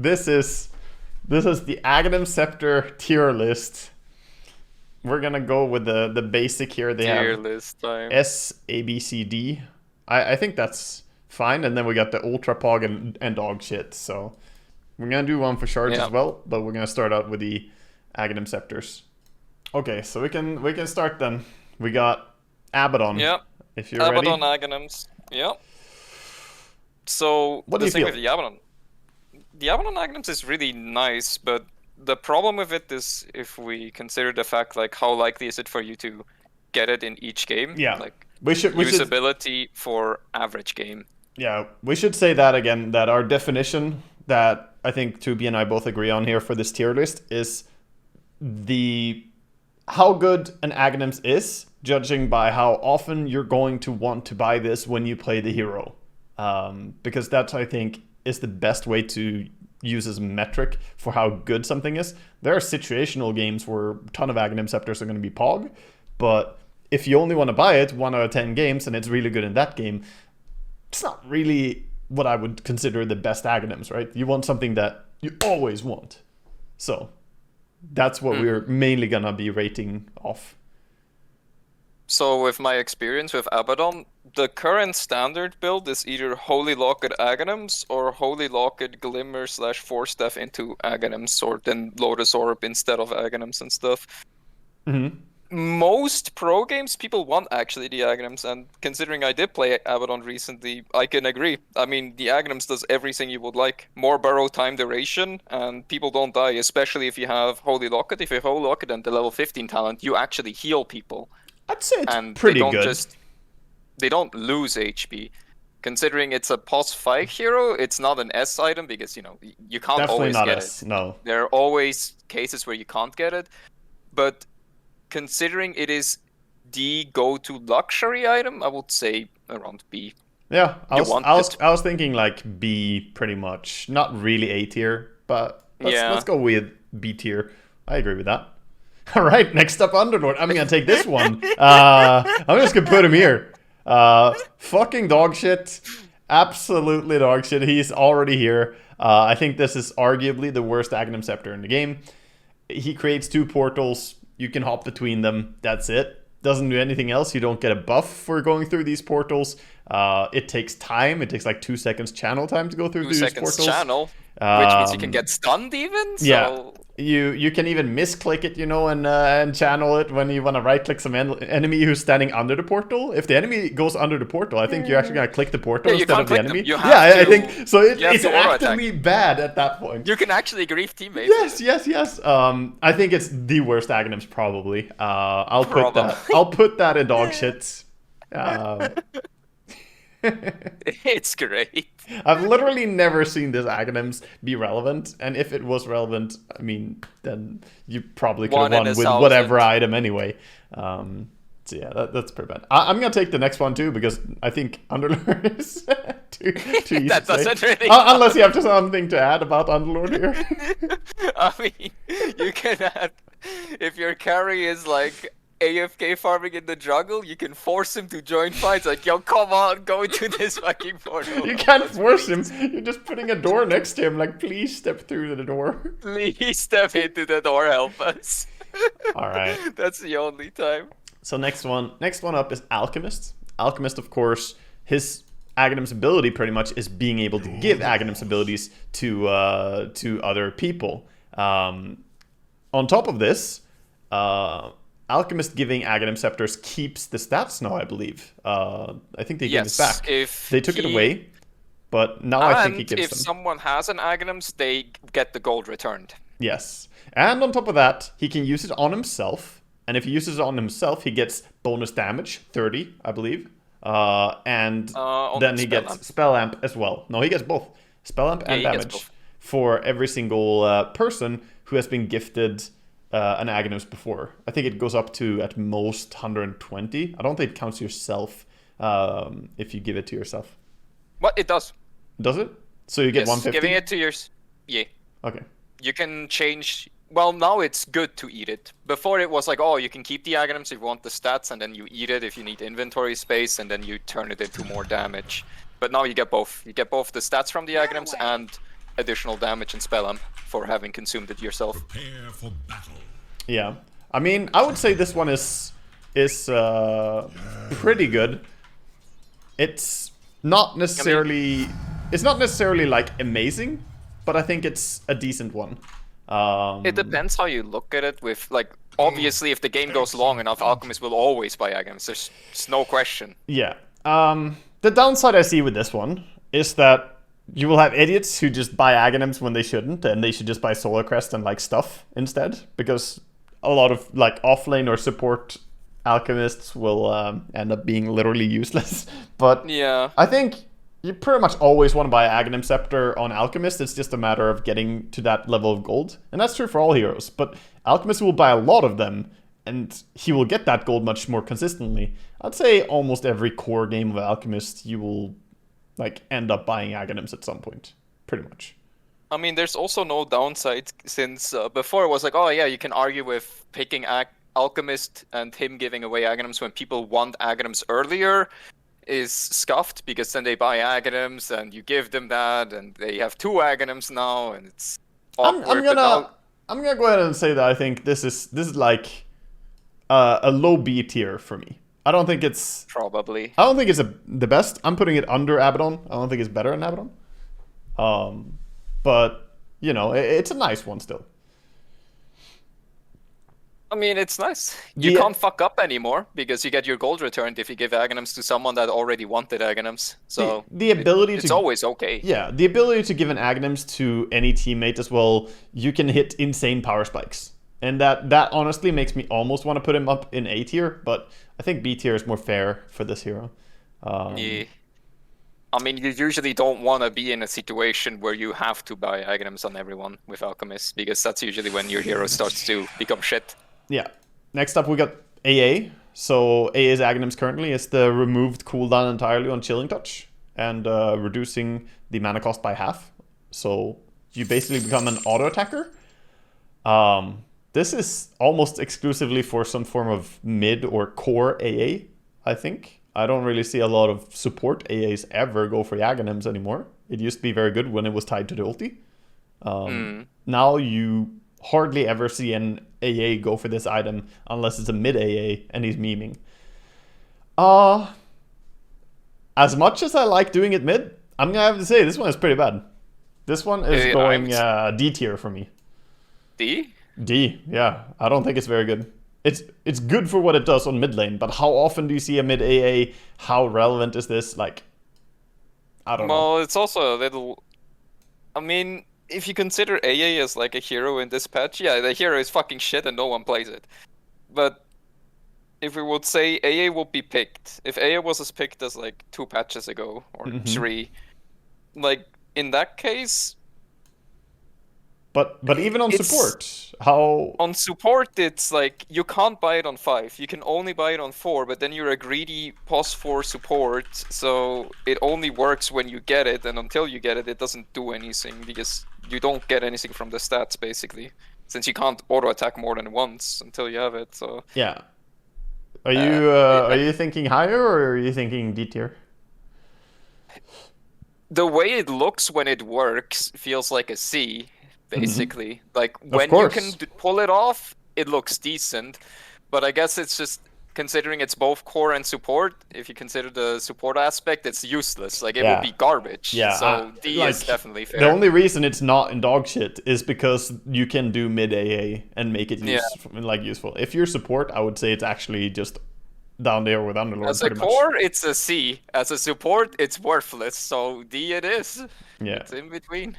this is the Aghanims Scepter tier list. We're gonna go with the basic here. They Tier have list time. S, A, B, C, D. I think that's fine. And then we got the Ultra Pog and dog shit. So we're gonna do one for shards as well, but we're gonna start out with the Aghanim Scepters. Okay, so we can start then. We got Abaddon. Yep. If you're Abaddon ready. Aghanims. Yep. So What do the you thing feel? with the Abaddon Aghanims is really nice, but the problem with it is if we consider the fact like how likely is it for you to get it in each game? Yeah. Like We should usability for average game. Yeah, we should say that again, that our definition that I think Tubi and I both agree on here for this tier list is the how good an Aghanims is, judging by how often you're going to want to buy this when you play the hero. Because that, I think, is the best way to use as a metric for how good something is. There are situational games where a ton of Aghanim Scepters are going to be Pog, but if you only want to buy it 1 out of 10 games and it's really good in that game, it's not really what I would consider the best Aghanims, right? You want something that you always want. So that's what we're mainly going to be rating off. So with my experience with Abaddon, the current standard build is either Holy Locket Aghanims or Holy Locket Glimmer / Force Staff into Aghanims, or then Lotus Orb instead of Aghanims and stuff. Mm-hmm. Most pro games, people want actually the Aghanims, and considering I did play Abaddon recently, I can agree. I mean, the Aghanims does everything you would like. More burrow time duration, and people don't die, especially if you have Holy Locket. If you have Holy Locket and the level 15 talent, you actually heal people. I'd say it's And pretty good. They don't lose HP. Considering it's a pos 5 hero, it's not an S item because, you know, you can't Definitely always not get S, it. no. There are always cases where you can't get it. But considering it is the go-to luxury item, I would say around B. Yeah, I it. was thinking like B pretty much. Not really A tier, but let's go with B tier. I agree with that. All right, next up, Underlord. I'm gonna take this one. I'm just gonna put him here. Fucking dog shit. Absolutely dog shit. He's already here. I think this is arguably the worst Aghanim Scepter in the game. He creates 2 portals. You can hop between them. That's it. Doesn't do anything else. You don't get a buff for going through these portals. It takes time. It takes like 2 seconds channel time to go through these portals. 2 seconds channel, which means you can get stunned even. So... Yeah. You can even misclick it, you know, and channel it when you want to right-click some enemy who's standing under the portal. If the enemy goes under the portal, I think you're actually going to click the portal instead of the enemy. I think so. It's actively bad at that point. You can actually grief teammates. Yes. I think it's the worst Aghanims probably. I'll put that in dog shit. It's great. I've literally never seen this Aghanims be relevant, and if it was relevant, I mean, then you probably could have won with whatever item anyway. So yeah, that's pretty bad. I'm gonna take the next one too because I think Underlord is too easy that doesn't really. Unless you have something to add about Underlord here. I mean, you can add if your carry is like AFK farming in the jungle, you can force him to join fights. Like, yo, come on, go into this fucking portal. You can't force him. You're just putting a door next to him. Like, please step through the door. Please step into the door, help us. All right. That's the only time. So next one up is Alchemist. Alchemist, of course, his Aghanim's ability pretty much is being able to give Aghanim's abilities to other people. On top of this, Alchemist giving Aghanim Scepters keeps the stats now, I believe. I think they gave it back. They took it away, but now I think he gives them. If someone has an Aghanims, they get the gold returned. Yes. And on top of that, he can use it on himself. And if he uses it on himself, he gets bonus damage, 30, I believe. And then he gets Spell Amp as well. No, he gets both. Spell Amp and damage for every single person who has been gifted an Aghanims before. I think it goes up to at most 120. I don't think it counts yourself if you give it to yourself. What? It does. Does it? So you get 150? Giving it to yours. Yeah. Okay. You can change. Well, now it's good to eat it. Before it was like, oh, you can keep the Aghanims if you want the stats, and then you eat it if you need inventory space, and then you turn it into more damage. But now you get both. You get both the stats from the Aghanims and additional damage in Spellam for having consumed it yourself. Prepare for battle. Yeah, I mean, I would say this one is pretty good. It's not necessarily like amazing, but I think it's a decent one. It depends how you look at it. With like, obviously, if the game goes long enough, Alchemists will always buy Aghanims. There's no question. Yeah. The downside I see with this one is that you will have idiots who just buy Aghanims when they shouldn't, and they should just buy Solar Crest and like stuff instead, because a lot of like offlane or support alchemists will end up being literally useless. But Yeah. I think you pretty much always want to buy Aghanims Scepter on Alchemist. It's just a matter of getting to that level of gold, and that's true for all heroes. But Alchemist will buy a lot of them, and he will get that gold much more consistently. I'd say almost every core game of Alchemist, you will like end up buying Aghanims at some point, pretty much. I mean, there's also no downside, since before it was like, oh yeah, you can argue with picking Alchemist and him giving away Aghanims when people want Aghanims earlier is scuffed, because then they buy Aghanims and you give them that, and they have 2 Aghanims now, and it's awkward. I'm gonna go ahead and say that I think this is like a low B tier for me. I don't think it's Probably. the best. I'm putting it under Abaddon. I don't think it's better than Abaddon. But you know, it's a nice one still. I mean, it's nice. You can't fuck up anymore, because you get your gold returned if you give Aghanims to someone that already wanted Aghanims. So the ability it's always okay. Yeah, the ability to give an Aghanims to any teammate as well. You can hit insane power spikes, and that honestly makes me almost want to put him up in A tier. But I think B tier is more fair for this hero. Yeah. I mean, you usually don't want to be in a situation where you have to buy Aghanims on everyone with Alchemists, because that's usually when your hero starts to become shit. Yeah. Next up, we got AA. So AA's Aghanims currently is the removed cooldown entirely on Chilling Touch and reducing the mana cost by half. So you basically become an auto attacker. This is almost exclusively for some form of mid or core AA, I think. I don't really see a lot of support AAs ever go for Aghanims anymore. It used to be very good when it was tied to the ulti. Now you hardly ever see an AA go for this item unless it's a mid AA and he's memeing. As much as I like doing it mid, I'm gonna have to say this one is pretty bad. This one is going D tier for me. D? D, yeah. I don't think it's very good. It's good for what it does on mid lane, but how often do you see a mid AA? How relevant is this? Like, I don't know. Well, it's also a little... I mean, if you consider AA as like a hero in this patch, yeah, the hero is fucking shit and no one plays it. But if we would say AA would be picked, if AA was as picked as like 2 patches ago, or 3, like, in that case... But even on support, how... On support, it's like, you can't buy it on 5. You can only buy it on 4, but then you're a greedy pos 4 support, so it only works when you get it, and until you get it, it doesn't do anything, because you don't get anything from the stats, basically. Since you can't auto-attack more than once until you have it, so... Yeah. Are you thinking higher, or are you thinking D tier? The way it looks when it works feels like a C. Basically, like when you can pull it off, it looks decent. But I guess it's just considering it's both core and support. If you consider the support aspect, it's useless. Like it would be garbage. Yeah, so D is definitely fair. The only reason it's not in dog shit is because you can do mid AA and make it useful. If you're support, I would say it's actually just down there with Underlord. As a core, it's a C. As a support, it's worthless. So D it is. Yeah, it's in between.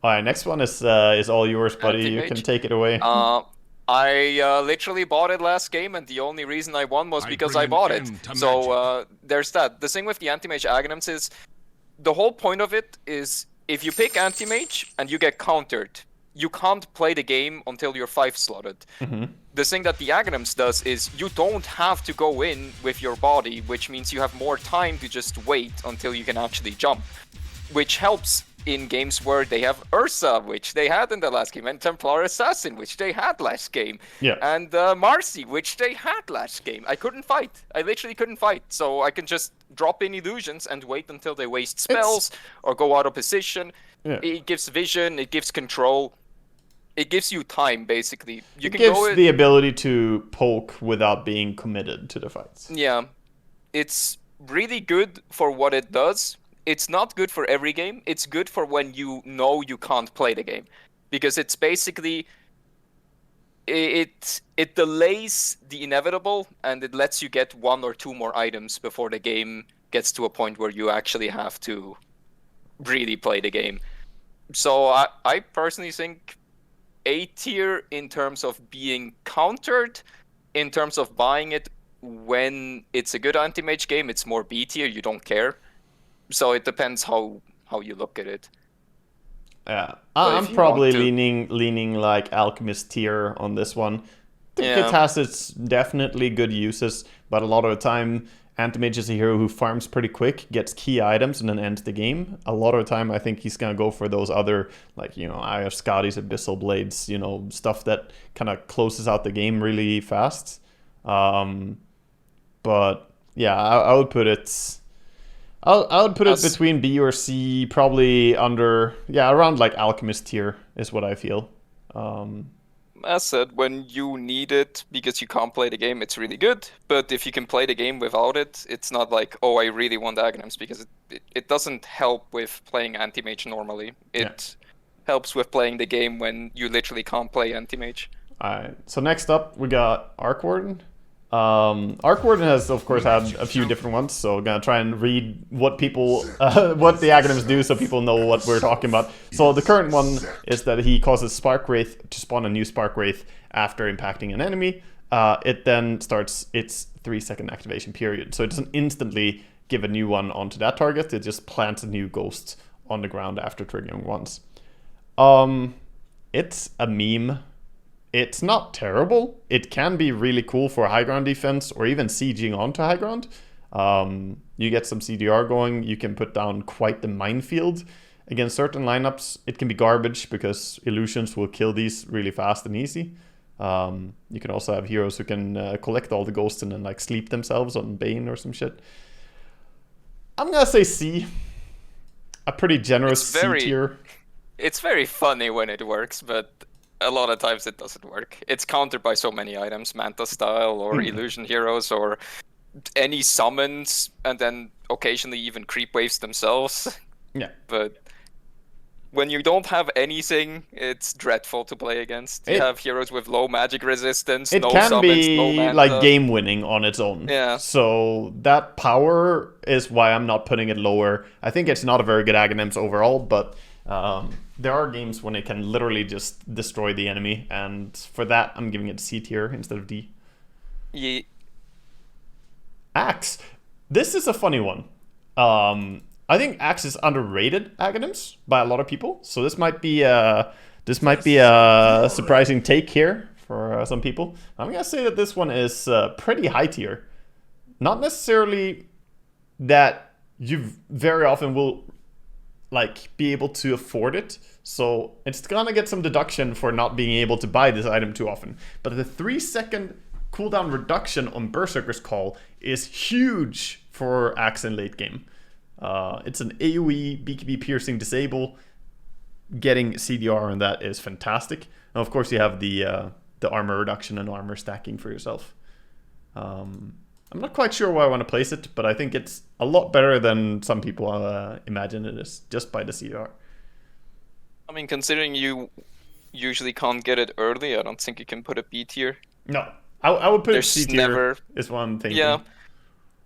All right, next one is all yours, buddy. You can take it away. I literally bought it last game, and the only reason I won was because I bought it. So there's that. The thing with the Anti-Mage Aghanims is, the whole point of it is, if you pick Anti-Mage and you get countered, you can't play the game until you're 5 slotted. The thing that the Aghanims does is, you don't have to go in with your body, which means you have more time to just wait until you can actually jump. Which helps in games where they have Ursa, which they had in the last game, and Templar Assassin, which they had last game, Yeah. and Marcy, which they had last game. I couldn't fight. I literally couldn't fight. So I can just drop in illusions and wait until they waste spells or go out of position. Yeah. It gives vision, it gives control. It gives you time, basically. You It can gives go the ability to poke without being committed to the fights. Yeah. It's really good for what it does. It's not good for every game. It's good for when you know you can't play the game. Because it's basically... It delays the inevitable, and it lets you get 1 or 2 more items before the game gets to a point where you actually have to really play the game. So I personally think A tier in terms of being countered. In terms of buying it when it's a good anti-mage game, it's more B tier, you don't care. So it depends how you look at it. Yeah, But I'm if you probably want to- leaning like Alchemist tier on this one. I think Yeah. it has its definitely good uses, but a lot of the time, Anti-Mage is a hero who farms pretty quick, gets key items, and then ends the game. A lot of the time, I think he's gonna go for those other, like, you know, Eye of Scotty's, Abyssal Blades, you know, stuff that kind of closes out the game really fast. But yeah, I would put it. I would put it between B or C, probably under, around like Alchemist tier is what I feel. As said, when you need it because you can't play the game, it's really good. But if you can play the game without it, it's not like, oh, I really want Aghanims, because it doesn't help with playing anti-mage normally. It helps with playing the game when you literally can't play anti-mage. Alright, so next up we got Rkwarden. Rkwarden has, of course, had a few different ones, so I'm gonna try and read what people, what the Aghanims do, so people know what we're talking about. So the current one is that he causes Spark Wraith to spawn a new Spark Wraith after impacting an enemy. It then starts its 3-second activation period, so it doesn't instantly give a new one onto that target. It just plants a new ghost on the ground after triggering once. It's a meme. It's not terrible. It can be really cool for high ground defense or even sieging onto high ground. You get some CDR going, you can put down quite the minefield. Against certain lineups, it can be garbage because illusions will kill these really fast and easy. You can also have heroes who can collect all the ghosts and then like sleep themselves on Bane or some shit. I'm gonna say C. A pretty generous C tier. It's very funny when it works, but a lot of times it doesn't work. It's countered by so many items, Manta style or illusion heroes or any summons, and then occasionally even creep waves themselves. Yeah. But when you don't have anything, it's dreadful to play against. You have heroes with low magic resistance, it no can summons, be no Manta. like game winning on its own. Yeah. So that power is why I'm not putting it lower. I think it's not a very good Aghanims overall, but there are games when it can literally just destroy the enemy, and for that I'm giving it C tier instead of D. Yeah. Axe. This is a funny one. I think Axe is underrated Aghanims by a lot of people, so this might be a surprising take here for some people. I'm gonna say that this one is pretty high tier. Not necessarily that you very often will like be able to afford it, so it's gonna get some deduction for not being able to buy this item too often. But the 3-second cooldown reduction on Berserker's Call is huge for Axe in late game. It's an AoE BKB piercing disable. Getting CDR on that is fantastic. And of course you have the armor reduction and armor stacking for yourself. I'm not quite sure where I want to place it, but I think it's a lot better than some people imagine it is, just by the CDR. I mean, considering you usually can't get it early, I don't think you can put a B tier. No, I would put it There's C tier. never- Is what I'm thinking. Yeah.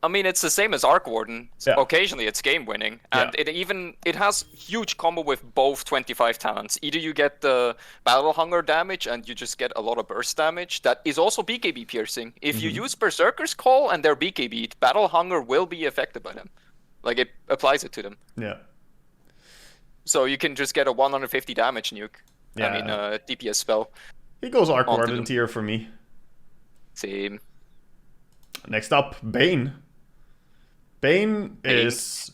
I mean, it's the same as Rkwarden. Yeah. Occasionally it's game winning, and it has huge combo with both 25 talents. Either you get the battle hunger damage and you just get a lot of burst damage that is also BKB piercing. If you use Berserker's Call and they're BKB'd, battle hunger will be affected by them. Like, it applies it to them. Yeah. So you can just get a 150 damage nuke. Yeah. I mean, DPS spell. He goes Onto Rkwarden them. tier for me. Same. Next up, Bane. Bane is...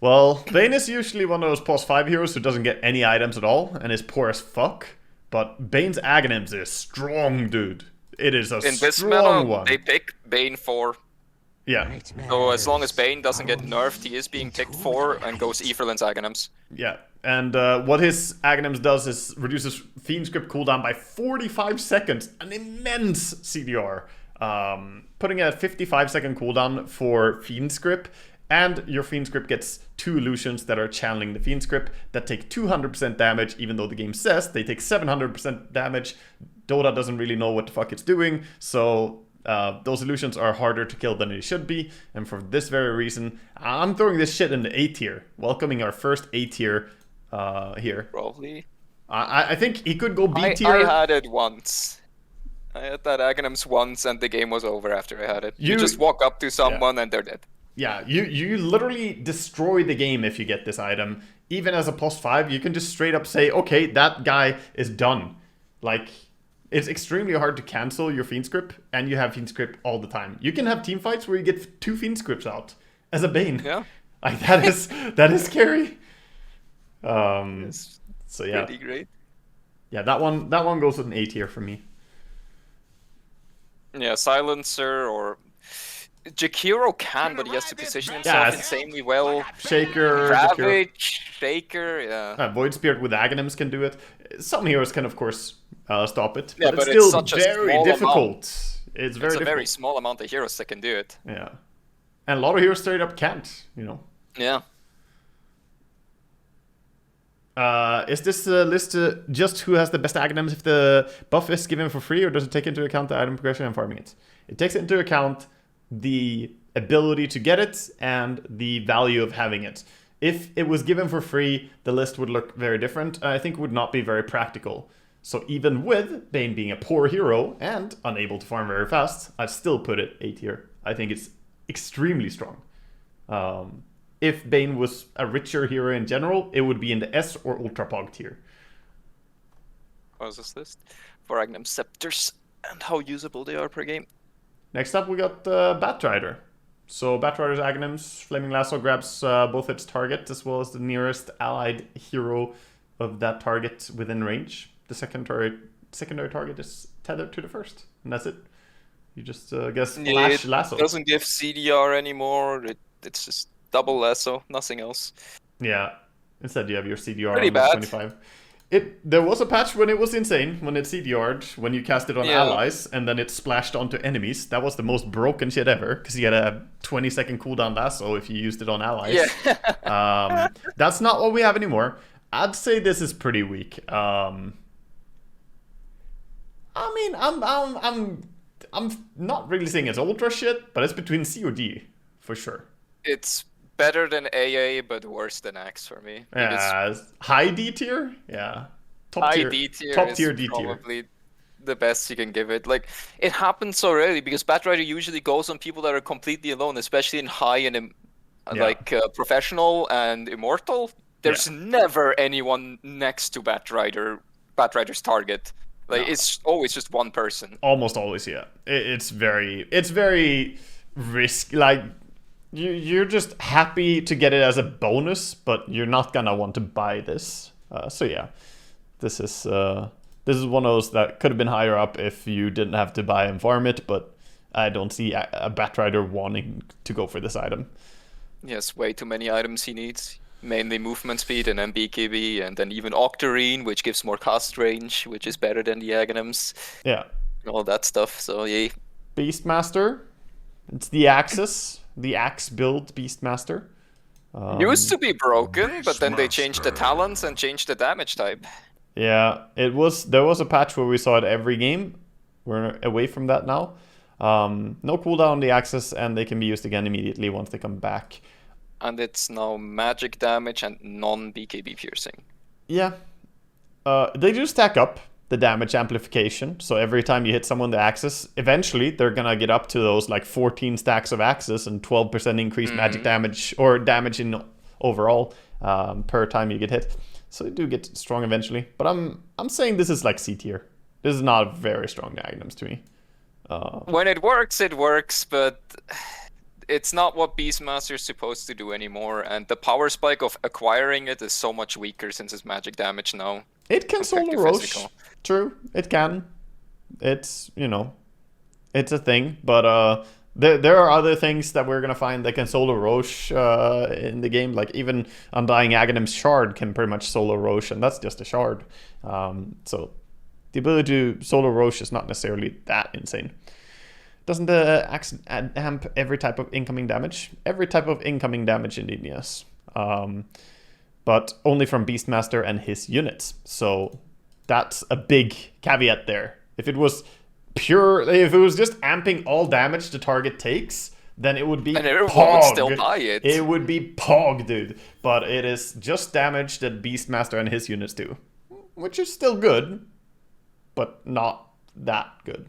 Well, Bane is usually one of those plus 5 heroes who doesn't get any items at all and is poor as fuck. But Bane's Aghanims is strong, dude. It is a In this strong meta, one. they pick Bane for. Yeah. So as long as Bane doesn't get nerfed, he is being picked for and goes Aetherland's Aghanims. Yeah. And what his Aghanims does is reduces Fiend Script cooldown by 45 seconds. An immense CDR. Putting a 55-second cooldown for Fiend Script. And your Fiend Script gets 2 illusions that are channeling the Fiend Script that take 200% damage, even though the game says they take 700% damage. Dota doesn't really know what the fuck it's doing, so those illusions are harder to kill than they should be. And for this very reason, I'm throwing this shit in the A tier, welcoming our first A tier here. Probably. I think he could go B tier. I had it once. I had that Aghanims once, and the game was over after I had it. You just walk up to someone and they're dead. Yeah, you literally destroy the game if you get this item. Even as a plus 5, you can just straight up say, okay, that guy is done. Like, it's extremely hard to cancel your Fiend Script, and you have Fiend Script all the time. You can have team fights where you get 2 Fiend Scripts out as a Bane. Yeah. Like, that is scary. It's so yeah. pretty great. Yeah, that one goes with an A tier for me. Yeah, Silencer or... Jakiro can, but he has to position himself insanely well. Shaker, Ravage, Shaker, yeah. Void Spirit with Aghanims can do it. Some heroes can, of course, stop it. Yeah, but it's it's still such a very small difficult. amount. It's very a difficult. very small amount of heroes that can do it. Yeah. And a lot of heroes straight up can't, you know. Yeah. Is this list just who has the best Aghanims if the buff is given for free, or does it take into account the item progression and farming it? It takes into account the ability to get it and the value of having it. If it was given for free, the list would look very different. I think it would not be very practical. So even with Bane being a poor hero and unable to farm very fast, I'd still put it A tier. I think it's extremely strong. If Bane was a richer hero in general, it would be in the S or Ultra Pog tier. What is this list? For Aghanims Scepters and how usable they are per game. Next up, we got Batrider. So Batrider's Aghanims, Flaming Lasso grabs both its target as well as the nearest allied hero of that target within range. The secondary target is tethered to the first, and that's it. You just guess flash lasso. It doesn't give CDR anymore. It's just double lasso, nothing else. Yeah. Instead, you have your CDR Pretty on bad. 25. There was a patch when it was insane, when it CDR'd, when you cast it on allies, and then it splashed onto enemies. That was the most broken shit ever, because you had a 20-second cooldown lasso if you used it on allies. Yeah. That's not what we have anymore. I'd say this is pretty weak. I mean, I'm not really saying it's ultra shit, but it's between C or D, for sure. It's better than AA, but worse than X for me. Yeah, high D tier? Yeah. Top tier D tier is probably the best you can give it. Like, it happens so rarely, because Batrider usually goes on people that are completely alone, especially in high and professional and immortal. There's never anyone next to Batrider's target. Like, it's always just one person. Almost always, yeah. It's very risky. Like, you're just happy to get it as a bonus, but you're not gonna want to buy this. So yeah, this is one of those that could have been higher up if you didn't have to buy and farm it, but I don't see a Batrider wanting to go for this item. Yes, way too many items he needs. Mainly movement speed and then BKB, and then even Octarine, which gives more cast range, which is better than the Aghanims. Yeah. All that stuff, so yeah. Beast Master. It's the Axis. The Axe build Beast Master. Used to be broken, but then they changed the talents and changed the damage type. Yeah, there was a patch where we saw it every game. We're away from that now. No cooldown on the Axis, and they can be used again immediately once they come back. And it's now magic damage and non-BKB piercing. Yeah. They do stack up the damage amplification. So every time you hit someone with the Axis, eventually they're going to get up to those like 14 stacks of Axis and 12% increased magic damage, or damage in overall per time you get hit. So they do get strong eventually. But I'm saying this is like C tier. This is not very strong Aghanims to me. When it works, but it's not what Beastmaster is supposed to do anymore, and the power spike of acquiring it is so much weaker since it's magic damage now. It can solo Roche. True, it can. It's, you know, it's a thing, but there are other things that we're gonna find that can solo Roche in the game. Like even Undying Aghanims Shard can pretty much solo Roche, and that's just a shard. So the ability to solo Roche is not necessarily that insane. Doesn't the axe amp every type of incoming damage? Every type of incoming damage indeed, yes. But only from Beastmaster and his units. So that's a big caveat there. If it was just amping all damage the target takes, then it would be and everyone Pog. would still buy it. It would be Pog, dude. But it is just damage that Beastmaster and his units do. Which is still good, but not that good.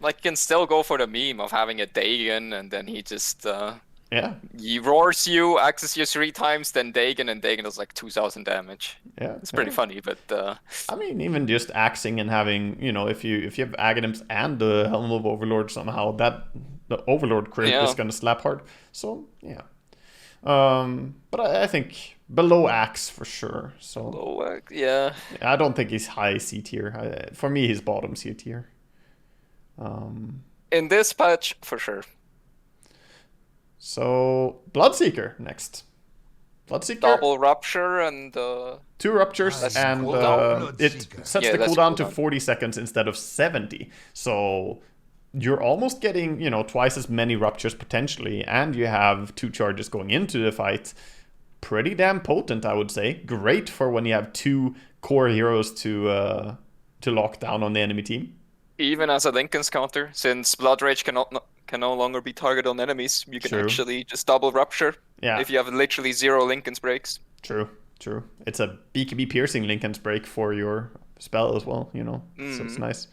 Like, you can still go for the meme of having a Dagon, and then he just... yeah. He roars you, axes you 3 times, then Dagon, and Dagon does like 2,000 damage. Yeah. It's pretty funny, but... I mean, even just axing and having, you know, if you have Aghanims and the Helm of Overlord somehow, the Overlord crit is going to slap hard. So, yeah. But I think below axe for sure. So below axe, yeah. I don't think he's high C tier. For me, he's bottom C tier. In this patch, for sure. So, Bloodseeker next. Bloodseeker. Double Rapture and... 2 Ruptures, and it sets the cooldown to 40 seconds instead of 70. So, you're almost getting, you know, twice as many Ruptures potentially, and you have 2 charges going into the fight. Pretty damn potent, I would say. Great for when you have 2 core heroes to lock down on the enemy team. Even as a Linken's counter, since Blood Rage can no longer be targeted on enemies, you can actually just double Rupture if you have literally 0 Linken's breaks. True. It's a BKB piercing Linken's break for your spell as well, you know, so it's nice.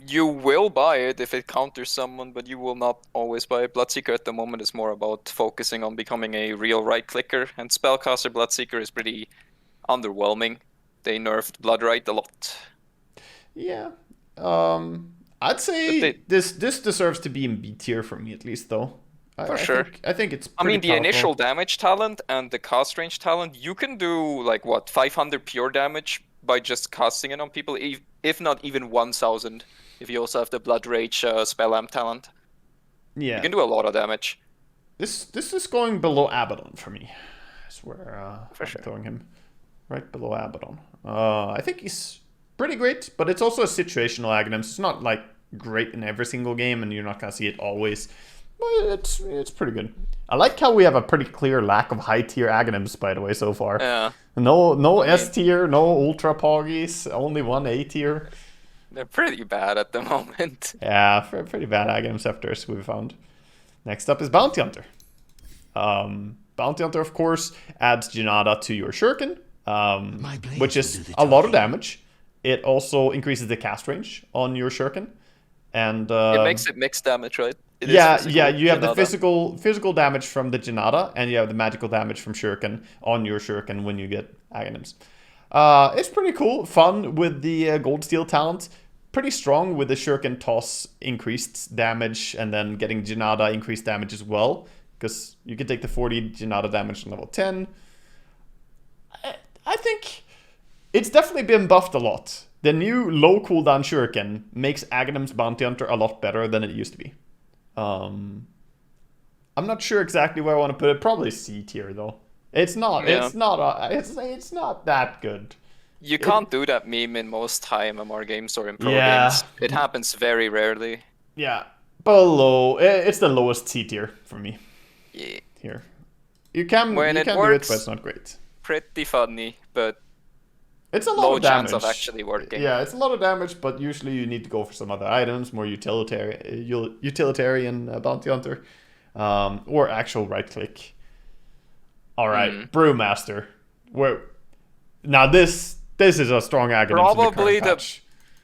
You will buy it if it counters someone, but you will not always buy it. Bloodseeker at the moment is more about focusing on becoming a real right-clicker, and Spellcaster Bloodseeker is pretty underwhelming. They nerfed Bloodright a lot. Yeah. I'd say this deserves to be in B tier for me at least, though. For sure. I think it's I mean, the powerful. initial damage talent and the cast range talent, you can do, like, what, 500 pure damage by just casting it on people, if not even 1,000, if you also have the Blood Rage spell amp talent. Yeah. You can do a lot of damage. This is going below Abaddon for me. I swear I'm throwing him right below Abaddon. I think he's pretty great, but it's also a situational Aghanims. It's not, like, great in every single game, and you're not going to see it always. But it's pretty good. I like how we have a pretty clear lack of high-tier Aghanims, by the way, so far. Yeah. No S-tier, no Ultra Poggies, only 1 A-tier. They're pretty bad at the moment. Yeah, pretty bad Aghanims Scepters we've found. Next up is Bounty Hunter. Bounty Hunter, of course, adds Janada to your Shuriken, which is a lot of damage. It also increases the cast range on your Shuriken. And it makes it mixed damage, right? You have the physical damage from the Janada, and you have the magical damage from Shuriken on your Shuriken when you get Aghanims. It's pretty cool, fun with the Gold Steel talent. Pretty strong with the Shuriken toss increased damage, and then getting Janada increased damage as well, because you can take the 40 Janada damage on level 10. I think it's definitely been buffed a lot. The new low cooldown Shuriken makes Aghanims Bounty Hunter a lot better than it used to be. I'm not sure exactly where I want to put it. Probably C tier though. It's not that good. You can't do that meme in most high MMR games or in pro games. It happens very rarely. Yeah, below. It's the lowest C tier for me. Yeah. Here, you can do it, but it's not great. Pretty funny, but it's a lot of damage. Chance of actually working. Yeah, it's a lot of damage, but usually you need to go for some other items, more utilitarian Bounty Hunter, or actual right click. All right, Brew Master. Now this is a strong Aghanims. Probably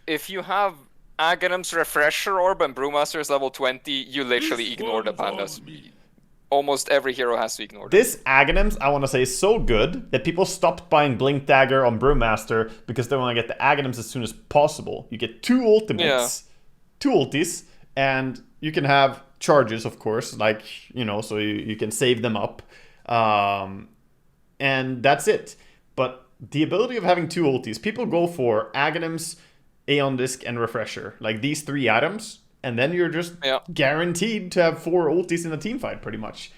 if you have Aghanims Refresher Orb and Brew Master is level 20, you literally ignore the pandas. Almost every hero has to ignore them. This Aghanims, I want to say, is so good that people stopped buying Blink Dagger on Brewmaster because they want to get the Aghanims as soon as possible. You get 2 ultimates, 2 ultis, And you can have charges, of course, like, so you can save them up. And that's it. But the ability of having 2 ultis, people go for Aghanims, Aeon Disc, and Refresher. Like these 3 items, and then you're just guaranteed to have 4 ultis in a team fight, pretty much.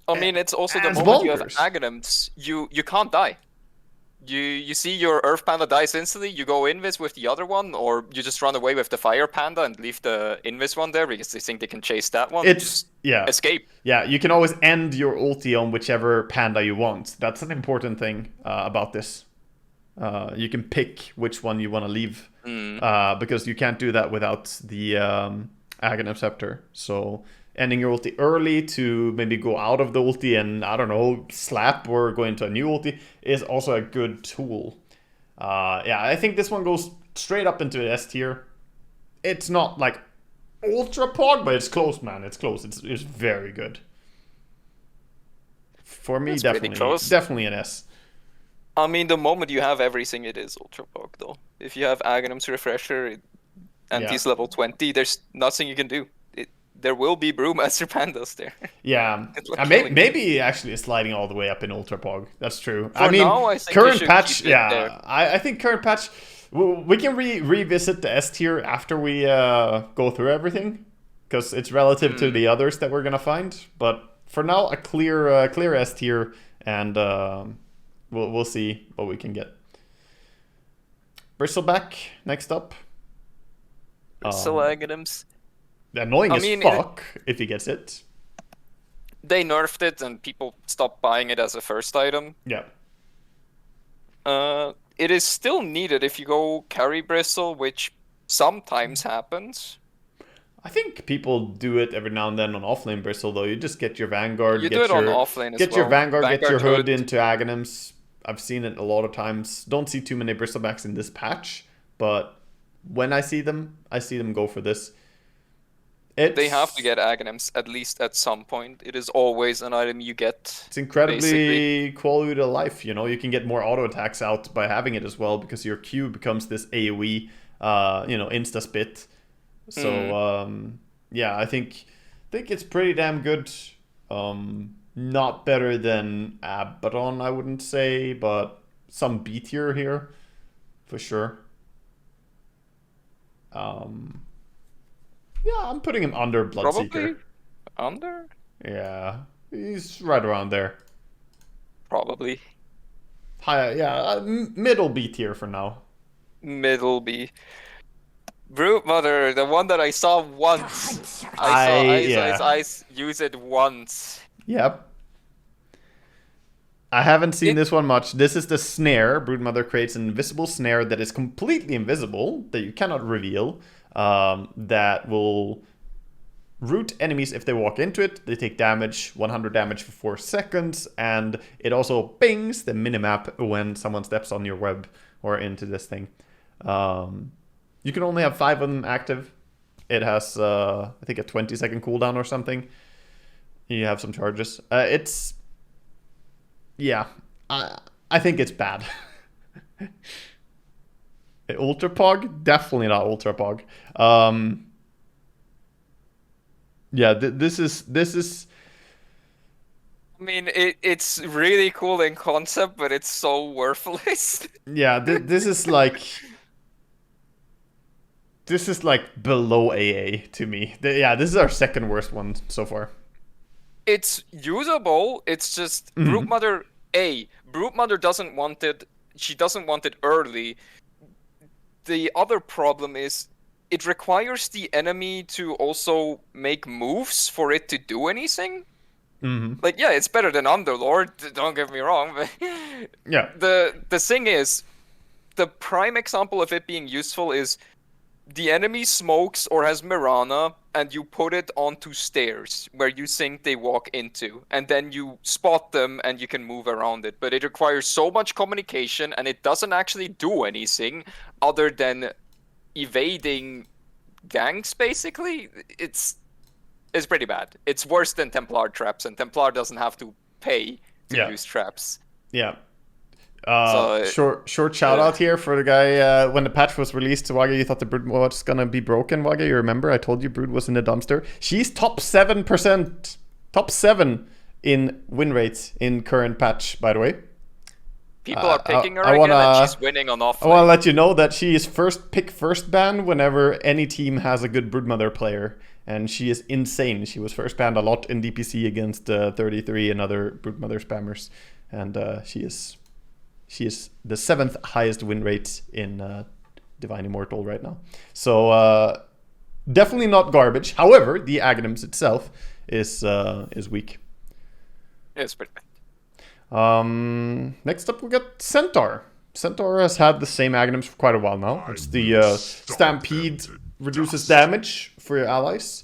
I mean, it's also the moment you have Aghanims, you can't die. You see your Earth Panda dies instantly, you go Invis with the other one, or you just run away with the Fire Panda and leave the Invis one there because they think they can chase that one. It's escape. Yeah, you can always end your ulti on whichever panda you want. That's an important thing about this. You can pick which one you want to leave, because you can't do that without the Aghanims Scepter. So ending your ulti early to maybe go out of the ulti and, I don't know, slap or go into a new ulti is also a good tool. I think this one goes straight up into S tier. It's not like ultra pog, but it's close, man. It's close. It's very good. For me, definitely an S. I mean, the moment you have everything, it is ultra pog, though. If you have Aghanims Refresher and he's level 20, there's nothing you can do. There will be Brew Master pandas there. Yeah, maybe actually sliding all the way up in Ultra Pog. That's true. For now, I think current patch. I think current patch. We can revisit the S tier after we go through everything, because it's relative to the others that we're gonna find. But for now, a clear S tier, and we'll see what we can get. Bristleback next up. Bristle Aghanims. Annoying as fuck if he gets it. They nerfed it and people stopped buying it as a first item. Yeah. It is still needed if you go carry Bristle, which sometimes happens. I think people do it every now and then on offlane Bristle, though. You just get your Vanguard. You do it on offlane as well. Get your Vanguard, get your Hood into Aghanims. I've seen it a lot of times. Don't see too many Bristlebacks in this patch, but when I see them go for this. They have to get Aghanims at least at some point. It is always an item you get. It's incredibly quality of life. You can get more auto attacks out by having it as well, because your Q becomes this AoE, insta spit. So I think it's pretty damn good. Not better than Abaddon, I wouldn't say, but some B tier here for sure. Yeah, I'm putting him under Bloodseeker. Probably under? Yeah, he's right around there. Probably. High, middle B tier for now. Middle B. Brute Mother, the one that I saw once. I use it once. Yep. I haven't seen this one much. This is the snare. Brood Mother creates an invisible snare that is completely invisible, that you cannot reveal. That will root enemies if they walk into it. They take damage, 100 damage for 4 seconds, and it also pings the minimap when someone steps on your web or into this thing. You can only have 5 of them active. It has, I think, a 20-second cooldown or something. You have some charges. I think it's bad. Ultra Pog? Definitely not Ultra Pog. This is. I mean, it's really cool in concept, but it's so worthless. Yeah, this is like. This is like below AA to me. This is our second worst one so far. It's usable. It's just Brute Mother Brute Mother doesn't want it. She doesn't want it early. The other problem is it requires the enemy to also make moves for it to do anything. Like, yeah, it's better than Underlord, don't get me wrong, but yeah. The thing is, the prime example of it being useful is the enemy smokes or has Mirana, and you put it onto stairs where you think they walk into, and then you spot them and you can move around it. But it requires so much communication, and it doesn't actually do anything other than evading ganks, basically. It's pretty bad. It's worse than Templar traps, and Templar doesn't have to pay to use traps. Yeah. Short shout out here for the guy. When the patch was released, Waga, you thought the Brood was gonna be broken. Waga, you remember? I told you Brood was in the dumpster. She's top 7%, top 7 in win rates in current patch. By the way, people are picking her again, and she's winning on offlane. I want to let you know that she is first ban whenever any team has a good Broodmother player, and she is insane. She was first banned a lot in DPC against 33 and other Broodmother spammers, and she is the 7th highest win rate in Divine Immortal right now. So definitely not garbage. However, the Aghanims itself is weak. It's pretty bad. Next up we got Centaur. Centaur has had the same Aghanims for quite a while now. It's the Stampede reduces damage for your allies,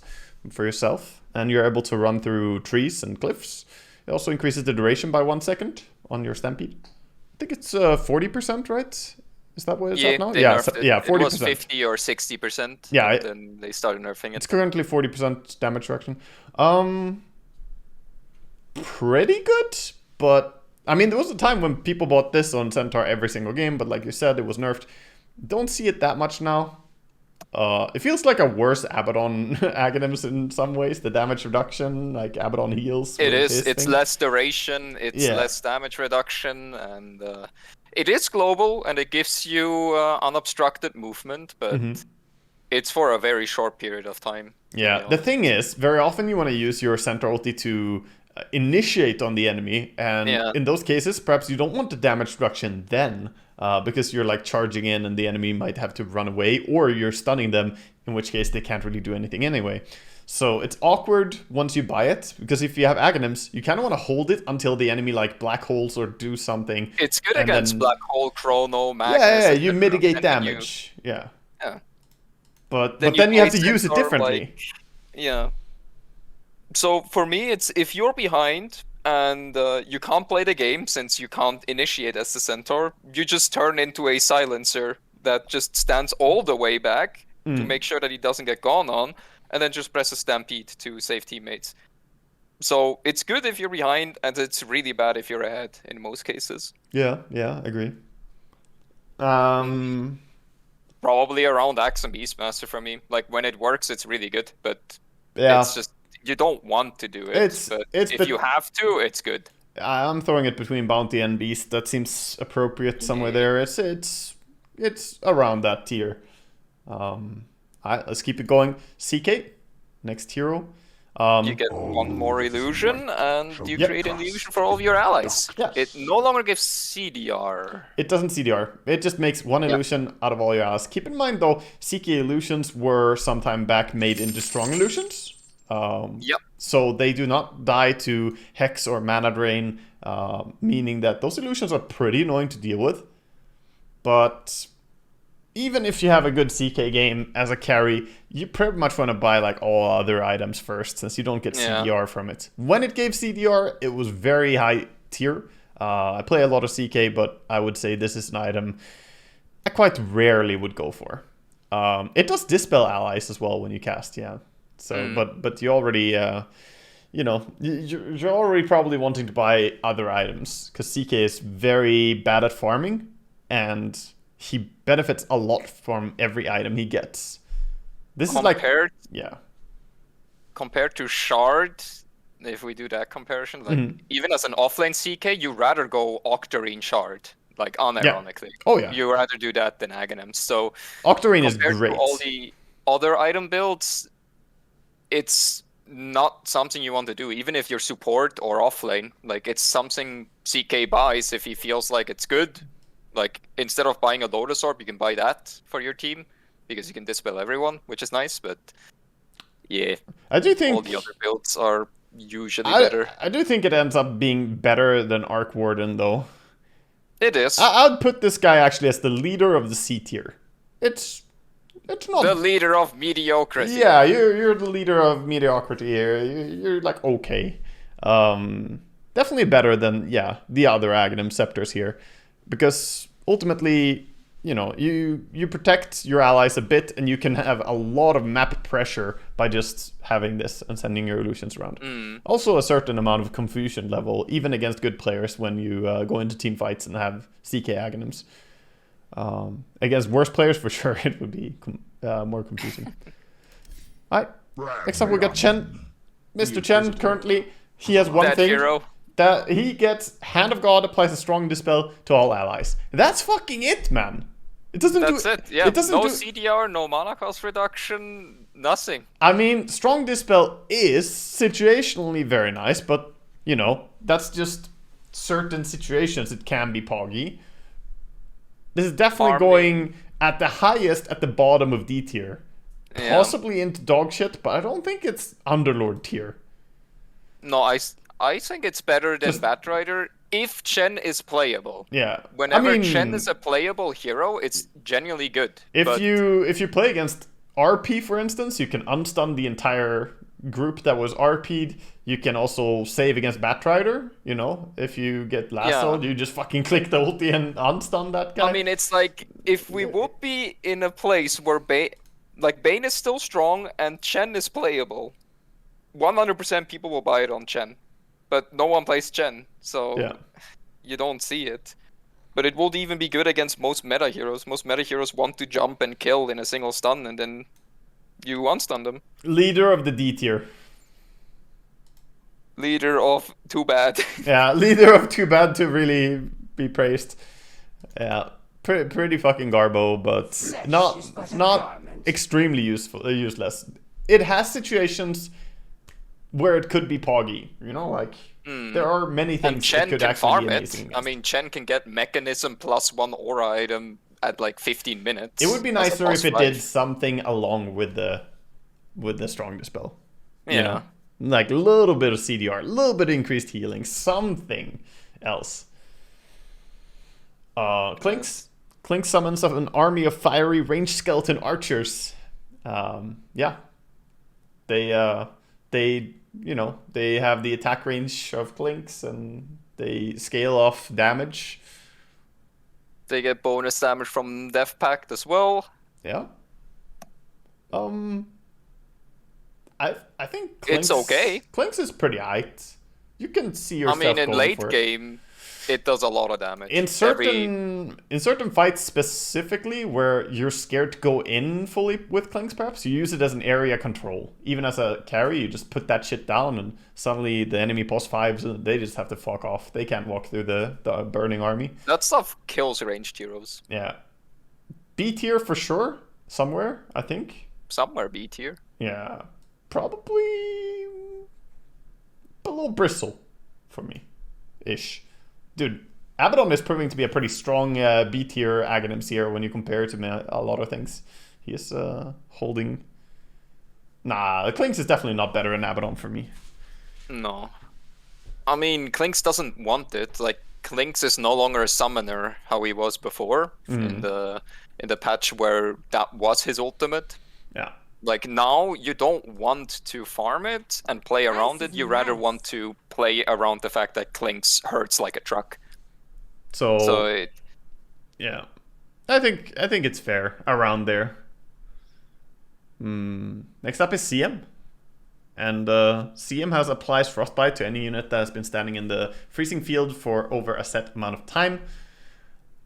for yourself, and you're able to run through trees and cliffs. It also increases the duration by 1 second on your Stampede. I think it's 40%, right? Is that what it's at now? Yeah, 40%. It was 50 or 60%. Yeah, then they started nerfing it. It's currently 40% damage reduction. Pretty good, but I mean, there was a time when people bought this on Centaur every single game, but like you said, it was nerfed. Don't see it that much now. It feels like a worse Abaddon Aghanims in some ways. The damage reduction, like Abaddon heals. It is. It's less duration. It's less damage reduction, and it is global, and it gives you unobstructed movement, but it's for a very short period of time. Yeah. You know? The thing is, very often you want to use your Centaur ulti to initiate on the enemy, and in those cases, perhaps you don't want the damage reduction then. Because you're like charging in and the enemy might have to run away, or you're stunning them, in which case they can't really do anything anyway. So it's awkward once you buy it, because if you have Aghanims, you kind of want to hold it until the enemy like black holes or do something. It's good against Black Hole, Chrono, Magnus. Yeah, you mitigate damage. Yeah. But then you have to use it differently. So for me, it's if you're behind and you can't play the game since you can't initiate as the Centaur, you just turn into a silencer that just stands all the way back to make sure that he doesn't get gone on, and then just press a Stampede to save teammates. So it's good if you're behind, and it's really bad if you're ahead in most cases. Yeah, agree. Probably around Axe and Beast Master for me. Like when it works, it's really good, but it's just you don't want to do it. But if you have to, it's good. I'm throwing it between Bounty and Beast. That seems appropriate somewhere there. It's around that tier. Let's keep it going. CK, next hero. You get one more illusion, and you create an illusion for all of your allies. Yes. It no longer gives CDR. It doesn't CDR. It just makes one illusion out of all your allies. Keep in mind, though, CK illusions were sometime back made into strong illusions. So they do not die to Hex or Mana Drain, meaning that those illusions are pretty annoying to deal with. But even if you have a good CK game as a carry, you pretty much want to buy like all other items first, since you don't get CDR from it. When it gave CDR, it was very high tier. I play a lot of CK, but I would say this is an item I quite rarely would go for. It does dispel allies as well when you cast, So, but you already, you're already probably wanting to buy other items, because CK is very bad at farming, and he benefits a lot from every item he gets. This is like compared to Shard, if we do that comparison, like even as an offlane CK, you rather go Octarine Shard, like unironically. You rather do that than Aghanims. So Octarine is great. To all the other item builds, it's not something you want to do, even if you're support or offlane. Like, it's something CK buys if he feels like it's good. Like, instead of buying a Lotus Orb, you can buy that for your team, because you can dispel everyone, which is nice, but I do think all the other builds are usually better. I do think it ends up being better than Rkwarden, though. It is. I'd put this guy actually as the leader of the C tier. It's not the leader of mediocrity. Yeah, you're the leader of mediocrity here. You're like okay. Definitely better than the other Aghanims Scepters here, because ultimately you know, you protect your allies a bit, and you can have a lot of map pressure by just having this and sending your illusions around. Also a certain amount of confusion level, even against good players, when you go into team fights and have CK Aghanims. Against worse players, for sure, it would be more confusing. Alright, next up we got Chen. Mr. Chen, currently, he has one thing. Hero. That he gets Hand of God, applies a strong dispel to all allies. That's fucking it, man. It doesn't That's do it. Yeah, it doesn't no do, CDR, no mana cost reduction, nothing. I mean, strong dispel is situationally very nice, but you know, that's just certain situations it can be poggy. This is definitely going at the highest at the bottom of D tier. Yeah. Possibly into dog shit, but I don't think it's Underlord tier. No, I think it's better than Batrider if Chen is playable. Yeah. Whenever Chen is a playable hero, it's genuinely good. If you play against RP, for instance, you can unstun the entire group that was RP'd. You can also save against Batrider, you know, if you get lassoed, you just fucking click the ulti and unstun that guy. I mean, it's like, if we would be in a place where Bane is still strong and Chen is playable, 100% people will buy it on Chen. But no one plays Chen, so you don't see it. But it would even be good against most meta heroes. Most meta heroes want to jump and kill in a single stun, and then you unstun them. Leader of the D tier. Leader of too bad. Yeah, leader of too bad to really be praised. Yeah, pretty fucking garbo, but not extremely useless. It has situations where it could be poggy, you know, like there are many things that could actually be amazing. I mean, Chen can get Mechanism plus 1 aura item at like 15 minutes. It would be nicer if it did something along with the strong dispel. Yeah. You know? Like a little bit of CDR, a little bit of increased healing, something else. Clinks summons an army of fiery ranged skeleton archers. Yeah. They you know, they have the attack range of Clinks, and they scale off damage. They get bonus damage from Death Pact as well. Yeah. I think Clinks, it's okay. Clinks is pretty aight. You can see yourself. I mean, in going late for game, it does a lot of damage. In certain fights specifically, where you're scared to go in fully with Clinks, perhaps you use it as an area control. Even as a carry, you just put that shit down, and suddenly the enemy post 5s, they just have to fuck off. They can't walk through the burning army. That stuff kills ranged heroes. Yeah. B tier for sure. Somewhere, I think. Somewhere B tier. Yeah. Probably below Bristle for me. Ish. Dude, Abaddon is proving to be a pretty strong B tier Aghanims here when you compare it to a lot of things. He is holding... Nah, Clinks is definitely not better than Abaddon for me. No. I mean, Clinks doesn't want it. Like, Clinks is no longer a summoner how he was before in the patch where that was his ultimate. Yeah. Like, now you don't want to farm it and play around it. You rather want to play around the fact that Clinks hurts like a truck. So it... Yeah. I think it's fair around there. Next up is CM. And CM applies Frostbite to any unit that has been standing in the freezing field for over a set amount of time.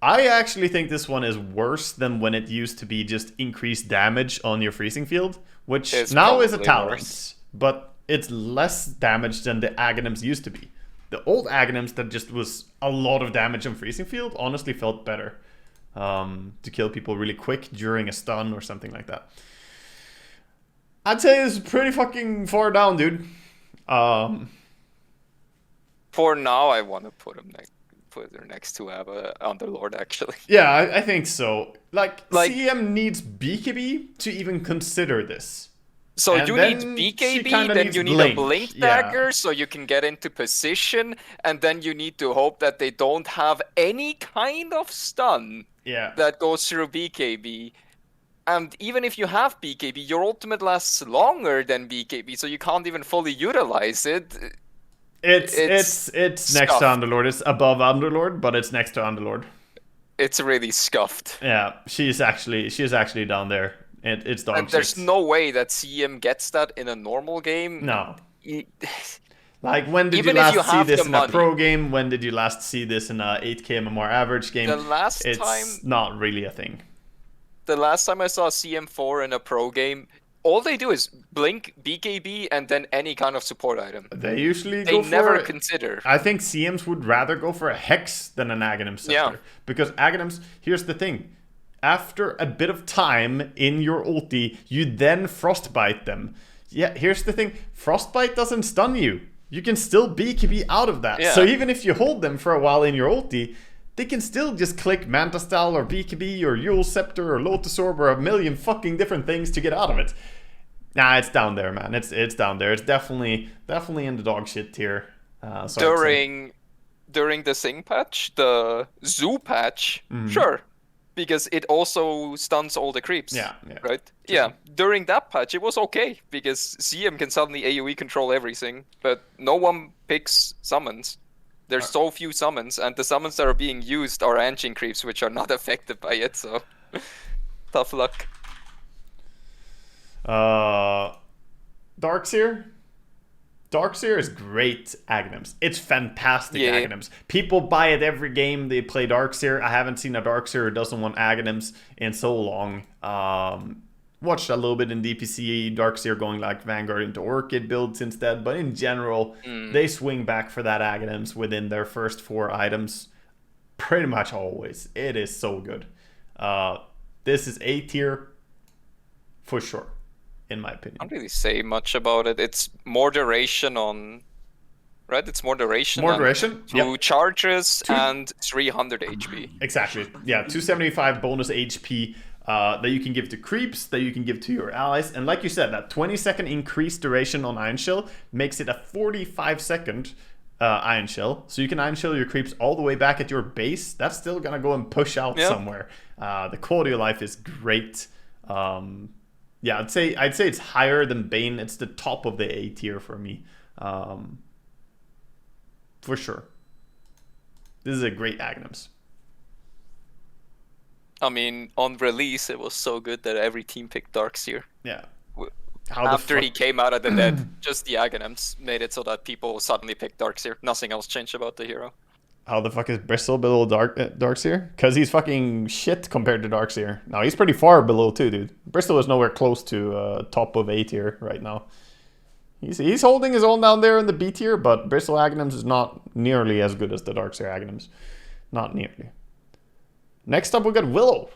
I actually think this one is worse than when it used to be just increased damage on your freezing field, which it's now is a talent, worse. But it's less damage than the Aghanims used to be. The old Aghanims that just was a lot of damage on freezing field honestly felt better to kill people really quick during a stun or something like that. I'd say it's pretty fucking far down, dude. For now, I want to put her next to Underlord, actually. Yeah, I think so. Like CM needs BKB to even consider this. So and you need BKB, then you need a Blink Dagger so you can get into position, and then you need to hope that they don't have any kind of stun that goes through BKB. And even if you have BKB, your ultimate lasts longer than BKB, so you can't even fully utilize it. It's next to Underlord. It's above Underlord, but it's next to Underlord. it's really scuffed. Yeah, she's actually down there. It's dog And there's shit. no way that CM gets that in a normal game. No. E- Like, when did you Even if you last see have this the in a money. pro game? When did you last see this in a 8k MMR average game? The last It's time not really a thing. the last time I saw CM4 in a pro game, all they do is blink, BKB, and then any kind of support item. They usually They go for... never consider. I think CMs would rather go for a Hex than an Aghanims Scepter. Yeah. Because Aghanims, here's the thing. After a bit of time in your ulti, you then Frostbite them. Yeah, here's the thing. Frostbite doesn't stun you. You can still BKB out of that. Yeah. So even if you hold them for a while in your ulti, they can still just click Manta Style or BKB or Yule Scepter or Lotus Orb or a million fucking different things to get out of it. Nah, it's down there, man. It's down there. It's definitely in the dog shit tier. During the Sing patch, the Zoo patch, sure, because it also stuns all the creeps. Yeah. Right? Yeah. During that patch, it was okay because CM can suddenly AoE control everything, but no one picks summons. There's so few summons, and the summons that are being used are Ancient creeps, which are not affected by it. So tough luck. Darkseer? Darkseer is great Aghanims. It's fantastic Yeah. Aghanims. People buy it every game they play Darkseer. I haven't seen a Darkseer who doesn't want Aghanims in so long. Watched a little bit in DPC, Darkseer going like Vanguard into Orchid builds instead, but in general, they swing back for that Aghanims within their first 4 items pretty much always. It is so good. This is A tier for sure, in my opinion. I don't really say much about it. It's more duration on... Right? It's more duration. More duration? 2 charges and 300 HP. Exactly. Yeah, 275 bonus HP that you can give to creeps, that you can give to your allies. And like you said, that 20-second increased duration on Iron Shell makes it a 45-second Iron Shell. So you can Iron Shell your creeps all the way back at your base. That's still going to go and push out somewhere. The quality of life is great. Yeah, I'd say it's higher than Bane. It's the top of the A tier for me. For sure. This is a great Aghanims. I mean, on release, it was so good that every team picked Darkseer. Yeah. After he came out of the dead, just the Aghanims made it so that people suddenly picked Darkseer. Nothing else changed about the hero. How the fuck is Bristle below Darkseer? Because he's fucking shit compared to Darkseer. No, he's pretty far below too, dude. Bristle is nowhere close to top of A tier right now. He's holding his own down there in the B tier, but Bristle Aghanims is not nearly as good as the Darkseer Aghanims. Not nearly. Next up, we got Willow.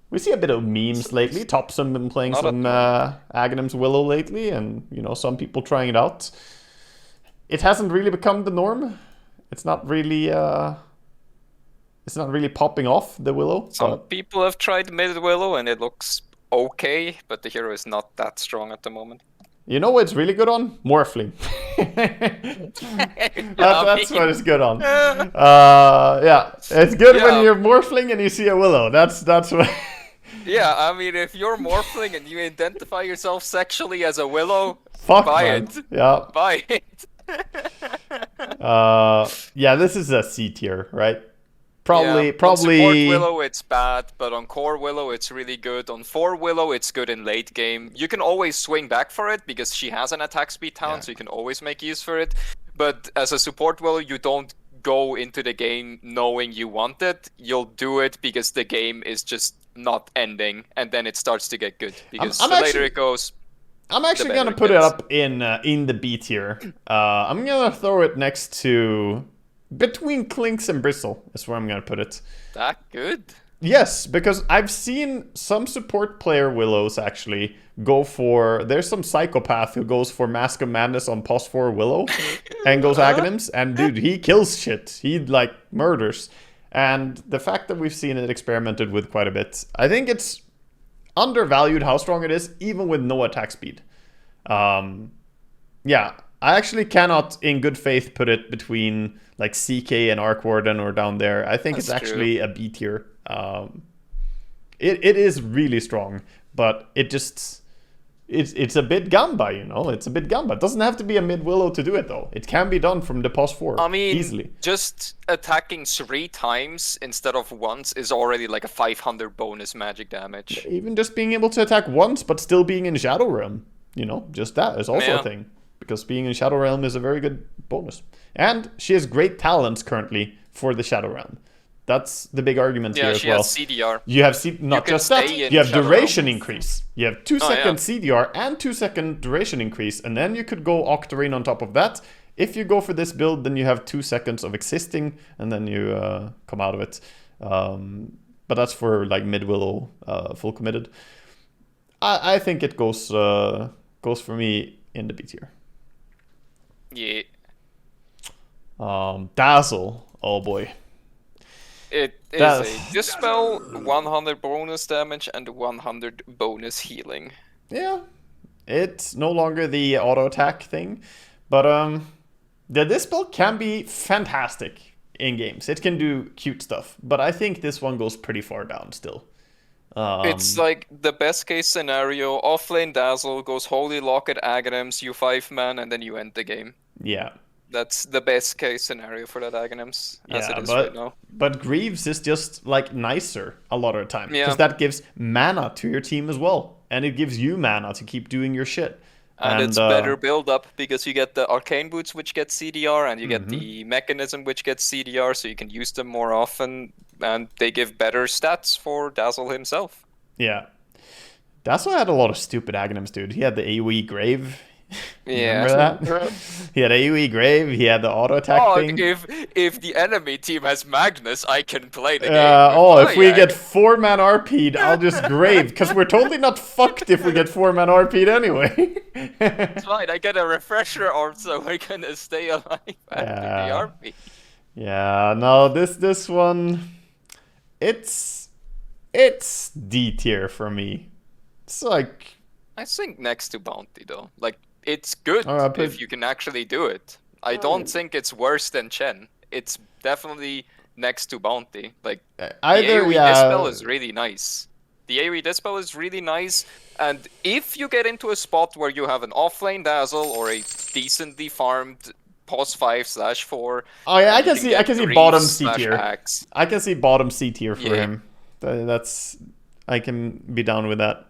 We see a bit of memes lately. Topson been playing some Aghanims Willow lately, and you know, some people trying it out. It hasn't really become the norm. It's not really popping off, the Willow. Some people have tried mid Willow and it looks okay, but the hero is not that strong at the moment. You know what it's really good on? Morphling. That's what it's good on. Yeah, it's good when you're Morphling and you see a Willow. That's what... Yeah, I mean, if you're Morphling and you identify yourself sexually as a Willow, Fuck, buy man. it. Yeah. Buy it. Yeah, this is a C tier, right? On support Probably. Willow, it's bad, but on core Willow, it's really good. On 4 Willow, it's good in late game. You can always swing back for it because she has an attack speed town, so you can always make use for it. But as a support Willow, you don't go into the game knowing you want it. You'll do it because the game is just not ending, and then it starts to get good. Because the later it goes... I'm actually gonna put it up in the B tier. I'm gonna throw it next to... Between Clinks and Bristle is where I'm gonna put it. That good? Yes, because I've seen some support player Willows actually go for... There's some psychopath who goes for Mask of Madness on pos 4 Willow and goes Aghanims, and dude, he kills shit. He like murders. And the fact that we've seen it experimented with quite a bit, I think it's undervalued how strong it is, even with no attack speed. Yeah, I actually cannot, in good faith, put it between like CK and Rkwarden or down there. I think it's actually a B tier. It is really strong, but it it's a bit Gamba, you know. It's a bit Gamba. It doesn't have to be a mid Willow to do it though. It can be done from the pos 4 I mean, easily. just attacking 3 times instead of once is already like a 500 bonus magic damage. Even just being able to attack once, but still being in Shadow Realm, you know, just that is also a thing. Because being in Shadow Realm is a very good bonus. And she has great talents currently for the Shadow Realm. That's the big argument here as well. Yeah, she has CDR. You have not just that, you have duration increase. You have 2-second CDR and 2-second duration increase, and then you could go Octarine on top of that. If you go for this build, then you have 2 seconds of existing, and then you come out of it. But that's for like mid Willow, full committed. I think it goes for me in the B tier. Yeah. Dazzle. Oh boy. It is a Dispel, 100 bonus damage, and 100 bonus healing. Yeah. It's no longer the auto attack thing, but the Dispel can be fantastic in games. It can do cute stuff, but I think this one goes pretty far down still. It's like the best case scenario. Offlane Dazzle goes Holy Lock at Aghanims, you 5-man, and then you end the game. Yeah. That's the best case scenario for that Aghanims as it is right now. But Greaves is just like nicer a lot of the time. Yeah. Because that gives mana to your team as well. And it gives you mana to keep doing your shit. And it's better build up because you get the Arcane Boots which get CDR and you get the Mechanism which gets CDR, so you can use them more often, and they give better stats for Dazzle himself. Yeah. Dazzle had a lot of stupid Aghanims, dude. He had the AoE Grave. Yeah. Remember that? He had AoE Grave, he had the auto attack thing. If the enemy team has Magnus, I can play the game. If we get 4-man RP'd, I'll just Grave, because we're totally not fucked if we get 4-man RP'd anyway. It's fine, I get a refresher orb, so we're gonna stay alive after the RP. Yeah, no, this one, it's D tier for me. It's like, I think next to Bounty though. Like, it's good if you can actually do it. I don't think it's worse than Chen. It's definitely next to Bounty. Like, either, the AoE Dispel is really nice. The AoE Dispel is really nice, and if you get into a spot where you have an offlane Dazzle or a decently farmed pos 5/4... Oh yeah, I can see bottom C tier. I can see bottom C tier for him. I can be down with that.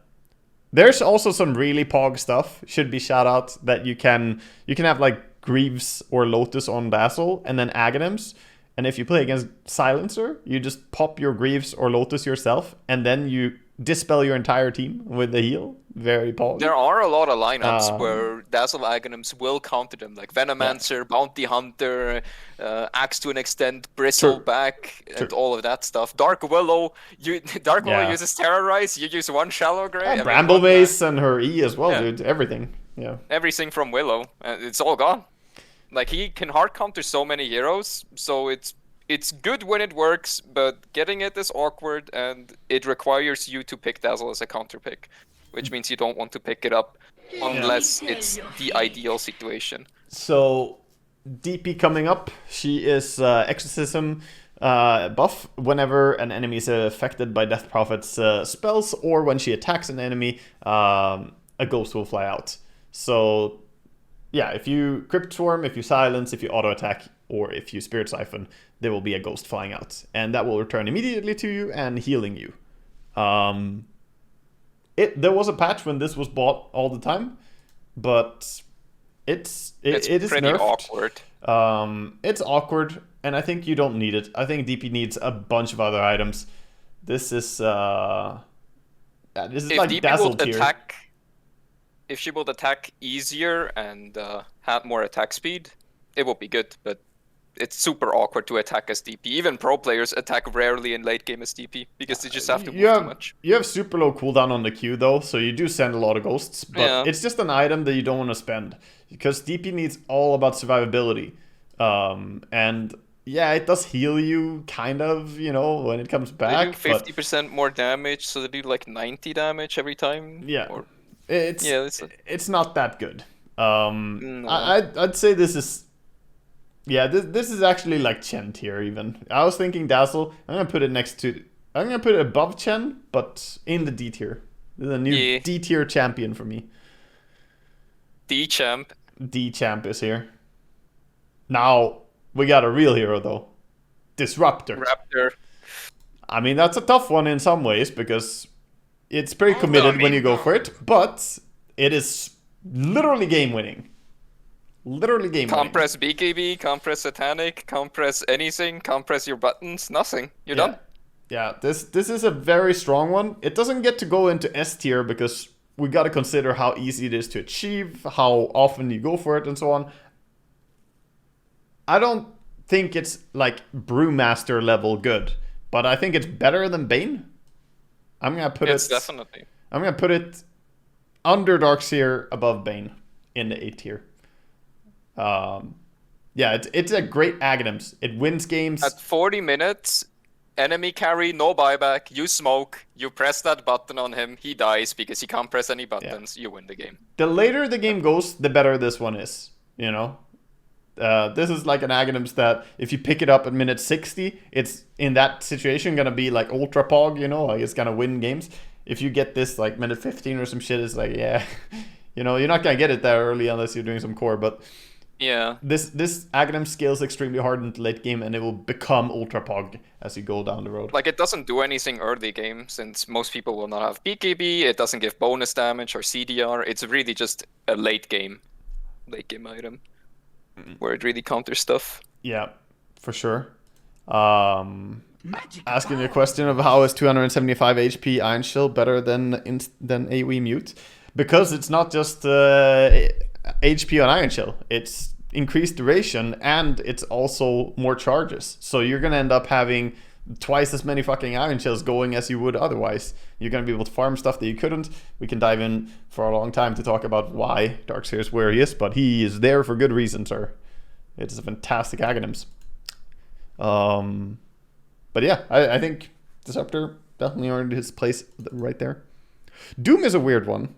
There's also some really pog stuff, should be shout out, that you can have like Greaves or Lotus on Dazzle and then Aghanims. And if you play against Silencer, you just pop your Greaves or Lotus yourself and then you dispel your entire team with the heal. Very pog. There are a lot of lineups where Dazzle Aghanims will counter them, like Venomancer, Bounty Hunter, Axe to an extent, Bristleback, and all of that stuff. Dark Willow, Willow uses Terrorize, you use 1 Shallow Grey. Bramble Mace and her E as well, dude. Everything. Yeah. Everything from Willow, it's all gone. Like, he can hard counter so many heroes, so it's good when it works, but getting it is awkward, and it requires you to pick Dazzle as a counter pick, which means you don't want to pick it up unless it's the ideal situation. So, DP coming up, she is Exorcism buff whenever an enemy is affected by Death Prophet's spells, or when she attacks an enemy, a ghost will fly out. So, yeah, if you Crypt Swarm, if you Silence, if you Auto Attack, or if you Spirit Siphon, there will be a ghost flying out. And that will return immediately to you and healing you. There was a patch when this was bought all the time, but it is pretty nerfed. Awkward. It's awkward, and I think you don't need it. I think DP needs a bunch of other items. This is like DP Dazzle tier. If she would attack easier and have more attack speed, it would be good, but it's super awkward to attack as DP. Even pro players attack rarely in late game as DP because they just have to move too much. You have super low cooldown on the Q though, so you do send a lot of ghosts, but it's just an item that you don't want to spend because DP needs all about survivability. And yeah, it does heal you kind of, when it comes back. They do 50% more damage, so they do like 90 damage every time. Yeah. It's not that good. No. I'd say this is this is actually like Chen tier even. I was thinking Dazzle. I'm gonna put it above Chen, but in the D tier. This is a new D tier champion for me. D-Champ. D-Champ is here. Now, we got a real hero, though. Disruptor. Raptor. I mean, that's a tough one in some ways, because it's pretty committed when you go for it, but it is literally game-winning. Literally game-winning. Compress BKB, compress Satanic, compress anything, compress your buttons, nothing. You're done. Yeah, this is a very strong one. It doesn't get to go into S tier because we got to consider how easy it is to achieve, how often you go for it, and so on. I don't think it's like Brew Master level good, but I think it's better than Bane. I'm gonna put it. Definitely. I'm gonna put it under Darkseer, above Bane in the A tier. Yeah, it's a great Aghanims. It wins games. At 40 minutes, enemy carry, no buyback, you smoke, you press that button on him, he dies because he can't press any buttons, you win the game. The later the game goes, the better this one is, you know? This is like an Aghanims that if you pick it up at minute 60, it's in that situation gonna be like ultra pog, you know? Like it's gonna win games. If you get this like minute 15 or some shit, it's like, yeah, you know, you're not gonna get it that early unless you're doing some core, but yeah, this Aghanim scales extremely hard in the late game, and it will become ultra pog as you go down the road. Like it doesn't do anything early game since most people will not have BKB. It doesn't give bonus damage or CDR. It's really just a late game item where it really counters stuff. Yeah, for sure. Asking a question of how is 275 HP Iron Shield better than AoE Mute? Because it's not just HP on Iron Shield. It's increased duration, and it's also more charges. So you're gonna end up having twice as many fucking Iron Shields going as you would otherwise. You're gonna be able to farm stuff that you couldn't. We can dive in for a long time to talk about why Darkseer is where he is, but he is there for good reason, sir. It is a fantastic Aghanims. But yeah, I think Disruptor definitely earned his place right there. Doom is a weird one.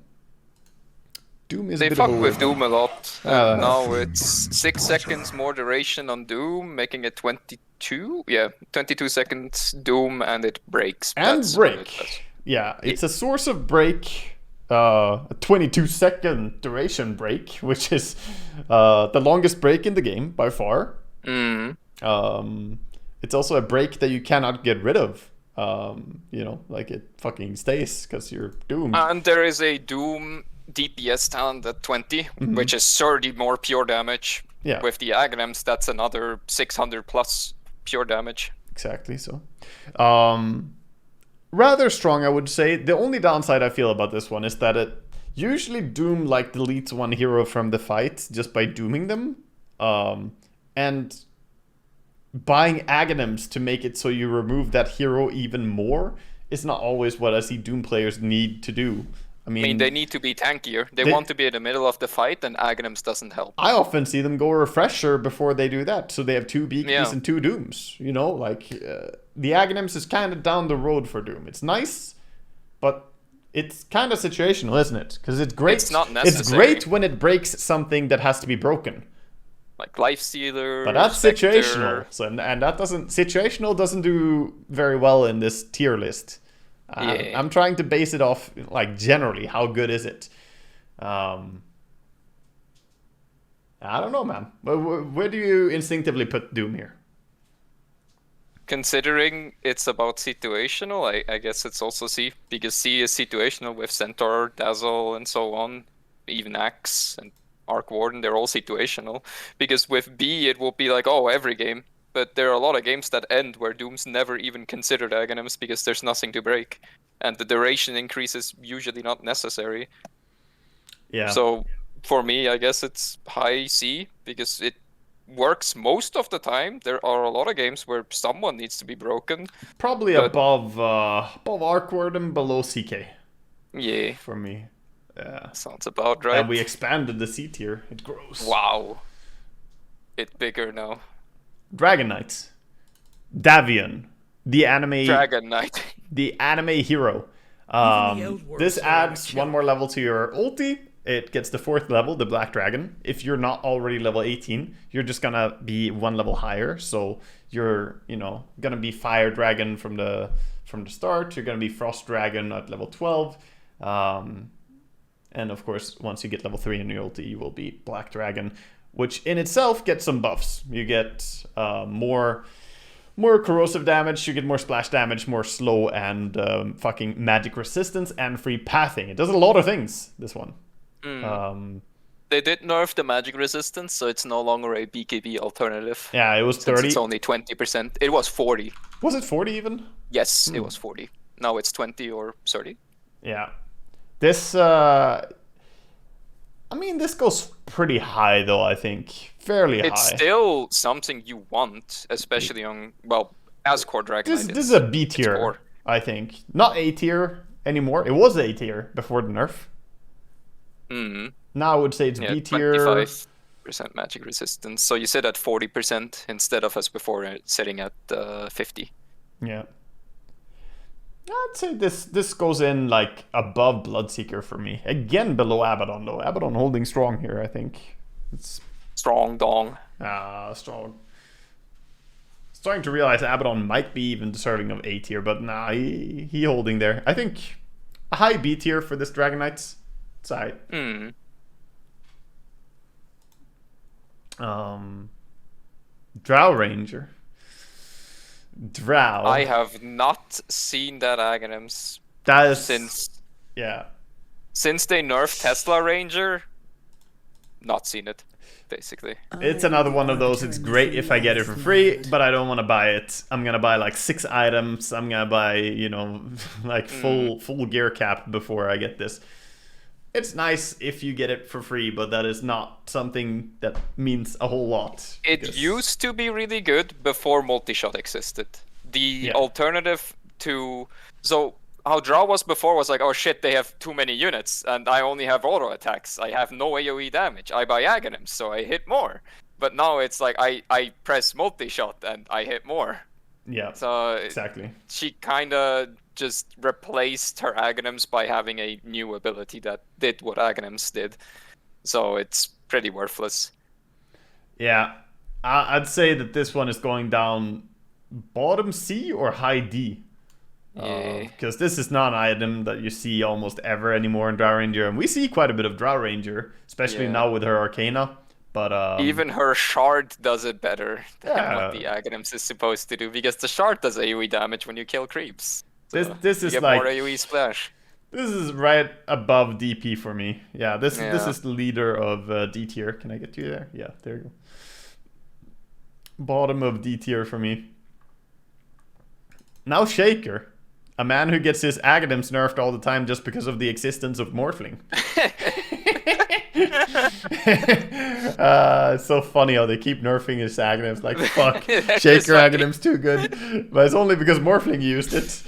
Doom is they a bit fuck of a with weird Doom a lot. Now it's 6 seconds more duration on Doom, making it 22. Yeah, 22 seconds Doom, and it breaks. And break. Yeah, it's a source of break. A 22-second duration break, which is the longest break in the game by far. It's also a break that you cannot get rid of. You know, like it fucking stays because you're doomed. And there is a Doom DPS talent at 20, which is 30 more pure damage. Yeah. With the Aghanims, that's another 600 plus pure damage. Exactly, so. Rather strong, I would say. The only downside I feel about this one is that it usually Doom like deletes one hero from the fight just by dooming them. And buying Aghanims to make it so you remove that hero even more is not always what I see Doom players need to do. I mean, they need to be tankier. They want to be in the middle of the fight, and Aghanims doesn't help. I often see them go refresher before they do that, so they have 2 BKs and 2 Dooms. You know, like the Aghanims is kind of down the road for Doom. It's nice, but it's kind of situational, isn't it? Because it's great. It's not necessary. It's great when it breaks something that has to be broken. Like Lifestealer. But that's Spectre. situational, so, and that doesn't do very well in this tier list. I'm trying to base it off like generally how good is it. I don't know, man. Where do you instinctively put Doom here? Considering it's about situational, I guess it's also C, because C is situational with Centaur, Dazzle, and so on. Even Axe and Rkwarden, they're all situational. Because with B, it will be like, oh, every game. But there are a lot of games that end where Doom's never even considered Aghanims because there's nothing to break. And the duration increase is usually not necessary. Yeah. So for me, I guess it's high C because it works most of the time. There are a lot of games where someone needs to be broken. Probably above Rkwarden, below CK. Yeah. For me. Yeah. Sounds about right. And we expanded the C tier. It grows. Wow. It's bigger now. Dragon Knights. Davion. The anime... Dragon Knight. The anime hero. This adds 1 more level to your ulti. It gets the 4th level, the Black Dragon. If you're not already level 18, you're just gonna be 1 level higher. So you're, you know, gonna be Fire Dragon from the start. You're gonna be Frost Dragon at level 12. And And of course, once you get level 3 in your ulti, you will be Black Dragon, which in itself gets some buffs. You get more corrosive damage, you get more splash damage, more slow and fucking magic resistance, and free pathing. It does a lot of things, this one. They did nerf the magic resistance, so it's no longer a BKB alternative. Yeah, it was 30. It's only 20%. It was 40. Was it 40 even? Yes, it was 40. Now it's 20 or 30. Yeah. This, I mean, this goes pretty high, though, I think. Fairly high. It's still something you want, especially on, well, as core Dragonite. This is a B tier, I think. Not A tier anymore. It was A tier before the nerf. Now I would say it's B tier. 25% magic resistance. So you said at 40% instead of as before setting at 50. Yeah. I'd say this goes in like above Bloodseeker for me. Again, below Abaddon though. Abaddon holding strong here, I think. It's strong dong. Strong. Starting to realize Abaddon might be even deserving of A tier, but nah, he holding there. I think a high B tier for this Dragonite. It's alright. Drow Ranger. Drow. I have not seen that Aghanims since they nerfed Tesla Ranger. Not seen it, basically. It's another one of those. It's great if I get it for free, but I don't want to buy it. I'm gonna buy like 6 items. I'm gonna buy, you know, like full gear cap before I get this. It's nice if you get it for free, but that is not something that means a whole lot. It used to be really good before multi-shot existed. The alternative to... So, how Drow was before was like, oh shit, they have too many units, and I only have auto attacks. I have no AoE damage. I buy Aghanims, so I hit more. But now it's like, I press multi-shot, and I hit more. Yeah, so exactly. She kind of just replaced her Aghanims by having a new ability that did what Aghanims did. So it's pretty worthless. Yeah, I'd say that this one is going down bottom C or high D. Because this is not an item that you see almost ever anymore in Drow Ranger. And we see quite a bit of Drow Ranger, especially now with her Arcana. But even her shard does it better than what the Aghanims is supposed to do, because the shard does AoE damage when you kill creeps. So this is get like more AoE splash. This is right above DP for me. Yeah, this is the leader of D tier. Can I get you there? Yeah, there you go. Bottom of D tier for me. Now Shaker. A man who gets his Aghanims nerfed all the time just because of the existence of Morphling. It's so funny how they keep nerfing his Aghanims. Like, fuck, Shaker Aghanim's too good. But it's only because Morphling used it.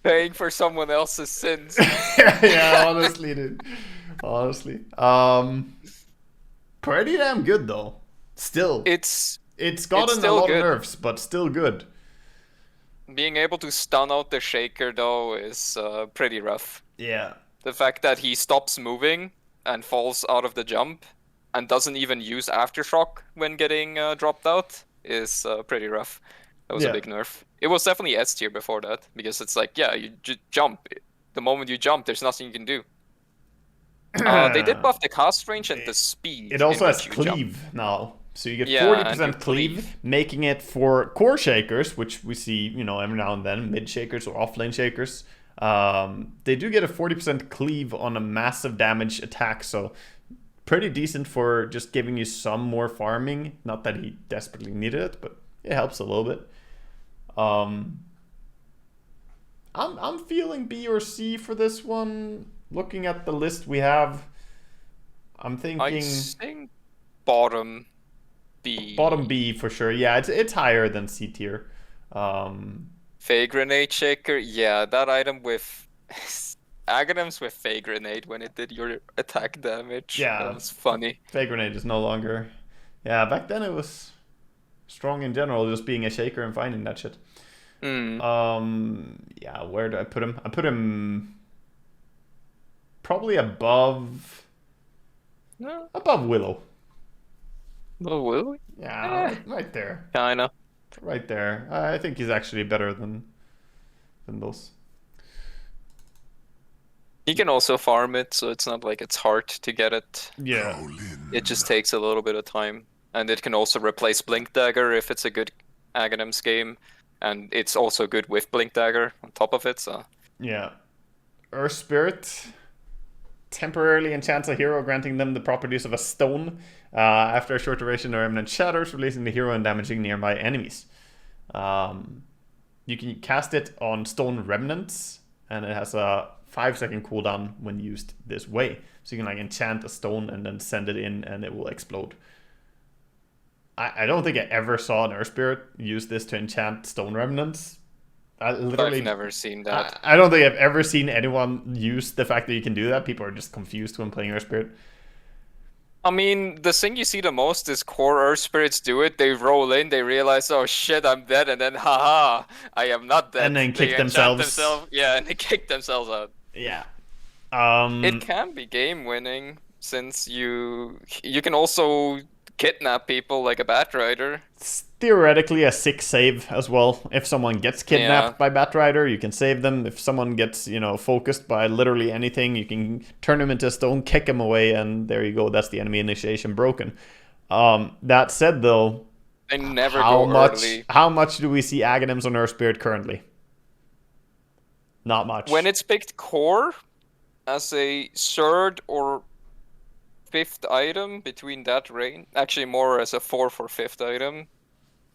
Paying for someone else's sins. Yeah, honestly, dude. Honestly. Pretty damn good, though. Still. It's gotten a lot of nerfs, but still good. Being able to stun out the Shaker, though, is pretty rough. Yeah. The fact that he stops moving and falls out of the jump and doesn't even use Aftershock when getting dropped out is pretty rough. That was a big nerf. It was definitely S tier before that, because it's like, yeah, you jump. The moment you jump, there's nothing you can do. They did buff the cast range and the speed. It also has cleave now. So you get 40% cleave, making it for core shakers, which we see, you know, every now and then, mid shakers or offlane shakers. They do get a 40% cleave on a massive damage attack, so pretty decent for just giving you some more farming. Not that he desperately needed it, but it helps a little bit. I'm feeling B or C for this one. Looking at the list we have, I'm thinking... I think bottom B. Bottom B for sure. Yeah, it's higher than C tier. Fey Grenade Shaker, yeah, that item with Aghanims with Fey Grenade when it did your attack damage. Yeah, that was funny. Fey Grenade is no longer. Yeah, back then it was strong in general, just being a shaker and finding that shit. Yeah, where do I put him? I put him probably above Willow. Oh, Willow? Yeah, right there. Kinda. Right there. I think he's actually better than those. You can also farm it, so it's not like it's hard to get it. Yeah. It just takes a little bit of time. And it can also replace Blink Dagger if it's a good Aghanims game. And it's also good with Blink Dagger on top of it, so... Yeah. Earth Spirit temporarily enchants a hero, granting them the properties of a stone. After a short duration, the remnant shatters, releasing the hero and damaging nearby enemies. You can cast it on stone remnants, and it has a 5-second cooldown when used this way. So you can like enchant a stone and then send it in, and it will explode. I don't think I ever saw an Earth Spirit use this to enchant stone remnants. I've never seen that. I don't think I've ever seen anyone use the fact that you can do that. People are just confused when playing Earth Spirit. I mean, the thing you see the most is core Earth Spirits do it. They roll in, they realize, oh shit, I'm dead, and then haha, I am not dead. And then they kick themselves. Yeah, and they kick themselves out. Yeah. It can be game winning since you can also kidnap people like a Batrider. It's theoretically a 6 save as well. If someone gets kidnapped by Batrider, you can save them. If someone gets, focused by literally anything, you can turn them into a stone, kick them away, and there you go. That's the enemy initiation broken. That said, though, they never go early. How much do we see Aghanims on Earth Spirit currently? Not much. When it's picked core as a third or fifth item between that range, actually more as a 4th or 5th item,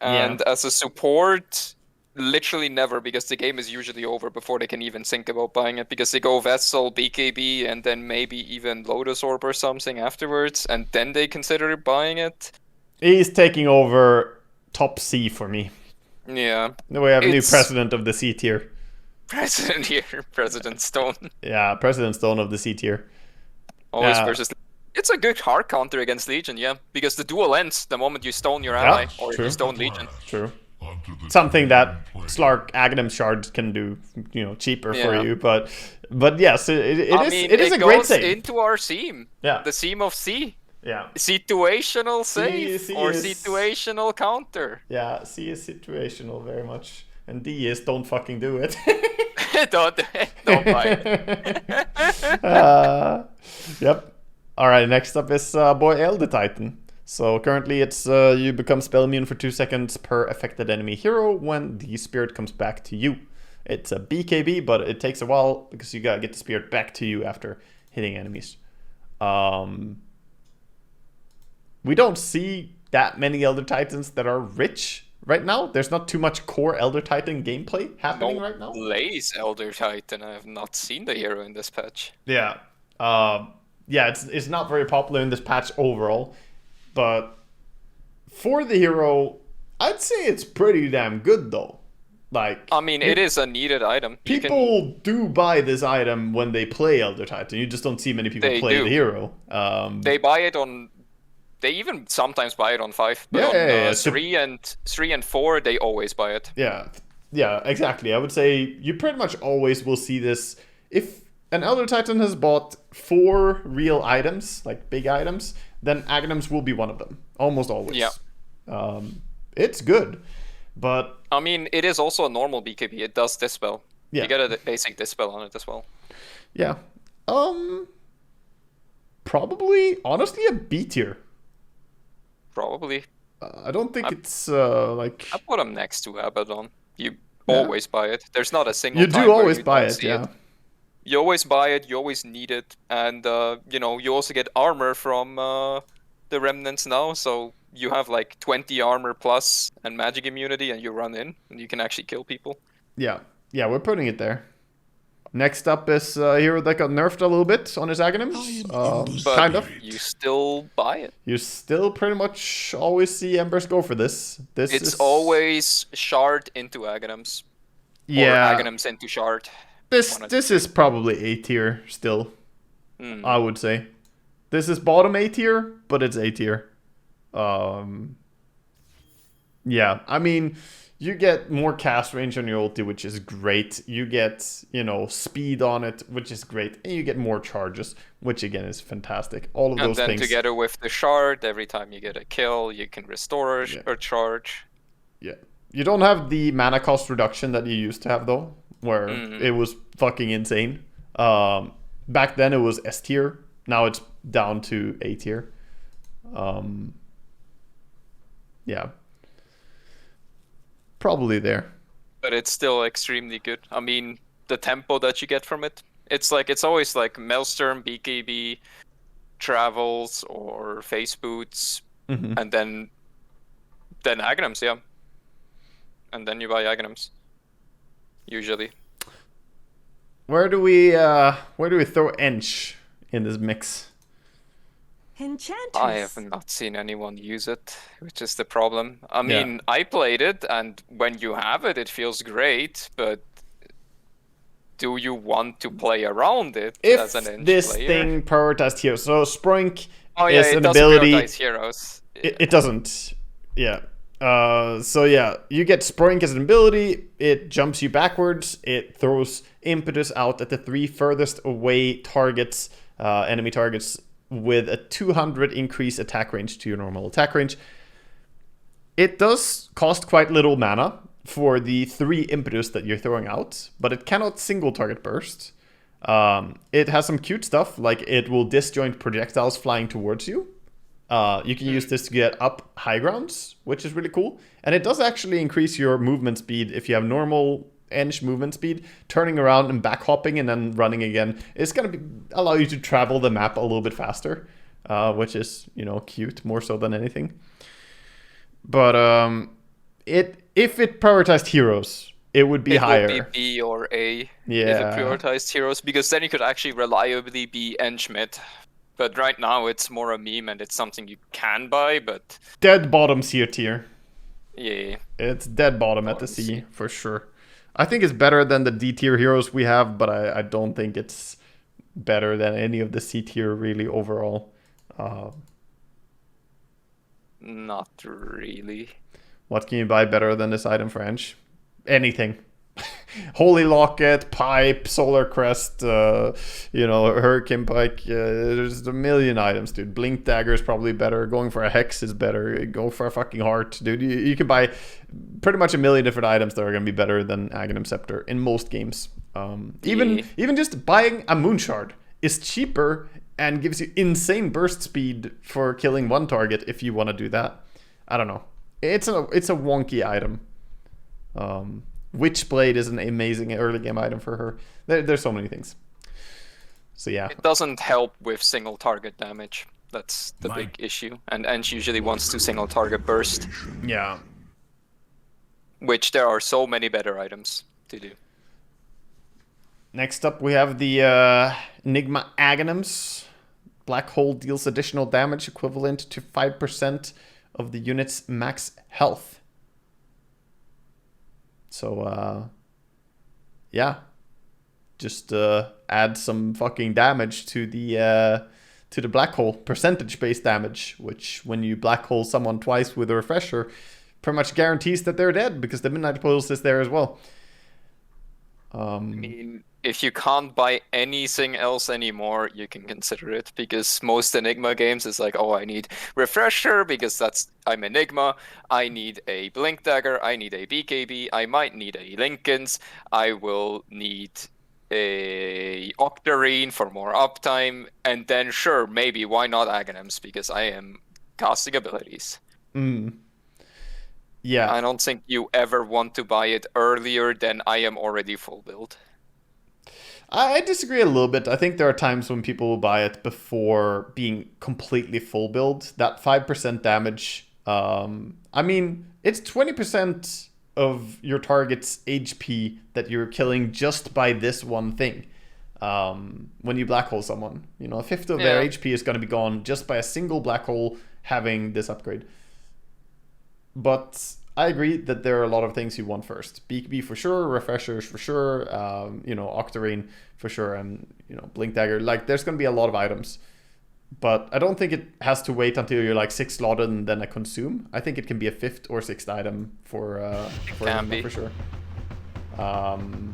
and as a support, literally never, because the game is usually over before they can even think about buying it, because they go Vessel, BKB, and then maybe even Lotus Orb or something afterwards, and then they consider buying it. He's taking over top C for me. Yeah. We have a new president of the C tier. President here, President Stone. Yeah, President Stone of the C tier. Always versus... It's a good hard counter against Legion, yeah, because the duel ends the moment you stone your ally, or you stone Legion. True. Something that Slark Aghanim shards can do, cheaper for you, but yes, it is a great save. It goes into our theme, the theme of C. Yeah. Situational save C or is... situational counter. Yeah, C is situational very much, and D is don't fucking do it. don't buy it. Yep. Alright, next up is Boy Elder Titan. So currently it's you become spell immune for 2 seconds per affected enemy hero when the spirit comes back to you. It's a BKB, but it takes a while because you gotta get the spirit back to you after hitting enemies. We don't see that many Elder Titans that are rich right now. There's not too much core Elder Titan gameplay happening right now. Blaze Elder Titan. I have not seen the hero in this patch. Yeah. It's not very popular in this patch overall, but for the hero, I'd say it's pretty damn good though. Like, I mean, it is a needed item. People do buy this item when they play Elder Titan. You just don't see many people play the hero. They buy it on. They even sometimes buy it on 5, but on 3 and 4, they always buy it. Yeah, exactly. I would say you pretty much always will see this if an Elder Titan has bought 4 real items, like big items, then Aghanims will be one of them. Almost always. Yeah. It's good, but... I mean, it is also a normal BKB. It does Dispel. Yeah. You get a basic Dispel on it as well. Yeah. Probably, honestly, a B tier. Probably. I don't think it's, like... I put them next to Abaddon. You always buy it. There's not a single You do always buy it, yeah. You always buy it, you always need it, and you also get armor from the remnants now, so you have like 20 armor plus and magic immunity, and you run in, and you can actually kill people. Yeah, we're putting it there. Next up is a hero that got nerfed a little bit on his Aghanims, kind of. You still buy it. You still pretty much always see Embers go for this. It's always shard into Aghanims. Yeah. Or Aghanims into shard. This is probably A tier still, I would say. This is bottom A tier, but it's A tier. Yeah, I mean, you get more cast range on your ulti, which is great. You get, speed on it, which is great. And you get more charges, which again is fantastic. All of those things. And then together with the shard, every time you get a kill, you can restore a charge. Yeah. You don't have the mana cost reduction that you used to have, though, where it was fucking insane. back then it was S tier. Now it's down to A tier. Yeah. Probably there. But it's still extremely good. I mean, the tempo that you get from it, it's always like Maelstrom, BKB, Travels, or Face Boots, and then Aghanims, yeah. And then you buy Aghanims. Usually. Where do we throw Ench in this mix? Enchantress. I have not seen anyone use it, which is the problem. I mean, I played it, and when you have it, it feels great, but do you want to play around it as an Ench this player? thing prioritized heroes, so Sprunk yeah, is it an doesn't ability. prioritize heroes. It doesn't. Yeah. So yeah, you get Sprink as an ability. It jumps you backwards. It throws impetus out at the 3 furthest away targets, enemy targets, with a 200 increase attack range to your normal attack range. It does cost quite little mana for the 3 impetus that you're throwing out, but it cannot single target burst. It has some cute stuff, like it will disjoint projectiles flying towards you. You can use this to get up high grounds, which is really cool. And it does actually increase your movement speed if you have normal Ench movement speed. Turning around and back hopping and then running again is going to allow you to travel the map a little bit faster, which is, cute more so than anything. But if it prioritized heroes, it would be higher. It would be B or A if Yeah. it prioritized heroes, because then you could actually reliably be Ench mid. But right now it's more a meme and it's something you can buy, but... Dead bottom C tier. Yeah. It's dead bottom at the C, for sure. I think it's better than the D tier heroes we have, but I don't think it's better than any of the C tier really overall. Not really. What can you buy better than this item for Ench? Anything. Holy Locket, Pipe, Solar Crest, Hurricane Pike. There's a million items, dude. Blink Dagger is probably better. Going for a Hex is better. Go for a fucking Heart, dude. You can buy pretty much a million different items that are going to be better than Aghanims Scepter in most games. Even just buying a Moonshard is cheaper and gives you insane burst speed for killing one target if you want to do that. I don't know. It's a wonky item. Witchblade is an amazing early game item for her. There's so many things. So yeah. It doesn't help with single target damage. That's the big issue. And Ench usually wants to single target burst. Yeah. Which there are so many better items to do. Next up we have the Enigma Aghanims. Black Hole deals additional damage equivalent to 5% of the unit's max health. So, yeah, just add some fucking damage to the black hole, percentage-based damage, which when you black hole someone twice with a refresher, pretty much guarantees that they're dead because the Midnight Pulse is there as well. I mean, if you can't buy anything else anymore, you can consider it, because most Enigma games is like, oh, I need Refresher because I'm Enigma, I need a Blink Dagger, I need a BKB, I might need a Lincoln's, I will need a Octarine for more uptime, and then sure, maybe, why not Aghanims, because I am casting abilities. Yeah. I don't think you ever want to buy it earlier than I am already full build. I disagree a little bit. I think there are times when people will buy it before being completely full build. That 5% damage, I mean, it's 20% of your target's HP that you're killing just by this one thing. When you black hole someone, a fifth of their HP is going to be gone just by a single black hole having this upgrade. But I agree that there are a lot of things you want first. BKB for sure, Refreshers for sure, Octarine for sure, and Blink Dagger. Like, there's going to be a lot of items. But I don't think it has to wait until you're like 6 slotted and then a consume. I think it can be a 5th or 6th item for Enigma for sure. I'm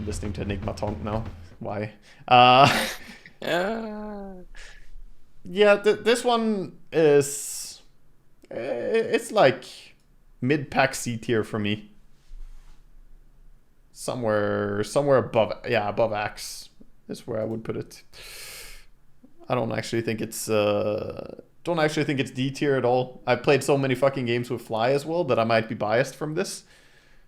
listening to Enigma Tonk now. Why? Yeah, this one is... It's like mid-pack C tier for me. somewhere above, above Axe is where I would put it. I don't actually think it's D tier at all. I've played so many fucking games with Fly as well that I might be biased from this.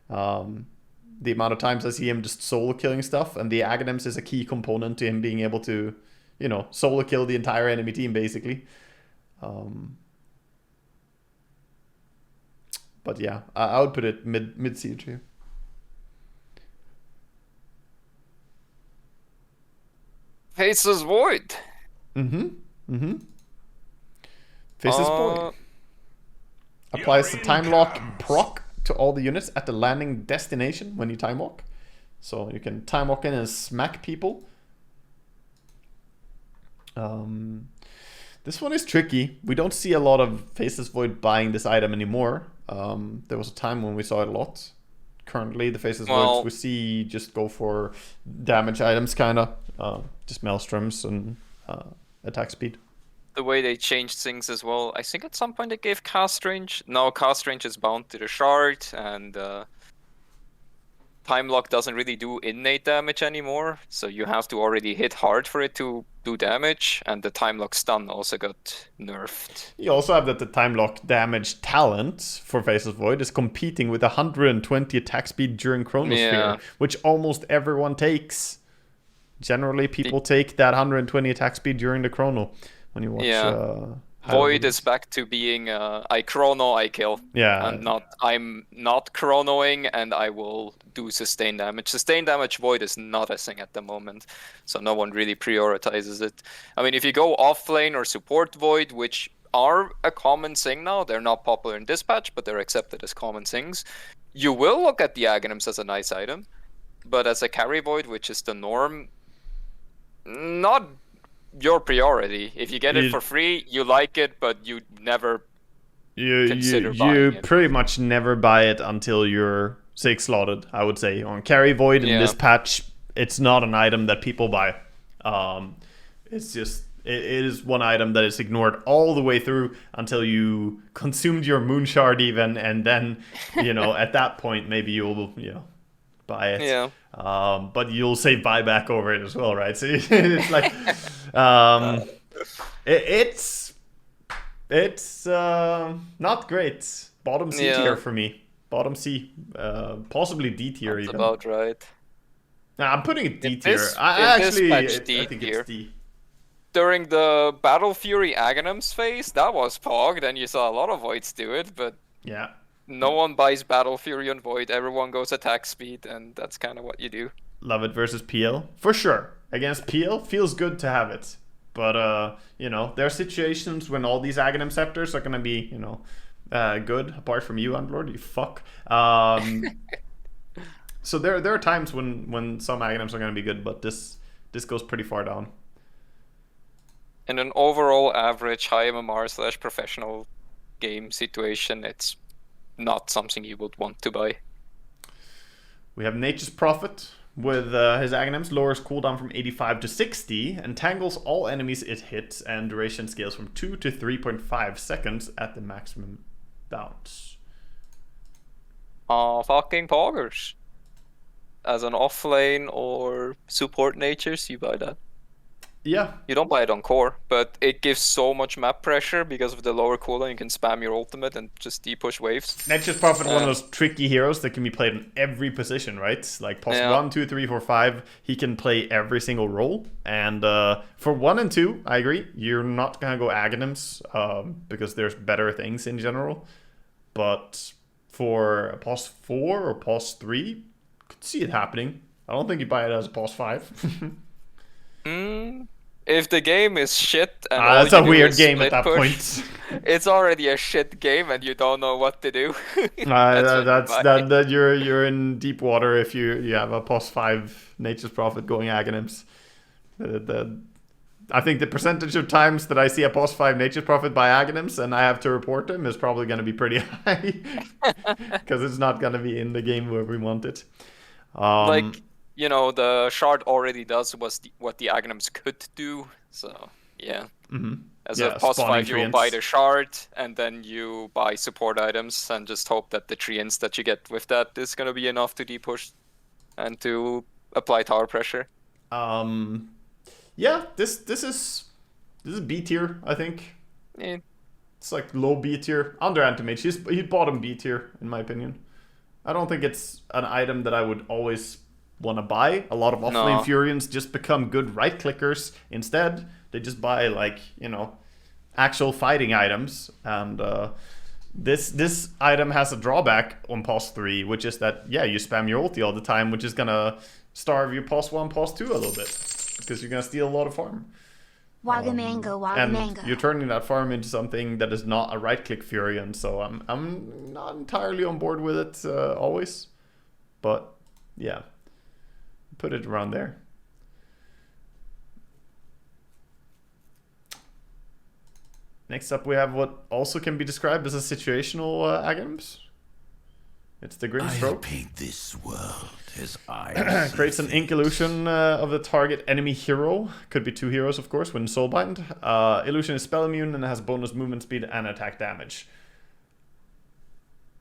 The amount of times I see him just solo killing stuff, and the Aghanims is a key component to him being able to, you know, solo kill the entire enemy team basically. But yeah, I would put it mid C tier. Faceless Void. Faceless Void applies the time lock proc to all the units at the landing destination when you time walk. So you can time walk in and smack people. This one is tricky. We don't see a lot of Faceless Void buying this item anymore. There was a time when we saw it a lot. Currently, the Faceless Voids we see just go for damage items, kind of. Just Maelstroms and attack speed. The way they changed things as well. I think at some point they gave cast range. Now cast range is bound to the shard, and time lock doesn't really do innate damage anymore. So you have to already hit hard for it to do damage, and the time lock stun also got nerfed. You also have that the time lock damage talent for Faceless Void is competing with 120 attack speed during Chronosphere, which almost everyone takes. Generally, people take that 120 attack speed during the Chrono. When you watch Void is back to being I chrono, I kill. Yeah. And I'm not chronoing, and I will do sustain damage. Sustain damage Void is not a thing at the moment, so no one really prioritizes it. I mean, if you go off lane or support Void, which are a common thing now, they're not popular in dispatch, but they're accepted as common things. You will look at the Aghanims as a nice item, but as a carry Void, which is the norm, not your priority. If you get it for free, you like it, but you never consider buying it. Pretty much never buy it until you're 6 slotted, I would say. On Carry Void in this patch, it's not an item that people buy. It's just, it is one item that is ignored all the way through until you consumed your Moon Shard even, and then, you know, at that point, maybe you'll, you know, buy it. Yeah. But you'll save buyback over it as well, right? So it's like, it's not great. Bottom C tier for me. Bottom C, possibly D tier even. That's about right. Nah, I'm putting it D tier. I think it's D. During the Battle Fury Aghanims phase, that was pogged, and you saw a lot of Voids do it, but yeah. No one buys Battle Fury on Void. Everyone goes attack speed, and that's kind of what you do. Love it versus PL. For sure. Against PL, feels good to have it. But, you know, there are situations when all these Aghanims Scepters are going to be, you know, good. Apart from you, Underlord, you fuck. So there are times when some Aghanims are going to be good, but this goes pretty far down. In an overall average high MMR / professional game situation, it's not something you would want to buy. We have Nature's Prophet with his Aghanims, lowers cooldown from 85 to 60, entangles all enemies it hits, and duration scales from 2 to 3.5 seconds at the maximum bounce. Fucking poggers. As an offlane or support natures, you buy that. Yeah. You don't buy it on core, but it gives so much map pressure because of the lower cooldown. You can spam your ultimate and just de-push waves. Nature's Prophet, one of those tricky heroes that can be played in every position, right? Like post 1, 2, 3, 4, 5, he can play every single role. And for 1 and 2, I agree. You're not gonna go Aghanims because there's better things in general. But for a post 4 or post 3, could see it happening. I don't think you buy it as a post 5. If the game is shit and that's a weird game at that point. It's already a shit game and you don't know what to do. You're in deep water if you have a post 5 Nature's Prophet going Aghanims. I think the percentage of times that I see a post 5 Nature's Prophet by Aghanims and I have to report them is probably going to be pretty high. Because it's not going to be in the game where we want it. You know, the shard already does what the Aghanims could do, so yeah. As a post 5, you will buy the shard, and then you buy support items, and just hope that the treants that you get with that is going to be enough to de-push. and to apply tower pressure. Yeah, this is B tier, I think. Yeah. It's like low B tier. Under Anti-Mage, he's bottom B tier, in my opinion. I don't think it's an item that I would always want to buy. A lot of offlane Furians just become good right-clickers instead. They just buy, like, you know, actual fighting items. And this item has a drawback on pos 3, which is that, yeah, you spam your ulti all the time, which is going to starve your pos 1, pos 2 a little bit. Because you're going to steal a lot of farm. Wagamango. And you're turning that farm into something that is not a right-click Furion, so I'm not entirely on board with it always. But, yeah. Put it around there. Next up we have what also can be described as a situational Aghanims. It's the Grim Stroke. I paint this world as I creates an ink illusion of the target enemy hero. Could be 2 heroes, of course, when Soulbind. Illusion is spell immune and has bonus movement speed and attack damage.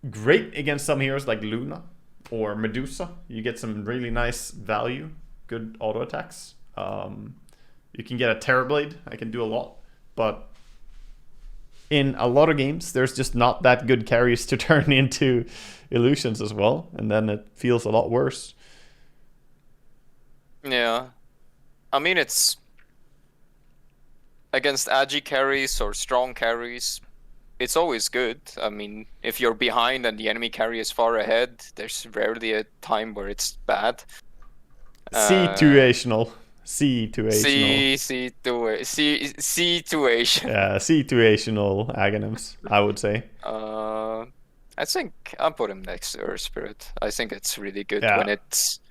Great against some heroes like Luna or Medusa. You get some really nice value. Good auto attacks. You can get a Terrorblade. I can do a lot. But in a lot of games, there's just not that good carries to turn into illusions as well, and then it feels a lot worse. Yeah. I mean, it's against agi carries or strong carries, it's always good. I mean, if you're behind and the enemy carry is far ahead, there's rarely a time where it's bad. Situational. Situation. Yeah, situational Aghanims, I would say. I think I'll put him next to Earth Spirit. I think it's really good Yeah.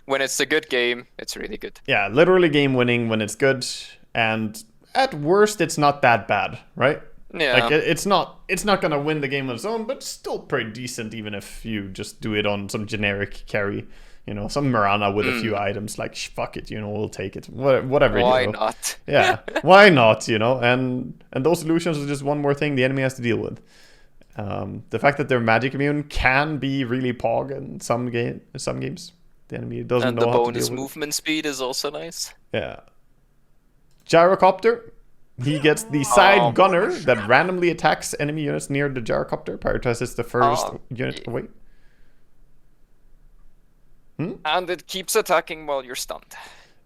when it's a good game. It's really good. Yeah, literally game winning when it's good, and at worst it's not that bad, right? Yeah. Like it's not gonna win the game on its own, but still pretty decent even if you just do it on some generic carry. You know, some Mirana with a few items, like, fuck it, you know, we'll take it. Whatever. Why you know. not? Yeah, why not, you know? And those illusions are just one more thing the enemy has to deal with. The fact that they're magic immune can be really pog in some games. The enemy doesn't And know the how to bonus deal with movement speed is also nice. it. Yeah. Gyrocopter. He gets the side gunner that randomly attacks enemy units near the gyrocopter. Prioritizes the first unit away. And it keeps attacking while you're stunned.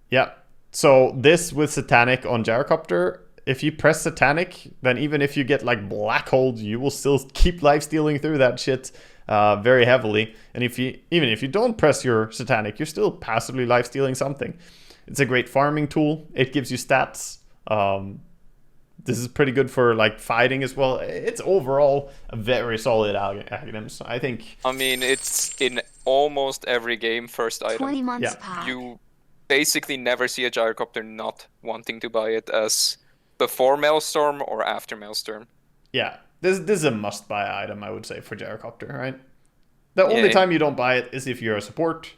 Yeah. So this with Satanic on Gyrocopter, if you press Satanic, then even if you get like Black Hold, you will still keep lifestealing through that shit very heavily. And even if you don't press your Satanic, you're still passively lifestealing something. It's a great farming tool. It gives you stats. This is pretty good for like fighting as well. It's overall a very solid Aghanims, I think. I mean, it's in almost every game first item. 20 months Yeah. pack. You basically never see a gyrocopter not wanting to buy it as before Maelstrom or after Maelstrom. Yeah, this is a must-buy item, I would say, for Gyrocopter, right? The only Yeah. time you don't buy it is if you're a support.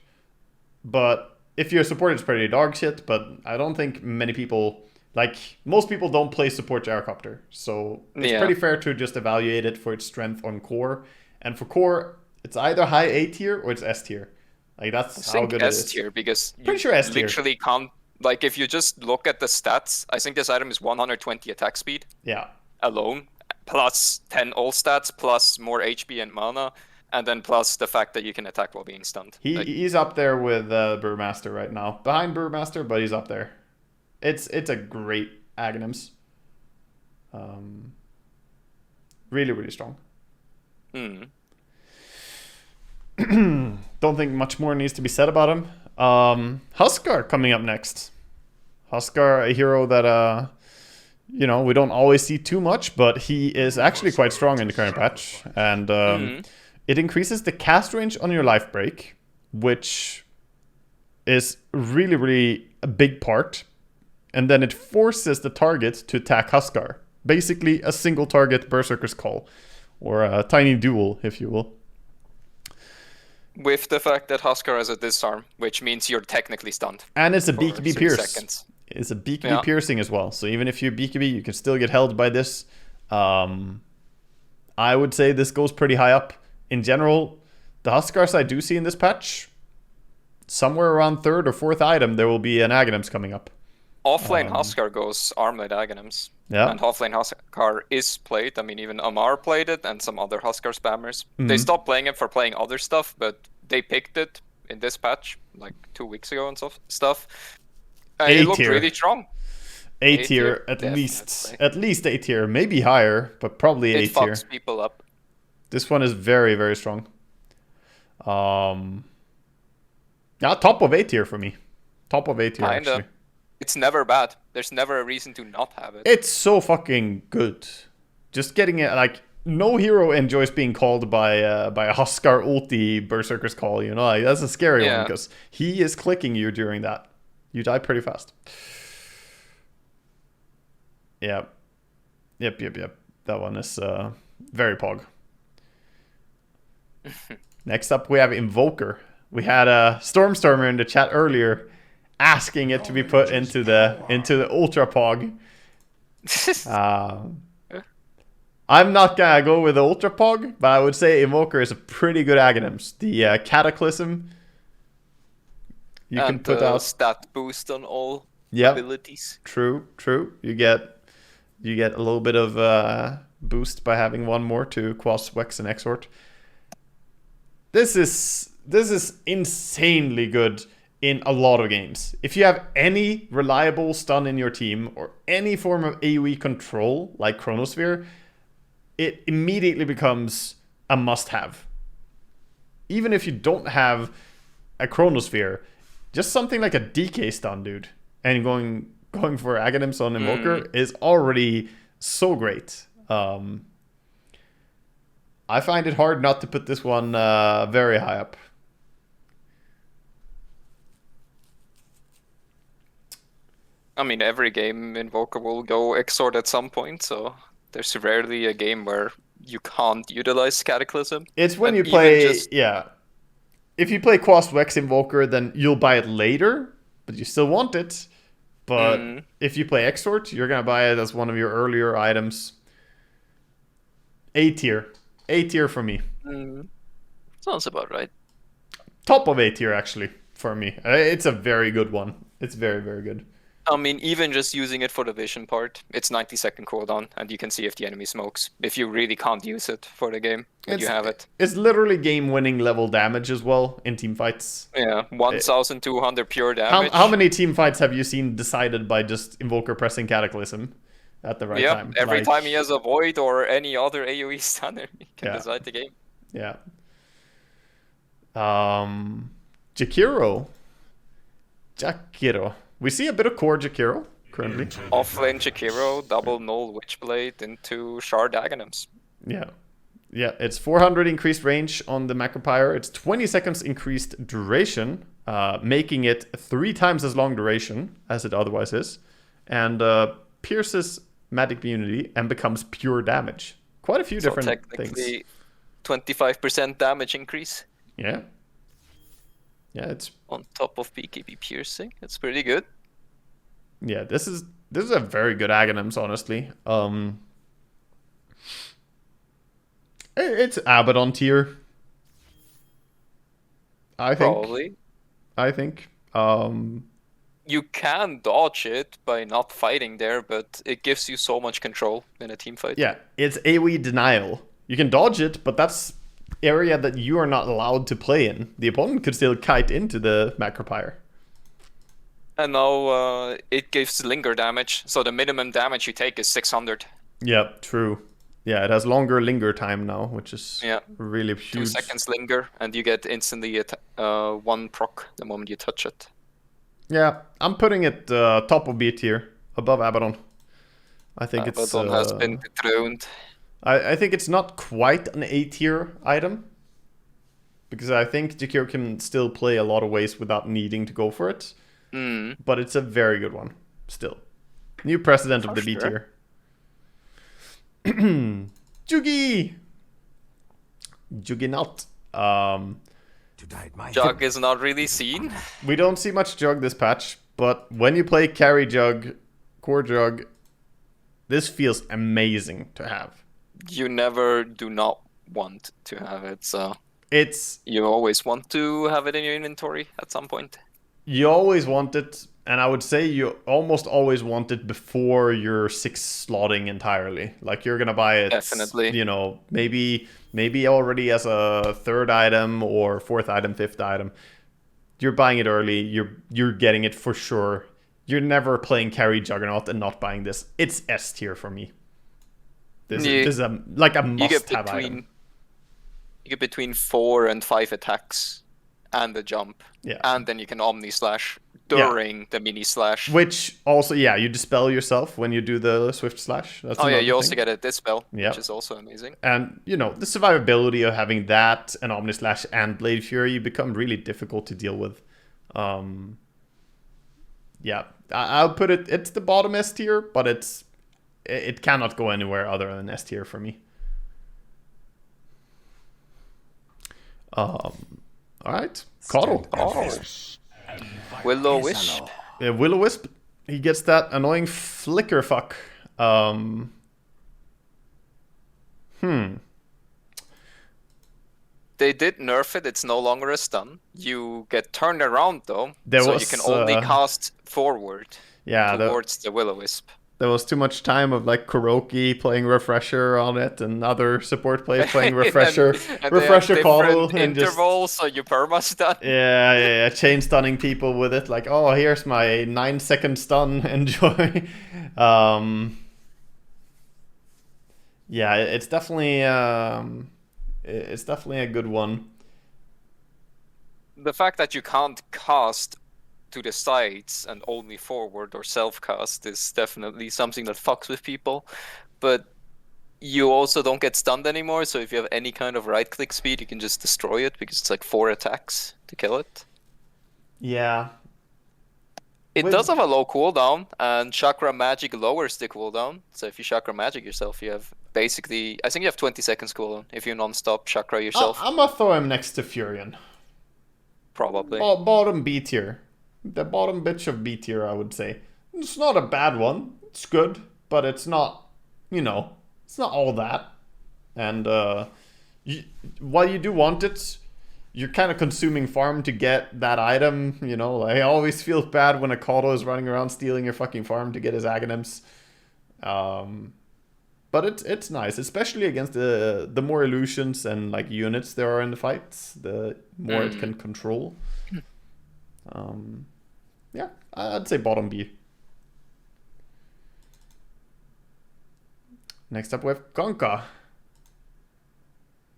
But if you're a support, it's pretty dog shit. But I don't think many people, like, most people don't play support Gyrocopter. So it's Yeah. pretty fair to just evaluate it for its strength on core. And for core, it's either high A tier or it's S tier. Like, that's I how think good it S is. tier because you Pretty sure S tier. literally can't. Like, if you just look at the stats, I think this item is 120 attack speed Yeah. alone, plus 10 all stats, plus more HP and mana, and then plus the fact that you can attack while being stunned. Like, He's up there with Brew Master right now. Behind Brew Master, but he's up there. It's a great Aghanims. Really, really strong. Don't think much more needs to be said about him. Huskar coming up next. Huskar, a hero that you know, we don't always see too much, but he is actually quite strong in the current patch. And it increases the cast range on your life break, which is really, really a big part. And then it forces the target to attack Huskar. Basically, a single target Berserker's Call. Or a tiny duel, if you will. with the fact that Huskar has a disarm, which means you're technically stunned. And it's a for BKB 3 pierce. seconds. It's a BKB Yeah. piercing as well. So even if you BKB, you can still get held by this. I would say this goes pretty high up. In general, the Huskars I do see in this patch, somewhere around 3rd or 4th item, there will be an Aghanims coming up. Offlane Huskar goes Armlet Aghanims. Yeah. And offlane Huskar is played. I mean, even Amar played it, and some other Huskar spammers. Mm-hmm. They stopped playing it for playing other stuff, but they picked it in this patch, like 2 weeks ago and stuff. And it looked really strong. A tier, at least A tier, maybe higher, but probably A tier. It fucks people up. This one is very, very strong. Yeah, top of A tier for me. Top of A tier, actually. It's never bad. There's never a reason to not have it. It's so fucking good. Just getting it, like, no hero enjoys being called by a Huskar ulti Berserker's call, you know? Like, that's a scary one, because he is clicking you during that. You die pretty fast. Yeah. Yep. That one is very pog. Next up, we have Invoker. We had a Stormstormer in the chat earlier asking it to be put into the Ultra Pog. I'm not gonna go with the Ultra Pog, but I would say Invoker is a pretty good Aghanims. The Cataclysm you can put out stat boost on all Yep. abilities. True. You get a little bit of boost by having one more to Quas, Wex, and Exhort. This is insanely good in a lot of games. If you have any reliable stun in your team or any form of AoE control like Chronosphere, it immediately becomes a must-have. Even if you don't have a Chronosphere, just something like a DK stun, dude, and going for Aghanims on Invoker is already so great. I find it hard not to put this one very high up. I mean, every game Invoker will go Exhort at some point, so there's rarely a game where you can't utilize Cataclysm. It's when you play, if you play Quas Wex Invoker, then you'll buy it later, but you still want it. But if you play Exhort, you're going to buy it as one of your earlier items. A tier. A tier for me. Sounds about right. Top of A tier, actually, for me. It's a very good one. It's very, very good. I mean, even just using it for the vision part, it's 90-second cooldown, and you can see if the enemy smokes. If you really can't use it for the game, you have it. It's literally game-winning level damage as well in team fights. Yeah, 1,200 pure damage. How many team fights have you seen decided by just Invoker pressing Cataclysm at the right time? Every time he has a Void or any other AoE stunner, he can decide the game. Yeah. Jakiro. We see a bit of core Jakiro currently. Offlane Jakiro, double null Witchblade into Shard Aghanims. Yeah, it's 400 increased range on the Macropyre. It's 20 seconds increased duration, making it 3 times as long duration as it otherwise is. And pierces magic immunity and becomes pure damage. Quite a few different things. Technically, 25% damage increase. Yeah, it's on top of PKP piercing. It's pretty good. Yeah, this is a very good Aghanims, honestly. It's Abaddon tier. I think. You can dodge it by not fighting there, but it gives you so much control in a team fight. Yeah, it's AoE denial. You can dodge it, but that's area that you are not allowed to play in. The opponent could still kite into the Macropyre. And now it gives linger damage, so the minimum damage you take is 600. Yeah, true. Yeah, it has longer linger time now, which is really huge. 2 seconds linger, and you get instantly 1 proc the moment you touch it. Yeah, I'm putting it top of B tier, above Abaddon. I think Abaddon has been dethroned. I think it's not quite an A tier item, because I think Jakiro can still play a lot of ways without needing to go for it. But it's a very good one, still. New precedent of the B tier. Juggernaut. Jug is not really seen. We don't see much Jug this patch, but when you play carry Jug, core Jug, this feels amazing to have. You never do not want to have it, so... It's You always want to have it in your inventory at some point. you always want it, and I would say you almost always want it before you're 6 slotting entirely. Like you're gonna buy it, Definitely. you know, maybe already as a 3rd item or 4th item, 5th item. You're buying it early. You're getting it for sure. You're never playing carry Juggernaut and not buying this. It's S tier for me. This is a must-have item. You get between 4 and 5 attacks and the jump. Yeah. And then you can Omni Slash during the mini slash. Which also, you dispel yourself when you do the Swift Slash. That's you also get a Dispel, which is also amazing. And, you know, the survivability of having that and Omni Slash and Blade Fury become really difficult to deal with. I'll put it's the bottom S tier, but it cannot go anywhere other than S tier for me. All right, Coddle. Willow Wisp. Yeah, Willow Wisp. He gets that annoying flicker fuck. They did nerf it. It's no longer a stun. You get turned around though, you can only cast forward. Towards the Will-O-Wisp. There was too much time of like Kuroki playing Refresher on it and other support players playing Refresher, and Refresher Coddle and intervals, so you perma-stun. Yeah, chain stunning people with it. Like, oh, here's my 9-second stun. Enjoy. It's definitely a good one. The fact that you can't cast to the sides and only forward or self-cast is definitely something that fucks with people. But you also don't get stunned anymore, so if you have any kind of right-click speed, you can just destroy it, because it's like 4 attacks to kill it. Yeah. It does have a low cooldown, and Chakra Magic lowers the cooldown. So if you Chakra Magic yourself, you have basically... I think you have 20 seconds cooldown if you non-stop Chakra yourself. I'm gonna throw him next to Furion. Probably. Bottom B tier. The bottom bitch of B tier, I would say. It's not a bad one. It's good, but it's not, it's not all that. And while you do want it, you're kind of consuming farm to get that item. I always feel bad when a Coddle is running around stealing your fucking farm to get his Aghanims. But it's nice, especially against the more illusions and like units there are in the fights. The more it can control. I'd say bottom B. Next up we have Gunka.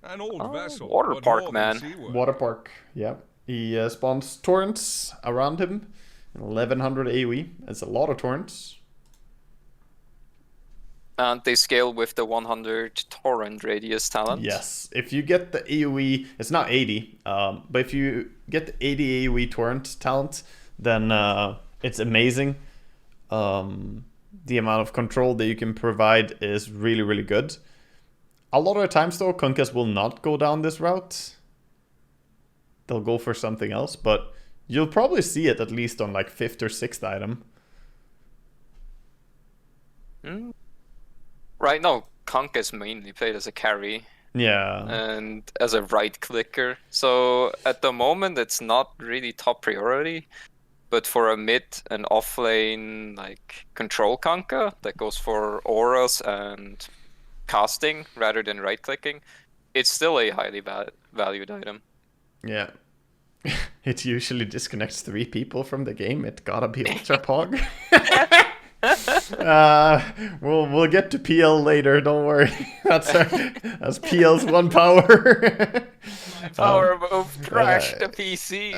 An old vessel. Water park, man. Water park, yeah. He spawns torrents around him. 1100 AoE. That's a lot of torrents. And they scale with the 100 torrent radius talent. Yes, if you get the AoE, it's not 80, but if you get the 80 AoE torrent talent, then it's amazing. The amount of control that you can provide is really, really good. A lot of the times though, Kunkas will not go down this route. They'll go for something else, but you'll probably see it at least on like 5th or 6th item. Right now, Kunkka is mainly played as a carry. Yeah. And as a right clicker. So at the moment, it's not really top priority. But for a mid and off lane like control Kunkka that goes for auras and casting rather than right clicking, it's still a highly valued item. Yeah. It usually disconnects 3 people from the game. It gotta be Ultra Pog. We'll get to PL later. Don't worry. That's PL's one power. Power move, crash the PC.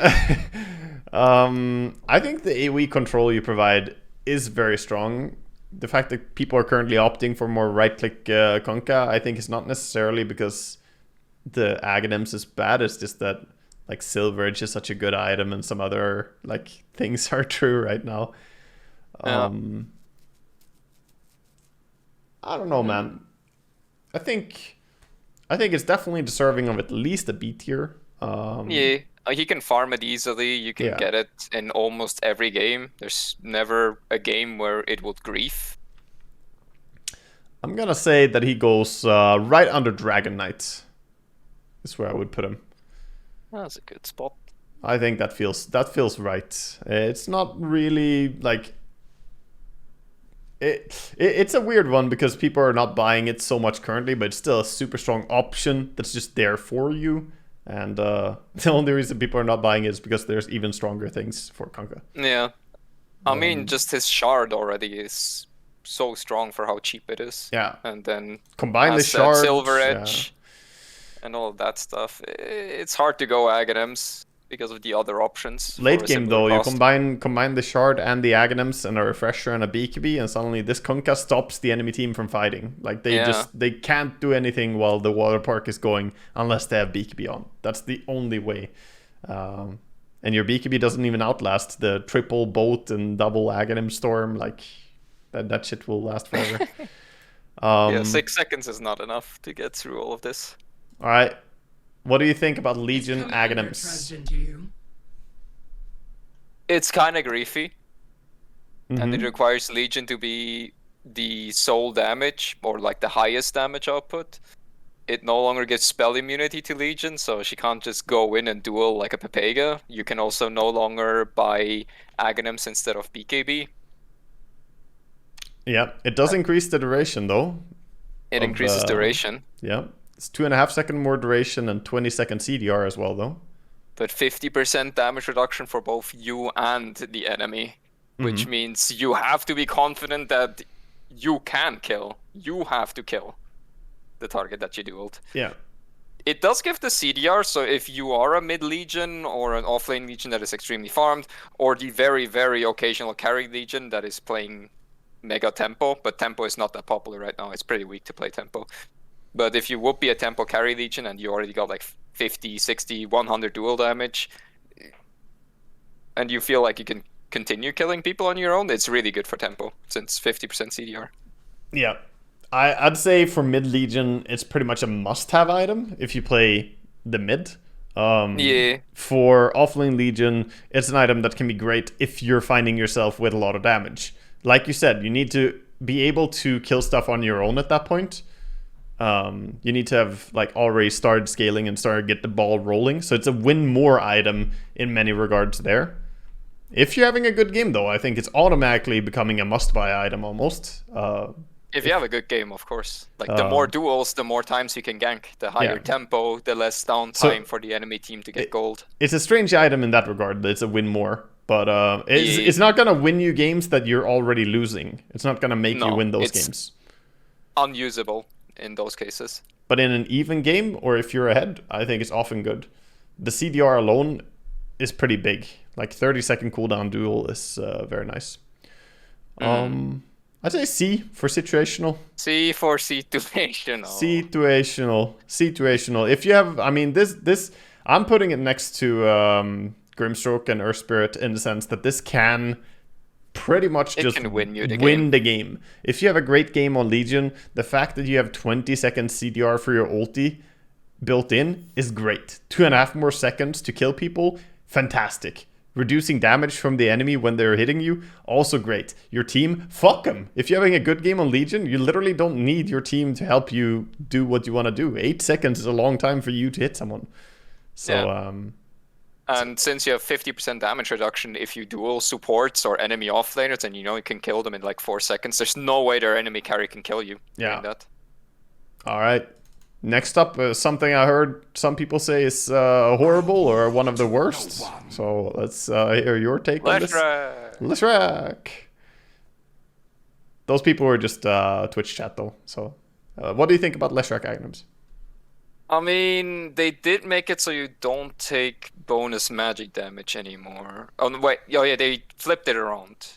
I think the AoE control you provide is very strong. The fact that people are currently opting for more right-click Kunkka, I think is not necessarily because the Aghanims is bad. It's just that like Silverage is such a good item, and some other like things are true right now. I don't know, man. I think it's definitely deserving of at least a B tier. He can farm it easily. You can get it in almost every game. There's never a game where it would grief. I'm gonna say that he goes right under Dragon Knight. Is where I would put him. That's a good spot. I think that feels right. It's not really like it's a weird one because people are not buying it so much currently, but it's still a super strong option that's just there for you. And the only reason people are not buying it is because there's even stronger things for Gunka. Yeah. I mean, just his shard already is so strong for how cheap it is. Yeah. And then Combine the has that shard, Silver Edge and all of that stuff. It's hard to go Aghanims because of the other options. Late game though, you combine the shard and the Aghanims and a refresher and a BKB, and suddenly this Gunka stops the enemy team from fighting. Like they can't do anything while the water park is going unless they have BKB on. That's the only way. And your BKB doesn't even outlast the triple boat and double Aghanim storm. Like that shit will last forever. Yeah, 6 seconds is not enough to get through all of this. All right. What do you think about Legion Aghanims? It's kind of griefy. And it requires Legion to be the sole damage, or like the highest damage output. It no longer gives spell immunity to Legion, so she can't just go in and duel like a Pepega. You can also no longer buy Aghanims instead of BKB. Yeah, it does increase the duration though. It increases duration. Yeah, it's 2.5 second more duration and 20 second CDR as well though. But 50% damage reduction for both you and the enemy, which means you have to be confident that you can kill. You have to kill the target that you dueled. Yeah. It does give the CDR, so if you are a mid-legion or an off-lane legion that is extremely farmed, or the very, very occasional carry legion that is playing mega tempo, but tempo is not that popular right now, it's pretty weak to play tempo. But if you would be a tempo carry legion and you already got like 50, 60, 100 dual damage, and you feel like you can continue killing people on your own, it's really good for tempo, since 50% CDR. Yeah. I'd say for mid legion, it's pretty much a must-have item if you play the mid. Yeah. For offlane legion, it's an item that can be great if you're finding yourself with a lot of damage. Like you said, you need to be able to kill stuff on your own at that point. You need to have like already started scaling and started get the ball rolling. So it's a win more item in many regards there. If you're having a good game though, I think it's automatically becoming a must-buy item almost. If you have a good game, of course. Like, the more duels, the more times you can gank. The higher tempo, the less downtime for the enemy team to get gold. It's a strange item in that regard. It's a win more. But it's not going to win you games that you're already losing. It's not going to make you win those games. Unusable in those cases. But in an even game, or if you're ahead, I think it's often good. The CDR alone is pretty big. Like 30-second cooldown duel is very nice. I'd say C for situational. C for situational. Situational. If you have, I mean, this, I'm putting it next to Grimstroke and Earth Spirit in the sense that this can pretty much just win the game. If you have a great game on Legion, the fact that you have 20-second CDR for your ulti built in is great. 2.5 more seconds to kill people, fantastic. Reducing damage from the enemy when they're hitting you, also great. Your team, fuck them. If you're having a good game on Legion, you literally don't need your team to help you do what you want to do. 8 seconds is a long time for you to hit someone. So, and since you have 50% damage reduction, if you duel supports or enemy offlaners, and you know you can kill them in like 4 seconds, there's no way their enemy carry can kill you. Yeah. That. All right. Next up, something I heard some people say is horrible or one of the worst. So let's hear your take on this. Leshrac. Those people were just Twitch chat though. So what do you think about Leshrac Aghanims? I mean, they did make it so you don't take bonus magic damage anymore. Oh wait, they flipped it around.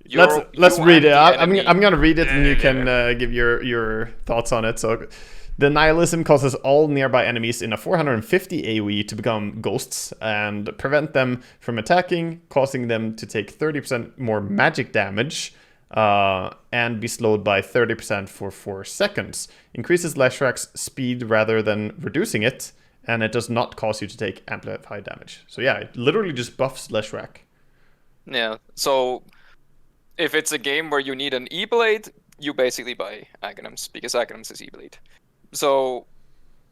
Let's read it. I'm gonna read it and you can give your thoughts on it. So. The Nihilism causes all nearby enemies in a 450 AoE to become ghosts and prevent them from attacking, causing them to take 30% more magic damage and be slowed by 30% for 4 seconds. Increases Leshrac's speed rather than reducing it, and it does not cause you to take amplified damage. So yeah, it literally just buffs Leshrac. Yeah, so if it's a game where you need an E-Blade, you basically buy Aghanims, because Aghanims is E-Blade. So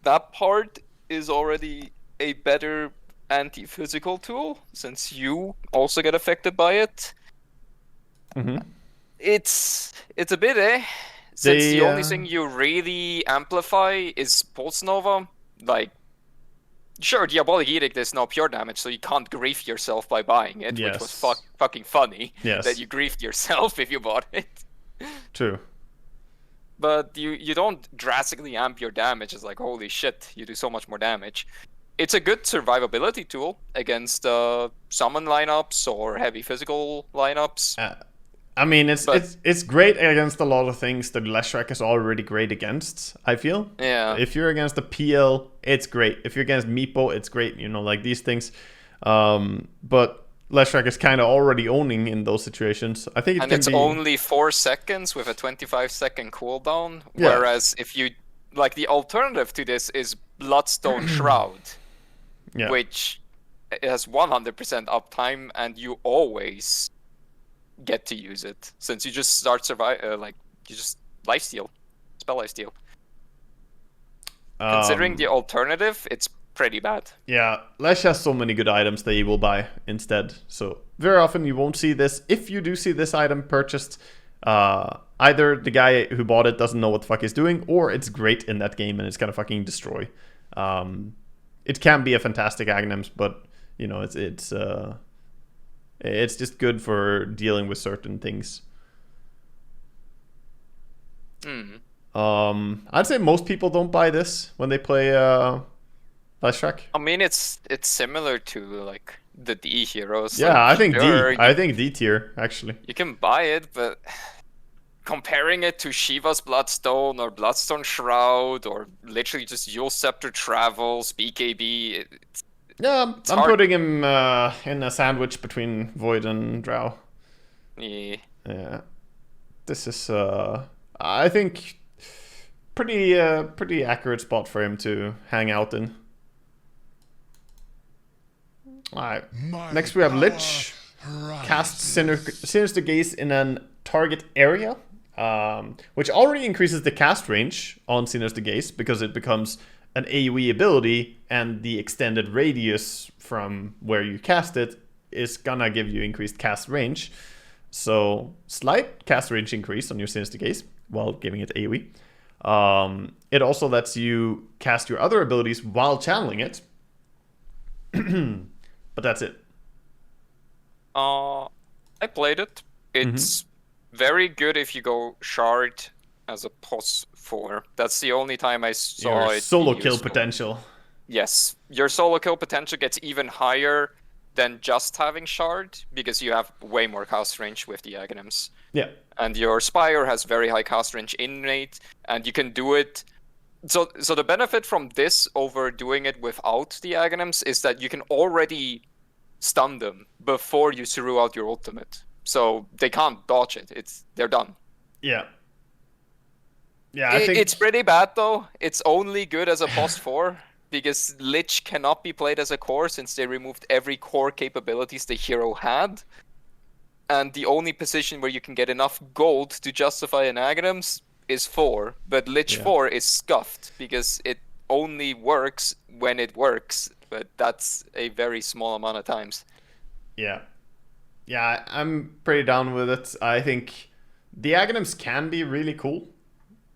that part is already a better anti-physical tool, since you also get affected by it. Mm-hmm. It's a bit since They, the only thing you really amplify is Pulse Nova. Like, sure, Diabolic Edict is no pure damage, so you can't grief yourself by buying it, which was Yes. fucking funny. Yes. That you griefed yourself if you bought it. True. But you don't drastically amp your damage. It's like, holy shit, you do so much more damage. It's a good survivability tool against summon lineups or heavy physical lineups. I mean, it's great against a lot of things that Leshrac is already great against, I feel. Yeah. If you're against the PL, it's great. If you're against Meepo, it's great. You know, like these things. But Leshrac is kind of already owning in those situations. I think it and can it's be... only 4 seconds with a 25-second cooldown. Yeah. Whereas if you... Like, the alternative to this is Bloodstone Shroud. Yeah. Which has 100% uptime, and you always get to use it, since you just start you just lifesteal, spell lifesteal. Considering the alternative, it's pretty bad. Yeah, Lesh has so many good items that you will buy instead. So very often you won't see this. If you do see this item purchased, either the guy who bought it doesn't know what the fuck he's doing, or it's great in that game and it's gonna fucking destroy. It can be a fantastic Aghanims, but you know it's just good for dealing with certain things. I'd say most people don't buy this when they play Leshrac. I mean, it's similar to like the D heroes. Yeah, like, I think sure, D. I think D tier actually. You can buy it, but comparing it to Shiva's Bloodstone or Bloodstone Shroud or literally just Yule Scepter Travels, BKB, Yeah, I'm hard. putting him in a sandwich between Void and Drow. Yeah. Yeah, this is I think pretty accurate spot for him to hang out in. Alright, next we have Lich. Cast Sinister Gaze in an target area, which already increases the cast range on Sinister Gaze because it becomes an AoE ability, and the extended radius from where you cast it is gonna give you increased cast range. So slight cast range increase on your Sinister Gaze while giving it AoE. It also lets you cast your other abilities while channeling it. But that's it. I played it. It's very good if you go Shard as a pos 4. That's the only time I saw Your it. solo be kill useful. potential. Yes, your solo kill potential gets even higher than just having Shard, because you have way more cast range with the Aghanims. Yeah. And your Spire has very high cast range innate, and you can do it. So the benefit from this over doing it without the Aghanims is that you can already stun them before you threw out your ultimate. So they can't dodge it. They're done. Yeah. Yeah, I think It's pretty bad though. It's only good as a post 4 because Lich cannot be played as a core since they removed every core capabilities the hero had. And the only position where you can get enough gold to justify an Aghanims is 4. But Lich 4 is scuffed because it only works when it works. But that's a very small amount of times. Yeah. Yeah, I'm pretty down with it. I think the Aghanims can be really cool,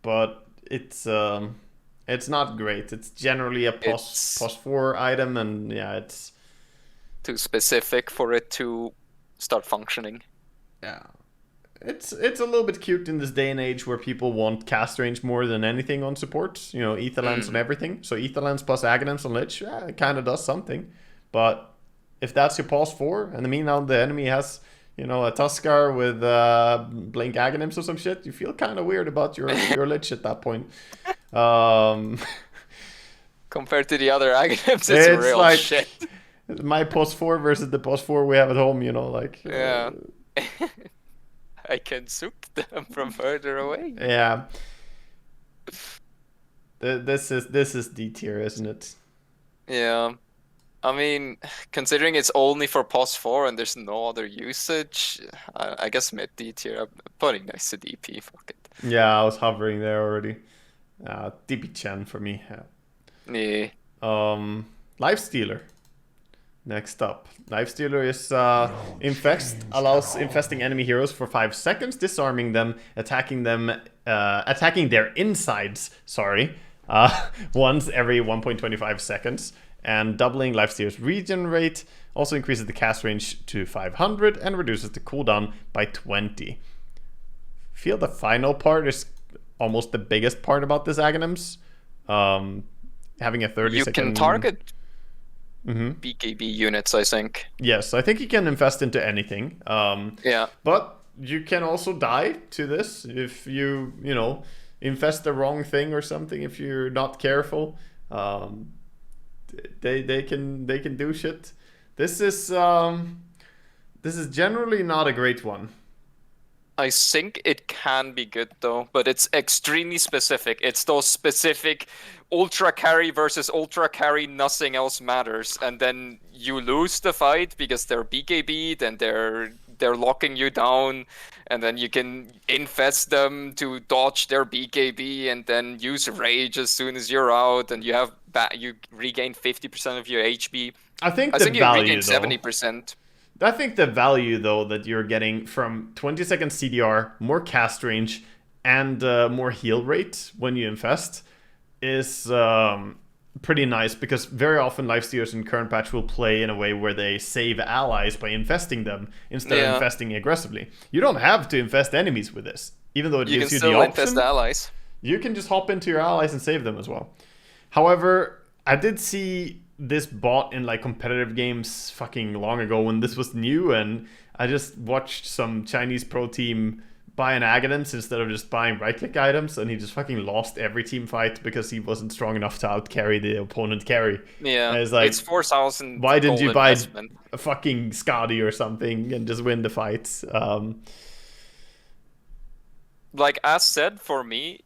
but it's not great. It's generally a post 4 item, and yeah, it's too specific for it to start functioning. Yeah. It's a little bit cute in this day and age where people want cast range more than anything on support. You know, Etherlands and everything. So Etherlands plus Aghanims on Lich, yeah, it kind of does something. But if that's your pause 4, and I mean now the enemy has, you know, a Huskar with Blink Aghanims or some shit, you feel kind of weird about your Lich at that point. Compared to the other Aghanims, it's real like shit. My pause 4 versus the pause 4 we have at home, you know, like... Yeah. I can shoot them from further away. Yeah. This is D tier, isn't it? Yeah. I mean, considering it's only for pos 4 and there's no other usage, I guess mid D tier. I'm putting next to DP. Fuck it. Yeah, I was hovering there already. DP Chen for me. Yeah. Lifestealer. Next up. Lifestealer is allows infesting enemy heroes for 5 seconds, disarming them, attacking their insides, once every 1.25 seconds, and doubling Lifestealer's regen rate. Also increases the cast range to 500 and reduces the cooldown by 20. Feel the final part is almost the biggest part about this Aghanims. Having a 30 second... You can target BKB units, I think. Yes, I think you can invest into anything. Yeah. But you can also die to this if you invest the wrong thing or something. If you're not careful, they can do shit. This is generally not a great one. I think it can be good though, but it's extremely specific. It's those specific ultra carry versus ultra carry, nothing else matters, and then you lose the fight because they're BKB'd and they're locking you down, and then you can infest them to dodge their BKB and then use rage as soon as you're out, and you regain 50% of your HP. I think you regain 70%. 70%. I think the value, though, that you're getting from 20 second CDR, more cast range, and more heal rate when you infest is pretty nice, because very often Lifestealers in current patch will play in a way where they save allies by infesting them instead of infesting aggressively. You don't have to infest enemies with this, even though it gives you the option. You can still infest allies. You can just hop into your allies and save them as well. However, I did see this bot in like competitive games fucking long ago when this was new, and I just watched some Chinese pro team buy an Aghanims instead of just buying right-click items, and he just fucking lost every team fight because he wasn't strong enough to out-carry the opponent carry. Yeah, and it's like, it's 4,000. Why didn't you buy a fucking Skadi or something and just win the fight? Like as said, for me,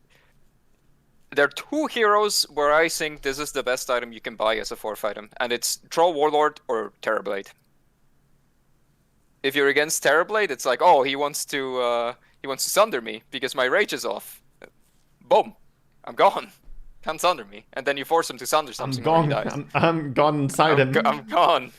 there are two heroes where I think this is the best item you can buy as a 4th item, and it's Troll Warlord or Terrorblade. If you're against Terrorblade, it's like, oh, he wants to sunder me because my rage is off. Boom, I'm gone. Can't sunder me, and then you force him to sunder something. I'm gone inside him. I'm gone.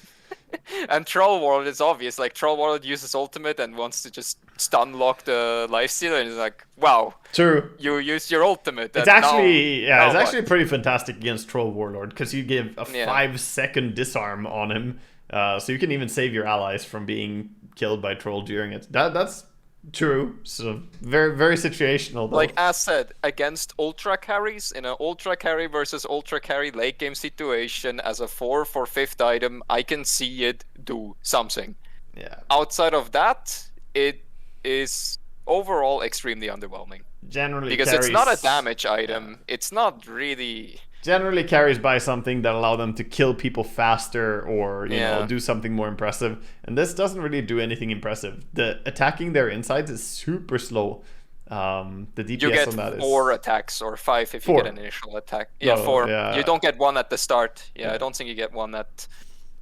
And Troll Warlord is obvious. Like Troll Warlord uses ultimate and wants to just stun lock the Lifestealer, and it's like, wow. True. You used your ultimate. It's actually actually pretty fantastic against Troll Warlord, because you give a 5-second disarm on him, so you can even save your allies from being killed by Troll during it. That's true. So very, very situational, though. Like as said, against ultra carries, in an ultra carry versus ultra carry late game situation, as a 4th or 5th item, I can see it do something. Yeah. Outside of that, it is overall extremely underwhelming. Generally, because it's not a damage item. It's not really. Generally carries by something that allow them to kill people faster, or you know, do something more impressive. And this doesn't really do anything impressive. The attacking their insides is super slow. The DPS on that is 4 attacks or 5 if you get an initial attack. Yeah, 4. Yeah. You don't get 1 at the start. Yeah, I don't think you get 1 at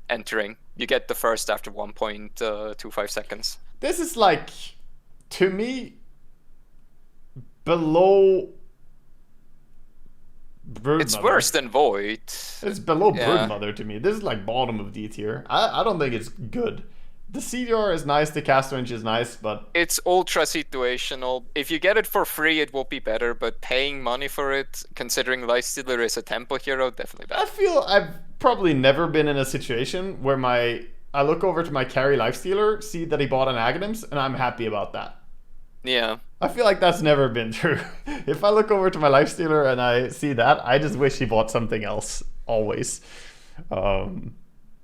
entering. You get the first after 1.25 seconds. This is like, to me, below Broodmother. It's worse than Void. It's below Broodmother to me. This is like bottom of D tier. I don't think it's good. The CDR is nice, the cast range is nice, but... It's ultra situational. If you get it for free, it will be better, but paying money for it, considering Lifestealer is a tempo hero, definitely bad. I feel I've probably never been in a situation where I look over to my carry Lifestealer, see that he bought an Aghanims, and I'm happy about that. Yeah. I feel like that's never been true. If I look over to my Lifestealer and I see that, I just wish he bought something else, always.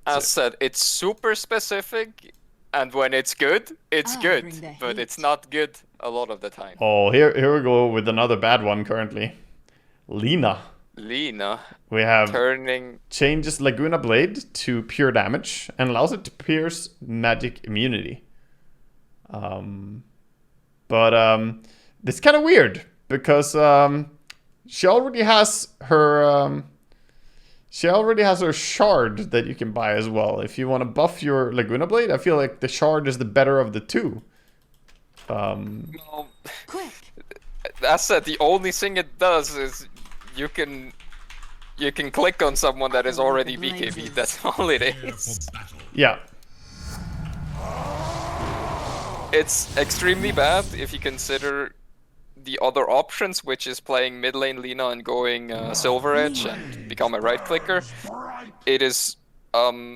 As said, it's super specific, and when it's good, it's good. But it's not good a lot of the time. Oh, here we go with another bad one currently. Lina. We have changes Laguna Blade to pure damage and allows it to pierce magic immunity. But it's kind of weird because she already has her shard that you can buy as well. If you want to buff your Laguna Blade, I feel like the shard is the better of the two. Well, as said, the only thing it does is you can You can click on someone that is already BKB, that's all it is. Yeah. It's extremely bad if you consider the other options, which is playing mid lane Lina and going Silver Edge and become a right clicker. It is a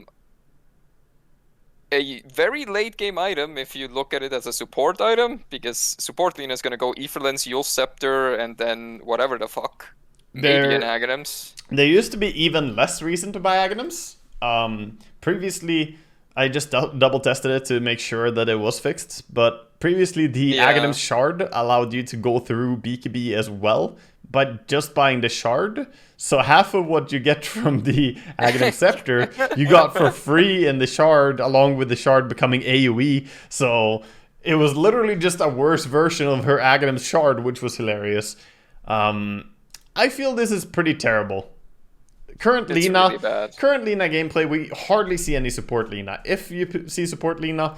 very late game item if you look at it as a support item, because support Lina is going to go Aetherlens, Yule Scepter, and then whatever the fuck. Maybe an Aghanims. There used to be even less reason to buy Aghanims. Previously, I just double tested it to make sure that it was fixed, but previously the Aghanims shard allowed you to go through BKB as well, but just buying the shard. So half of what you get from the Aghanims Scepter, you got for free in the shard, along with the shard becoming AoE. So it was literally just a worse version of her Aghanims shard, which was hilarious. I feel this is pretty terrible. Current Lina gameplay, we hardly see any support Lina. If you see support Lina,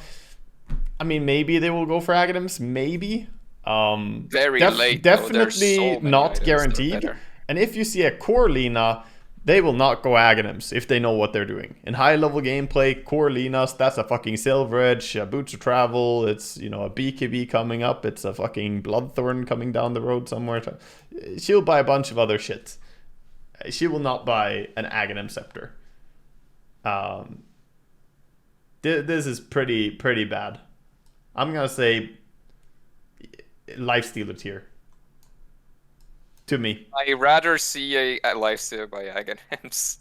I mean, maybe they will go for Aghanims, maybe. Very late. Definitely so not guaranteed. And if you see a core Lina, they will not go Aghanims if they know what they're doing. In high level gameplay, core Linas, that's a fucking Silver Edge, a Boots of Travel, it's, you know, a BKB coming up, it's a fucking Bloodthorn coming down the road somewhere. She'll buy a bunch of other shit. She will not buy an Aghanims Scepter. This is pretty bad. I'm gonna say Lifestealer tier. To me. I rather see a Lifestealer by Aghanims.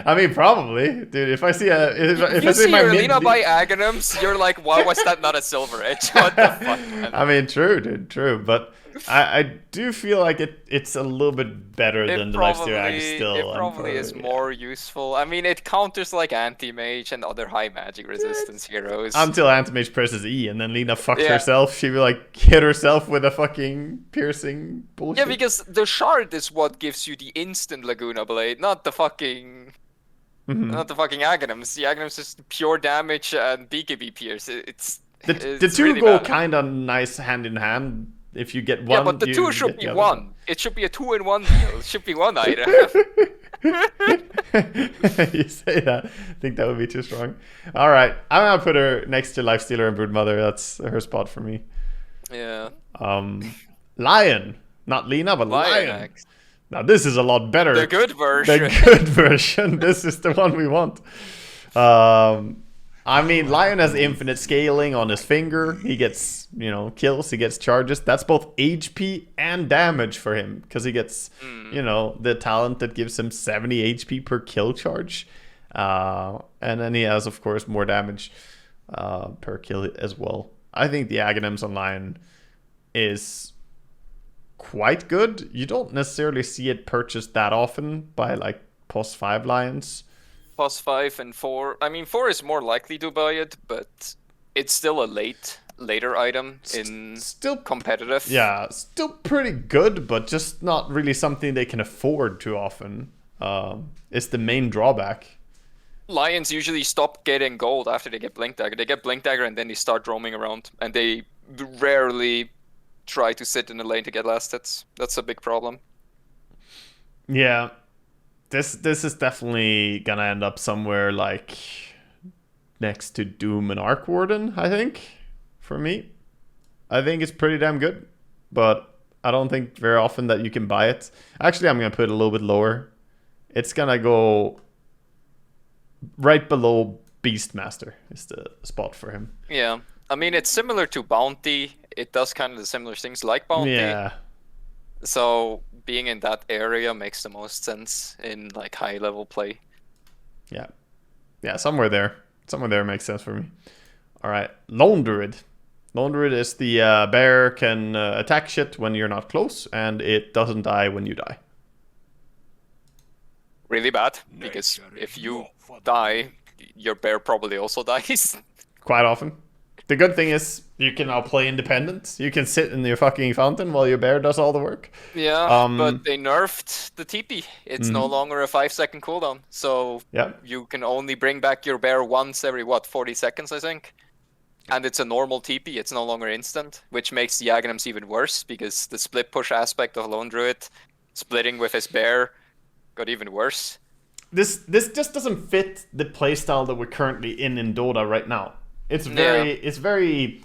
I mean, probably, dude. If I see if I see my Lina by Aghanims, you're like, why was that not a Silver Edge? What the fuck, man? I mean, true, dude, true. But I do feel like it's a little bit better than the Lifestealer Ag still. It probably is more useful. I mean, it counters like Anti-Mage and other high magic resistance heroes. Until Anti-Mage presses E, and then Lina fucks herself. She will like hit herself with a fucking piercing bullshit. Yeah, because the shard is what gives you the instant Laguna Blade, not the fucking... Not the fucking Aghanims. The Aghanims is pure damage and BKB pierce. The two really go bad. kind of nice hand in hand. If you get one, yeah, but the two should be one. It should be a 2-in-1 deal. It should be one item. You say that. I think that would be too strong. All right, I'm gonna put her next to Lifestealer and Broodmother. That's her spot for me. Yeah. Lion, not Lina, but Lion. Now this is a lot better. The good version. The good version. This is the one we want. I mean, Lion has infinite scaling on his finger. He gets, you know, kills. He gets charges. That's both HP and damage for him, because he gets, you know, the talent that gives him 70 HP per kill charge. And then he has, of course, more damage per kill as well. I think the Aghanims on Lion is quite good. You don't necessarily see it purchased that often by like post 5 Lions. Plus 5 and 4. I mean, 4 is more likely to buy it, but it's still a later item in still competitive. Yeah, still pretty good, but just not really something they can afford too often. It's the main drawback. Lions usually stop getting gold after they get Blink Dagger. They get Blink Dagger and then they start roaming around, and they rarely try to sit in the lane to get last hits. That's a big problem. Yeah. This is definitely gonna end up somewhere like next to Doom and Rkwarden, I think, for me. I think it's pretty damn good, but I don't think very often that you can buy it. Actually, I'm gonna put it a little bit lower. It's gonna go right below Beast Master is the spot for him. Yeah, I mean, it's similar to Bounty. It does kind of the similar things like Bounty. Yeah. So being in that area makes the most sense in like high level play. Yeah, somewhere there makes sense for me. All right, Lone Druid. Lone Druid is the bear can attack shit when you're not close, and it doesn't die when you die. Really bad, because if you die, your bear probably also dies. Quite often. The good thing is you can now play independent. You can sit in your fucking fountain while your bear does all the work. Yeah, but they nerfed the TP. It's no longer a 5-second cooldown. So you can only bring back your bear once every, 40 seconds, I think? And it's a normal TP. It's no longer instant, which makes the Aghanims even worse, because the split push aspect of Lone Druid Splitting with his bear got even worse. This just doesn't fit the playstyle that we're currently in Dota right now. It's very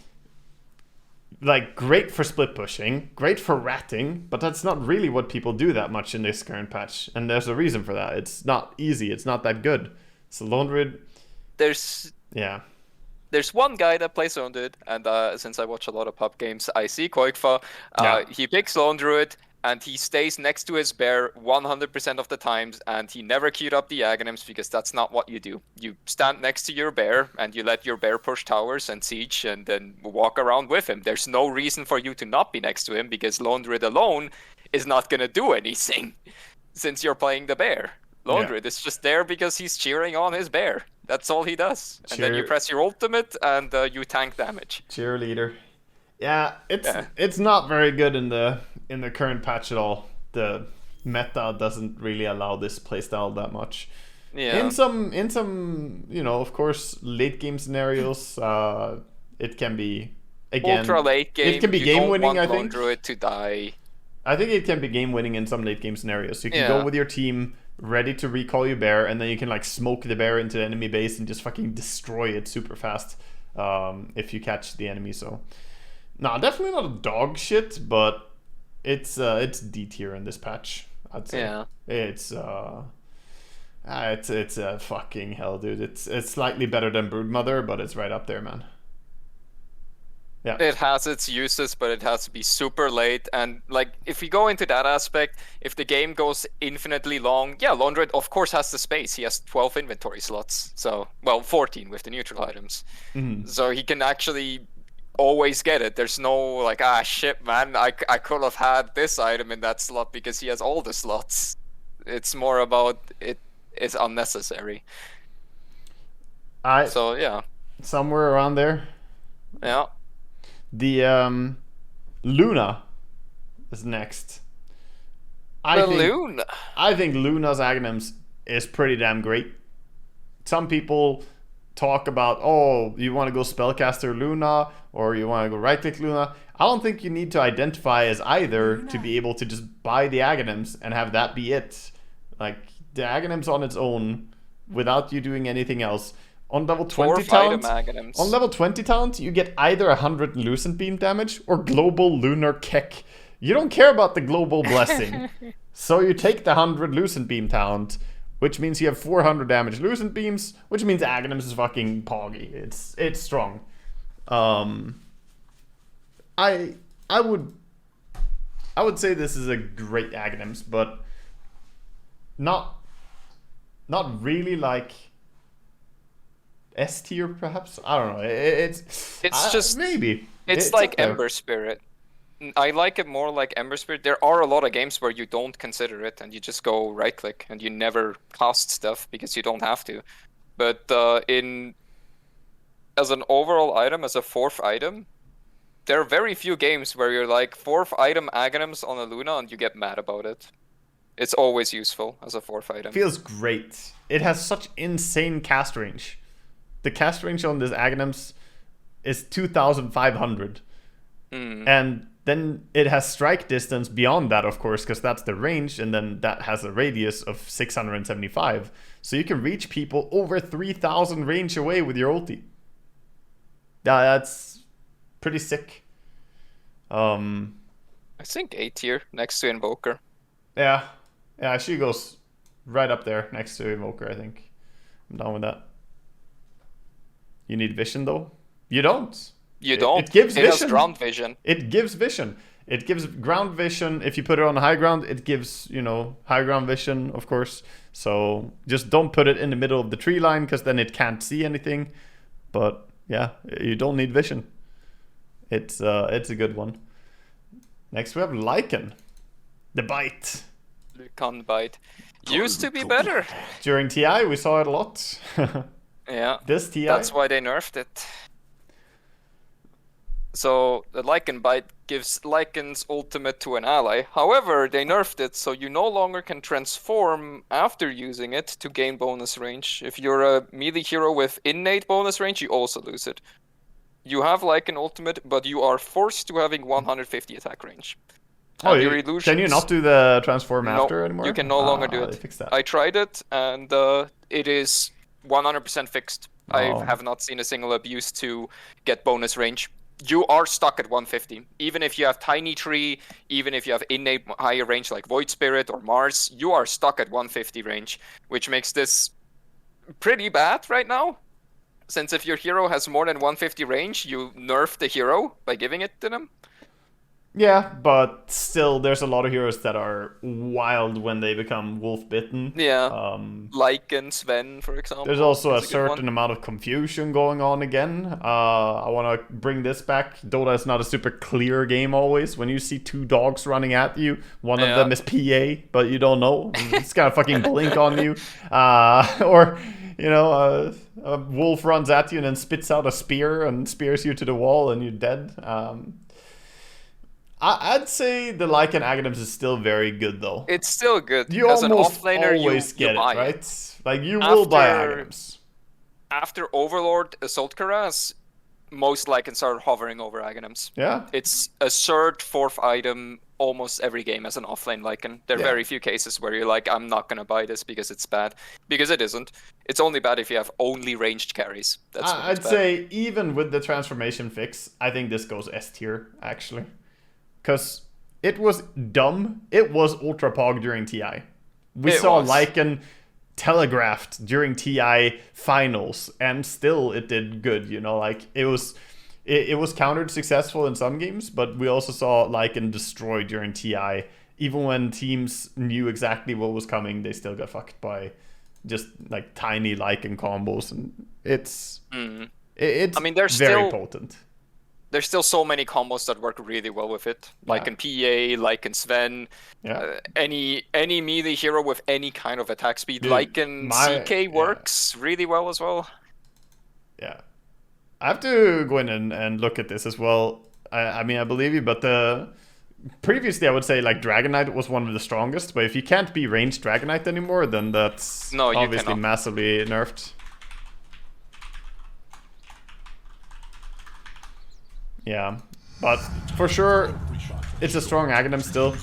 like great for split pushing, great for ratting, but that's not really what people do that much in this current patch. And there's a reason for that. It's not easy. It's not that good. So Lone Druid. There's one guy that plays Lone Druid, and since I watch a lot of pub games, I see Koikfa. He picks Lone Druid, and he stays next to his bear 100% of the times, and he never queued up the Aghanims because that's not what you do. You stand next to your bear, and you let your bear push towers and siege, and then walk around with him. There's no reason for you to not be next to him, because Lone Druid alone is not going to do anything, since you're playing the bear. Lone Druid is just there because he's cheering on his bear. That's all he does. And then you press your ultimate, and you tank damage. Cheerleader. Yeah, it's not very good in the current patch at all. The meta doesn't really allow this playstyle that much. Yeah. In some of course, late game scenarios, it can be ultra late game. It can be game winning. I think Lone Druid to die. I think it can be game winning in some late game scenarios. So you can go with your team ready to recall your bear, and then you can like smoke the bear into the enemy base and just fucking destroy it super fast if you catch the enemy. So. No, definitely not a dog shit, but it's D tier in this patch, I'd say. Yeah. It's fucking hell, dude. It's slightly better than Broodmother, but it's right up there, man. Yeah. It has its uses, but it has to be super late. And like, if we go into that aspect, if the game goes infinitely long, Lone Druid of course has the space. He has 12 inventory slots, so 14 with the neutral items. Mm-hmm. So he can actually always get it. There's no like, shit, man, I could have had this item in that slot because he has all the slots. It's more about it is unnecessary. Somewhere around there. Yeah. The Luna is next. I think Luna's Aghanims is pretty damn great. Some people talk about, you want to go Spellcaster Luna or you want to go right-click Luna. I don't think you need to identify as either to be able to just buy the Aghanims and have that be it. Like, the Aghanims on its own, without you doing anything else. On level 20 talent, you get either 100 Lucent Beam damage or Global Lunar Keck. You don't care about the Global Blessing. So you take the 100 Lucent Beam talent, which means you have 400 damage Lucent Beams, which means Aghanims is fucking poggy. It's strong. I would say this is a great Aghanims, but not really like S tier perhaps. I don't know. It's just maybe it's like Ember Spirit. I like it more like Ember Spirit. There are a lot of games where you don't consider it and you just go right click and you never cast stuff because you don't have to. But as an overall item, as a fourth item, there are very few games where you're like fourth item Aghanims on a Luna and you get mad about it. It's always useful as a fourth item. Feels great. It has such insane cast range. The cast range on this Aghanims is 2,500. And then it has strike distance beyond that, of course, because that's the range, and then that has a radius of 675. So you can reach people over 3,000 range away with your ulti. That's pretty sick. I think A tier next to Invoker. Yeah, she goes right up there next to Invoker, I think. I'm down with that. You need vision, though? You don't. You don't. It gives vision. It has ground vision. It gives vision. It gives ground vision. If you put it on high ground, it gives, high ground vision, of course. So just don't put it in the middle of the tree line, because then it can't see anything. But yeah, you don't need vision. It's a good one. Next we have Lycan. The Bite. Lycan Bite. Used to be better. During TI, we saw it a lot. Yeah. This TI. That's why they nerfed it. So the Lycan Bite gives Lycan's ultimate to an ally. However, they nerfed it, so you no longer can transform after using it to gain bonus range. If you're a melee hero with innate bonus range, you also lose it. You have Lycan ultimate, but you are forced to having 150 attack range. Oh, your can illusions. you not do the transform No, after anymore? you can no longer do They it. fixed that. I tried it, and it is 100% fixed. I Oh. have not seen a single abuse to get bonus range. You are stuck at 150. Even if you have Tiny Tree, even if you have innate higher range like Void Spirit or Mars, you are stuck at 150 range, which makes this pretty bad right now. Since if your hero has more than 150 range, you nerf the hero by giving it to them. Yeah, but still, there's a lot of heroes that are wild when they become wolf bitten. Yeah. Um, Lycan Sven, for example. There's also a is good one. certain amount of confusion going on again. I want to bring this back. Dota is not a super clear game always. When you see two dogs running at you, one of them is PA, but you don't know. It's gonna fucking blink on you. Or, you know, a wolf runs at you and then spits out a spear and spears you to the wall and you're dead. I'd say the Lycan Aghanims is still very good though. It's still good. You As an almost offlaner, always you get buy it, right? Like you will buy Aghanims. After Overlord Assault Cuirass, most Lycans are hovering over Aghanims. Yeah. It's a third, fourth item almost every game as an offlane Lycan. There are very few cases where you're like, I'm not gonna buy this because it's bad. Because it isn't. It's only bad if you have only ranged carries. That's when I'd it's bad. say even with the transformation fix, I think this goes S tier actually. Because it was dumb. It was Ultra Pog during TI. We saw Lycan telegraphed during TI finals, and still it did good. You know, like it was countered successful in some games, but we also saw Lycan destroyed during TI. Even when teams knew exactly what was coming, they still got fucked by just like tiny Lycan combos, and it's I mean, there's very potent. There's still so many combos that work really well with it. Like in PA, like in Sven, any melee hero with any kind of attack speed. Dude, like in CK works really well as well. Yeah. I have to go in and look at this as well. I mean, I believe you, but previously I would say like Dragon Knight was one of the strongest, but if you can't be ranged Dragon Knight anymore, then that's obviously massively nerfed. Yeah, but for sure, it's a strong Aghanim still.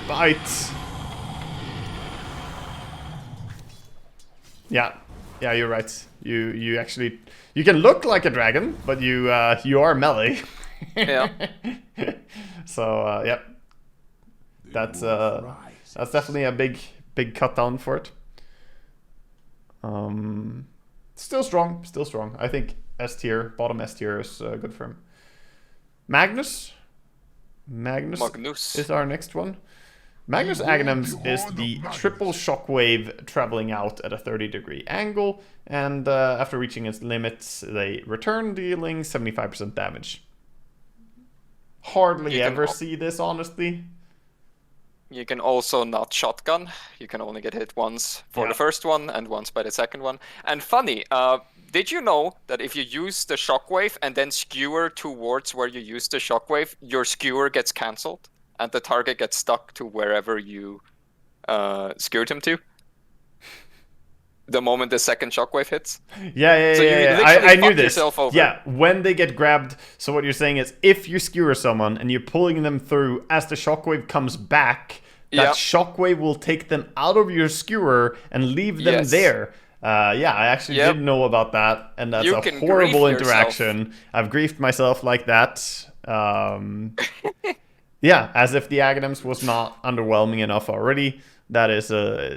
Bite. Yeah, you're right. You actually can look like a dragon, but you are melee. Yeah. So yeah, that's definitely a big cut down for it. Still strong. I think S tier, bottom S tier is good for him. Magnus is our next one. Magnus Aghanims is the triple shockwave traveling out at a 30-degree angle, and after reaching its limits, they return, dealing 75% damage. Hardly ever see this, honestly. You can also not shotgun. You can only get hit once for the first one and once by the second one. And funny, did you know that if you use the shockwave and then skewer towards where you use the shockwave, your skewer gets cancelled and the target gets stuck to wherever you skewered him to? The moment the second shockwave hits. Yeah. I knew this. Yeah, when they get grabbed. So what you're saying is, if you skewer someone and you're pulling them through, as the shockwave comes back, that shockwave will take them out of your skewer and leave them there. Yeah, I actually did know about that, and that's a horrible interaction. I've griefed myself like that. Yeah, as if the Aghanims was not underwhelming enough already. That is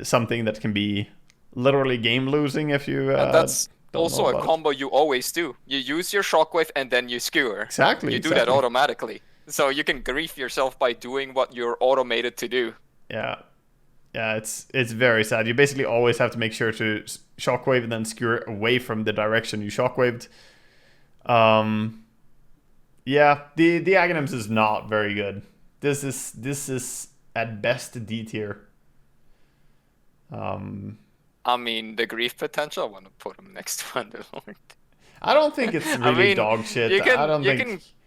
something that can be literally game losing if you and that's also a combo you always do. You use your shockwave and then you skewer. Exactly. You do that automatically. So you can grief yourself by doing what you're automated to do. Yeah, it's very sad. You basically always have to make sure to shockwave and then skewer away from the direction you shockwaved. Yeah, the Aghanims is not very good. This is at best D tier. I mean, the grief potential, I want to put him next to Underlord. I don't think it's really dog shit.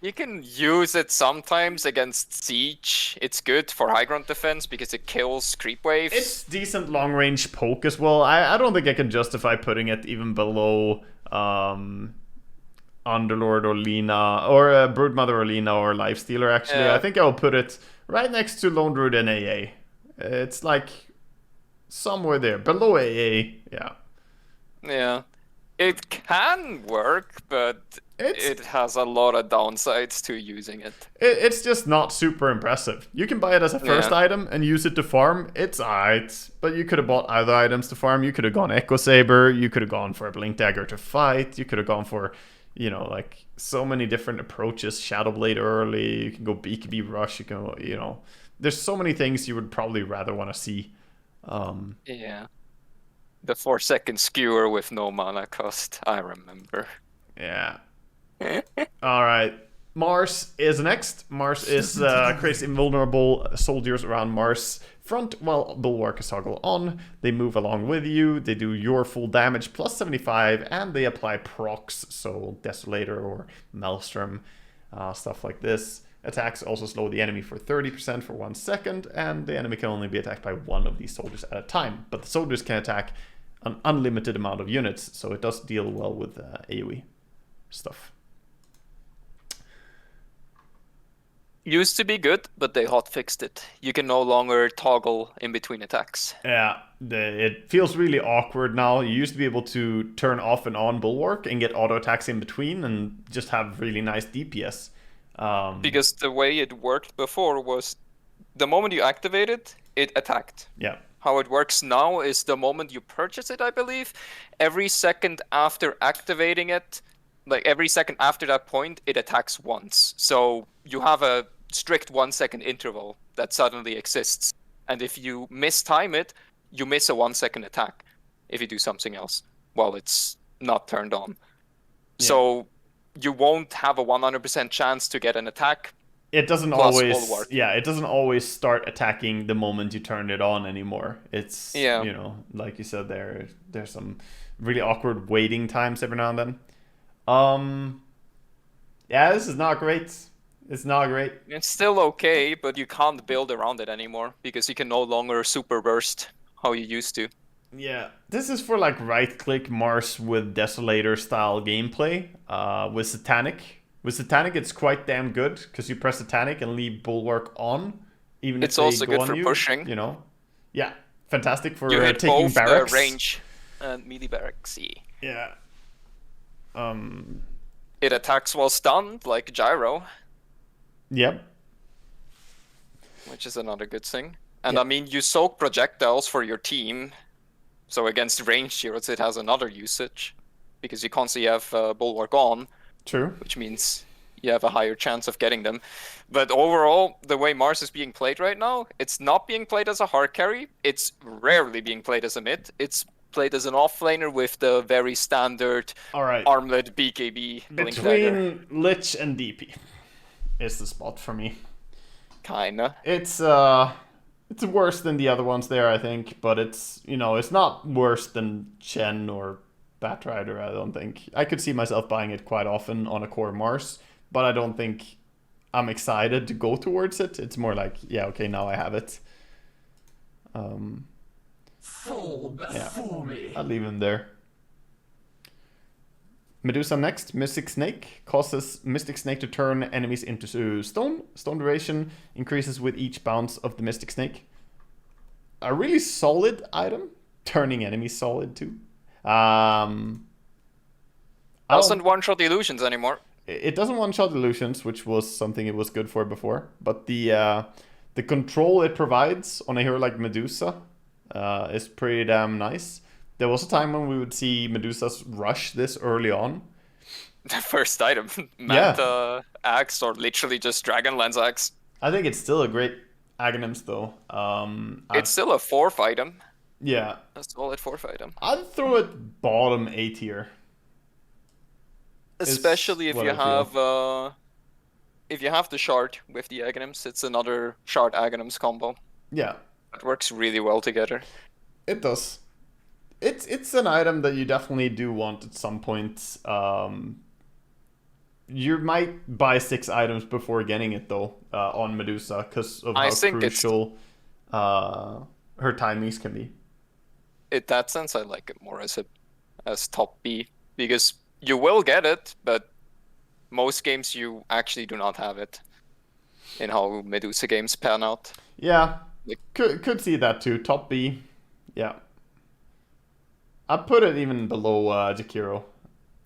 You can use it sometimes against Siege. It's good for high ground defense because it kills creep waves. It's decent long range poke as well. I don't think I can justify putting it even below Underlord or Lina, or Broodmother or Lina or Lifestealer, actually. Yeah. I think I'll put it right next to Lone Druid and AA. It's like somewhere there, below AA, yeah. Yeah. It can work, but It's- it has a lot of downsides to using it. It's just not super impressive. You can buy it as a first Yeah. item and use it to farm. It's alright, but you could have bought other items to farm. You could have gone Echo Saber. You could have gone for a Blink Dagger to fight. You could have gone for, you know, like so many different approaches. Shadow Blade early. You can go BKB Rush. You can, you know, there's so many things you would probably rather want to see. Yeah. The 4-second skewer with no mana cost, I remember. Yeah. All right. Mars is next. Mars is creates invulnerable soldiers around Mars front while Bulwark is toggle on. They move along with you. They do your full damage plus 75, and they apply procs, so Desolator or Maelstrom, stuff like this. Attacks also slow the enemy for 30% for 1 second, and the enemy can only be attacked by one of these soldiers at a time. But the soldiers can attack an unlimited amount of units, so it does deal well with AoE stuff. Used to be good, but they hotfixed it. You can no longer toggle in between attacks. Yeah, it feels really awkward now. You used to be able to turn off and on Bulwark and get auto attacks in between and just have really nice DPS. Because the way it worked before was the moment you activate it, it attacked. Yeah. How it works now is the moment you purchase it, I believe, every second after activating it, like every second after that point, it attacks once. So you have a strict 1 second interval that suddenly exists. And if you mistime it, you miss a 1 second attack if you do something else while it's not turned on. Yeah. So you won't have a 100% chance to get an attack. It doesn't Plus always, Bulwark. yeah, it doesn't always start attacking the moment you turn it on anymore. It's, Yeah. you know, like you said, there's some really awkward waiting times every now and then. Yeah, this is not great. It's not great. It's still okay, but you can't build around it anymore because you can no longer super burst how you used to. Yeah, this is for like right-click Mars with Desolator style gameplay. With Satanic. With Satanic, it's quite damn good because you press Satanic and leave Bulwark on, even if It's they also go good on for you, pushing. You know, yeah, fantastic for You hit taking both barracks. range and melee barracks. Yeah. It attacks while stunned, like Gyro, Yep. which is another good thing. And Yeah. I mean, you soak projectiles for your team, so against ranged heroes it has another usage, because you constantly have Bulwark on, True. which means you have a higher chance of getting them. But overall, the way Mars is being played right now, it's not being played as a hard carry, it's rarely being played as a mid, it's played as an offlaner with the very standard All right. armlet BKB Blink Dagger. Between Lich and DP is the spot for me. Kinda. It's worse than the other ones there, I think, but it's, you know, it's not worse than Chen or Batrider, I don't think. I could see myself buying it quite often on a core Mars, but I don't think I'm excited to go towards it. It's more like, yeah, okay, now I have it. Fall Yeah, before me. I'll leave him there. Medusa next. Mystic Snake causes Mystic Snake to turn enemies into stone. Stone duration increases with each bounce of the Mystic Snake. A really solid item. Turning enemies solid too. Doesn't one-shot illusions anymore. It doesn't one-shot illusions, which was something it was good for before. But the control it provides on a hero like Medusa is pretty damn nice. There was a time when we would see Medusas rush this early on. The first item. Manta Axe or literally just Dragonlance Axe. I think it's still a great Aghanims though. It's still a 4th item. Yeah. A solid 4th item. I'd throw it bottom A tier. Especially if what you I feel. have the shard with the Aghanims. It's another shard Aghanims combo. Yeah, It works really well together. it does. It's an item that you definitely do want at some point. You might buy 6 items before getting it though on Medusa because of I how think crucial her timings can be. In that sense, I like it more as top B because you will get it, but most games you actually do not have it in how Medusa games pan out. Yeah, Like- could see that too. Top B, yeah. I'd put it even below Jakiro.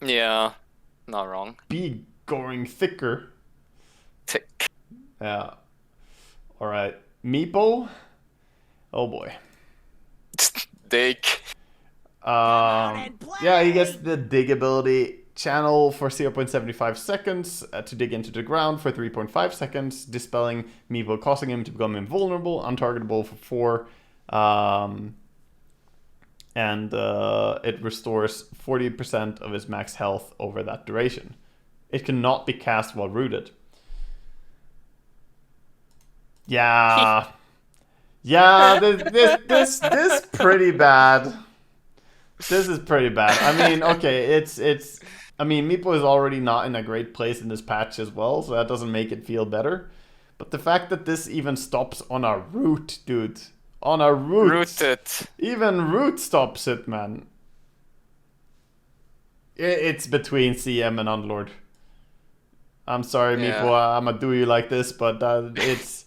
Yeah, not wrong. B going thicker. Tick. Yeah. All right, Meepo. Oh boy. Dick. Yeah, he gets the dig ability. Channel for 0.75 seconds to dig into the ground for 3.5 seconds, dispelling Meepo, causing him to become invulnerable, untargetable for 4. And it restores 40% of his max health over that duration. It cannot be cast while rooted. Yeah. Yeah, this pretty bad. This is pretty bad. I mean, okay, I mean, Meepo is already not in a great place in this patch as well, so that doesn't make it feel better. But the fact that this even stops on a root, dude. On a root. Rooted. Even root stops it, man. It's between CM and Underlord. I'm sorry, Yeah. Meepo, I'm gonna do you like this, but it's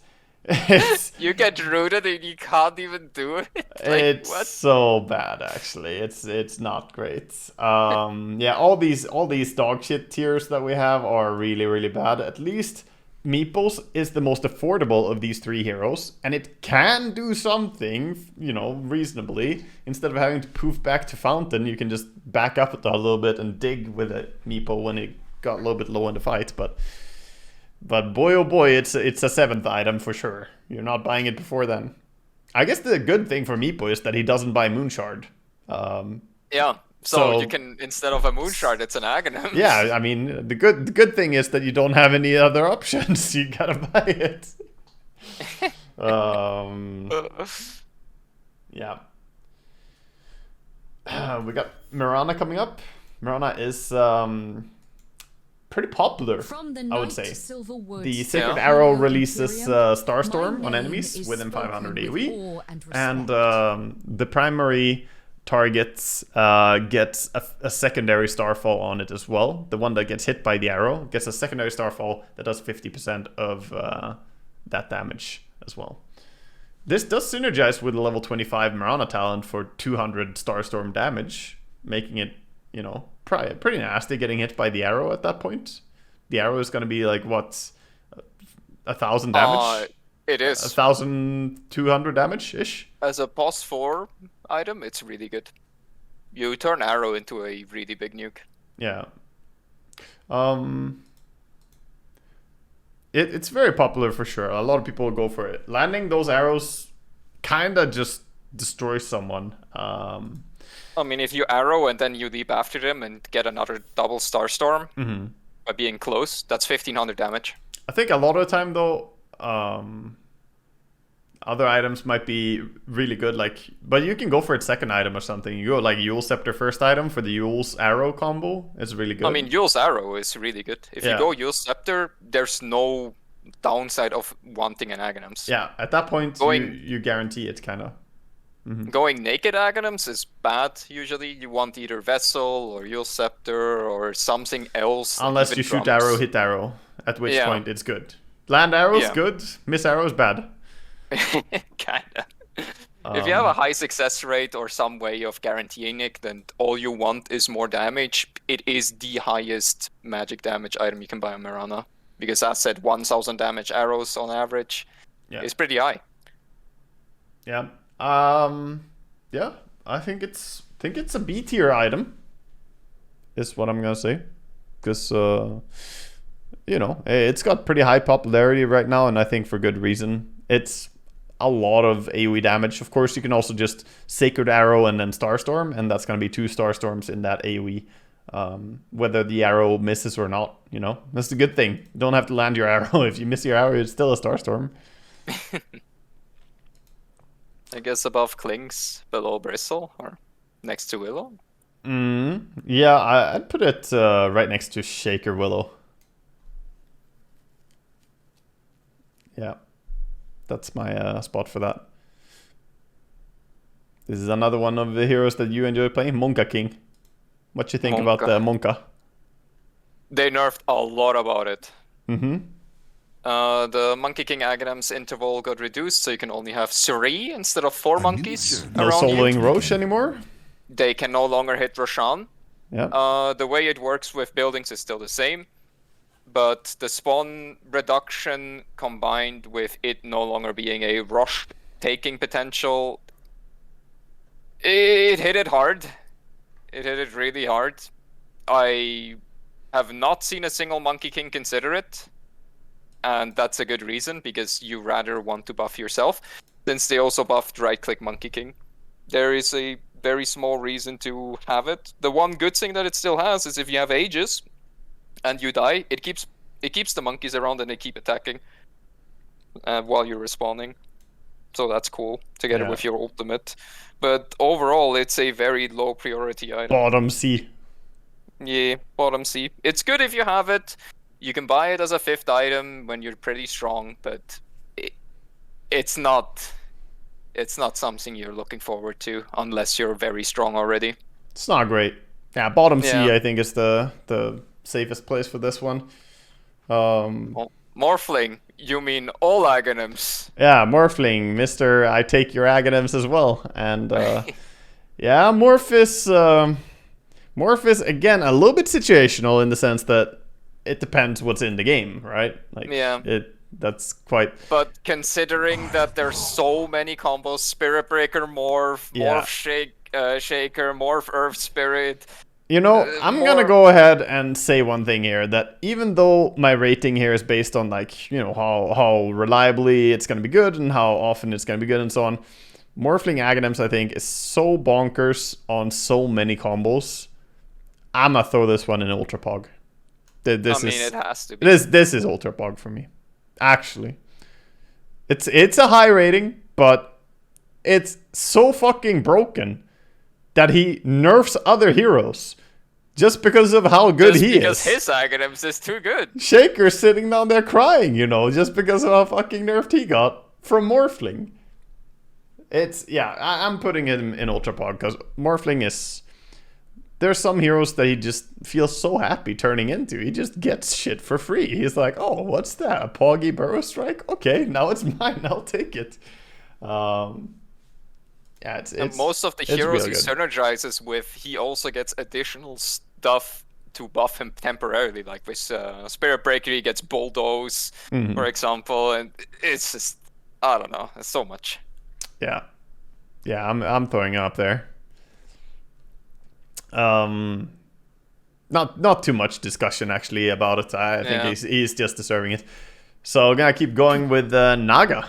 You get rooted and you can't even do it. Like, it's what? so bad, actually. It's not great. Yeah, all these dog shit tiers that we have are really, really bad. At least Meeples is the most affordable of these 3 heroes, and it can do something, you know, reasonably. Instead of having to poof back to Fountain, you can just back up it a little bit and dig with a Meeple when it got a little bit low in the fight. But boy, oh boy, it's a 7th item for sure. You're not buying it before then. I guess the good thing for Meepo is that he doesn't buy Moonshard. Yeah. So you can, instead of a Moonshard, it's an Aghanim. Yeah, I mean, the good thing is that you don't have any other options. You gotta buy it. Yeah. We got Mirana coming up. Mirana is pretty popular, I would say. The Sacred Arrow releases Starstorm on enemies within 500 AoE, and the primary targets gets a secondary Starfall on it as well. The one that gets hit by the arrow gets a secondary Starfall that does 50% of that damage as well. This does synergize with the level 25 Mirana talent for 200 Starstorm damage, making it, you know, pretty nasty getting hit by the arrow at that point. The arrow is going to be like, what, 1,000 damage? It is. 1,200 damage-ish? As a boss 4 item, it's really good. You turn arrow into a really big nuke. Yeah. It's very popular for sure. A lot of people go for it. Landing those arrows kind of just destroys someone. I mean, if you arrow and then you leap after them and get another double Starstorm by being close, that's 1,500 damage. I think a lot of the time, though, other items might be really good. But you can go for its second item or something. You go like Yule's Scepter first item for the Yule's Arrow combo. It's really good. I mean, Yule's Arrow is really good. If you go Yule's Scepter, there's no downside of wanting an Aghanims. Yeah, at that point, you guarantee it, kind of. Going naked Aghanims is bad, usually. You want either Vessel or Yule's Scepter or something else. Unless you shoot arrow, hit arrow. At which point it's good. Land arrow's good, miss arrow's bad. Kinda. If you have a high success rate or some way of guaranteeing it, then all you want is more damage. It is the highest magic damage item you can buy on Mirana. Because as said, 1,000 damage arrows on average is pretty high. Yeah. Yeah, I think it's a B tier item. Is what I'm gonna say, because you know, it's got pretty high popularity right now, and I think for good reason. It's a lot of AoE damage. Of course, you can also just Sacred Arrow and then Starstorm, and that's gonna be 2 Starstorms in that AoE. Whether the arrow misses or not, you know, that's the good thing. You don't have to land your arrow. If you miss your arrow, it's still a Starstorm. I guess above Klings, below Bristle, or next to Willow? Yeah, I'd put it right next to Shaker Willow. Yeah, that's my spot for that. This is another one of the heroes that you enjoy playing, Monka King. What you think about Monka? They nerfed a lot about it. Mm-hmm. The Monkey King Aghanims interval got reduced, so you can only have 3 instead of 4 monkeys No around you. soloing Roche anymore? They can no longer hit Roshan. Yeah. The way it works with buildings is still the same, but the spawn reduction combined with it no longer being a rush taking potential, it hit it hard. It hit it really hard. I have not seen a single Monkey King consider it, and that's a good reason, because you rather want to buff yourself, since they also buffed right-click Monkey King. There is a very small reason to have it. The one good thing that it still has is if you have AGHS and you die, it keeps the monkeys around and they keep attacking while you're respawning. So that's cool, together with your ultimate. But overall, it's a very low priority item. Bottom C. Yeah, bottom C. It's good if you have it. You can buy it as a 5th item when you're pretty strong, but it's not something you're looking forward to unless you're very strong already. It's not great. Yeah, bottom C I think is the safest place for this one. Morphling, you mean all Aghanims? Yeah, Morphling, Mr. I take your Aghanims as well. And yeah, Morph is again a little bit situational in the sense that it depends what's in the game, right? Like, that's quite. But considering that there's so many combos, Spirit Breaker, Morph, Morph Shaker, Morph Earth Spirit. You know, I'm gonna go ahead and say one thing here, that even though my rating here is based on, like, you know, how reliably it's gonna be good and how often it's gonna be good and so on, Morphling Aghanims I think is so bonkers on so many combos. I'm gonna throw this one in Ultra Pog. It has to be. This is Ultra Pog for me. Actually, it's a high rating, but it's so fucking broken that he nerfs other heroes just because of how good he is. Because his Aghanims is too good. Shaker's sitting down there crying, you know, just because of how fucking nerfed he got from Morphling. I'm putting him in Ultra Pog because Morphling is. There's some heroes that he just feels so happy turning into. He just gets shit for free. He's like, oh, what's that? A Poggy Burrow Strike? Okay, now it's mine. I'll take it. It's and most of the heroes he synergizes with, he also gets additional stuff to buff him temporarily. Like with Spirit Breaker, he gets Bulldoze, for example. And it's just, I don't know. It's so much. Yeah, I'm throwing it up there. Not too much discussion actually about it. I think he's just deserving it. So I'm gonna keep going with Naga.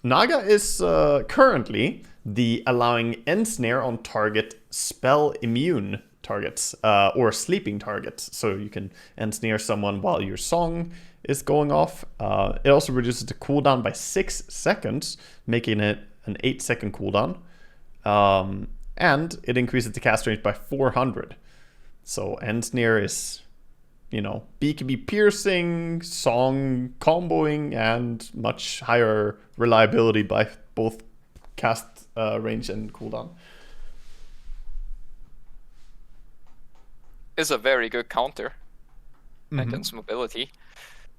Naga is currently the allowing end snare on target spell immune targets or sleeping targets. So you can end snare someone while your song is going off. It also reduces the cooldown by 6 seconds, making it an 8-second cooldown. And it increases the cast range by 400. So end snare is, you know, BKB piercing, song comboing, and much higher reliability by both cast range and cooldown. Is a very good counter against mobility.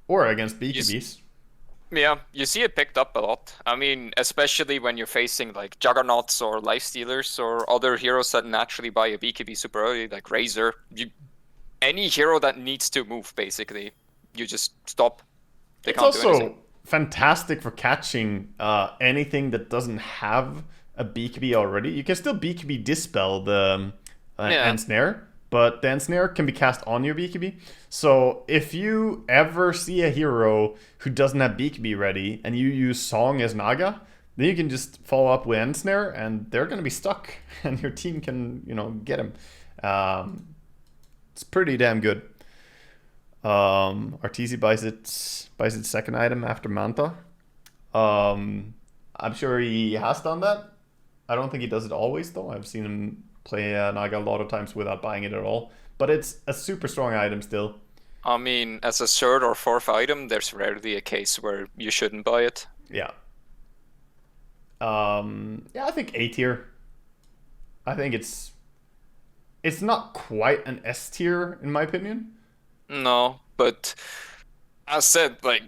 Or against BKBs. Yeah, you see it picked up a lot. I mean, especially when you're facing like Juggernauts or Lifestealers or other heroes that naturally buy a BKB super early, like Razor. Any hero that needs to move, basically, you just stop. It's also fantastic for catching anything that doesn't have a BKB already. You can still BKB dispel the end snare, but the ensnare can be cast on your BKB. So if you ever see a hero who doesn't have BKB ready and you use Song as Naga, then you can just follow up with ensnare and they're going to be stuck and your team can, you know, get him. It's pretty damn good. Arteezy buys its second item after Manta. I'm sure he has done that. I don't think he does it always though. I've seen him play Naga a lot of times without buying it at all. But it's a super strong item still. I mean, as a third or fourth item, there's rarely a case where you shouldn't buy it. Yeah. I think A tier. I think it's not quite an S tier in my opinion. No, but as said, like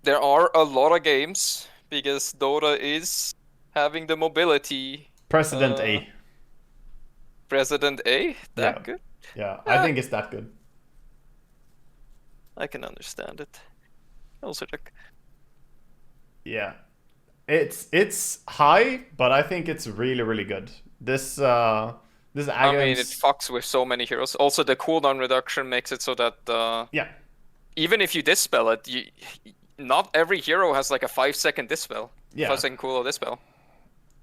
there are a lot of games because Dota is having the mobility. President A. President A, Yeah. that good? Yeah, I think it's that good. I can understand it. Also, like, Yeah. It's high, but I think it's really, really good. This this I mean, it Aghanims. fucks with so many heroes. Also, the cooldown reduction makes it so that Yeah. even if you dispel it, not every hero has like a 5-second dispel. Yeah. 5-second cooldown dispel.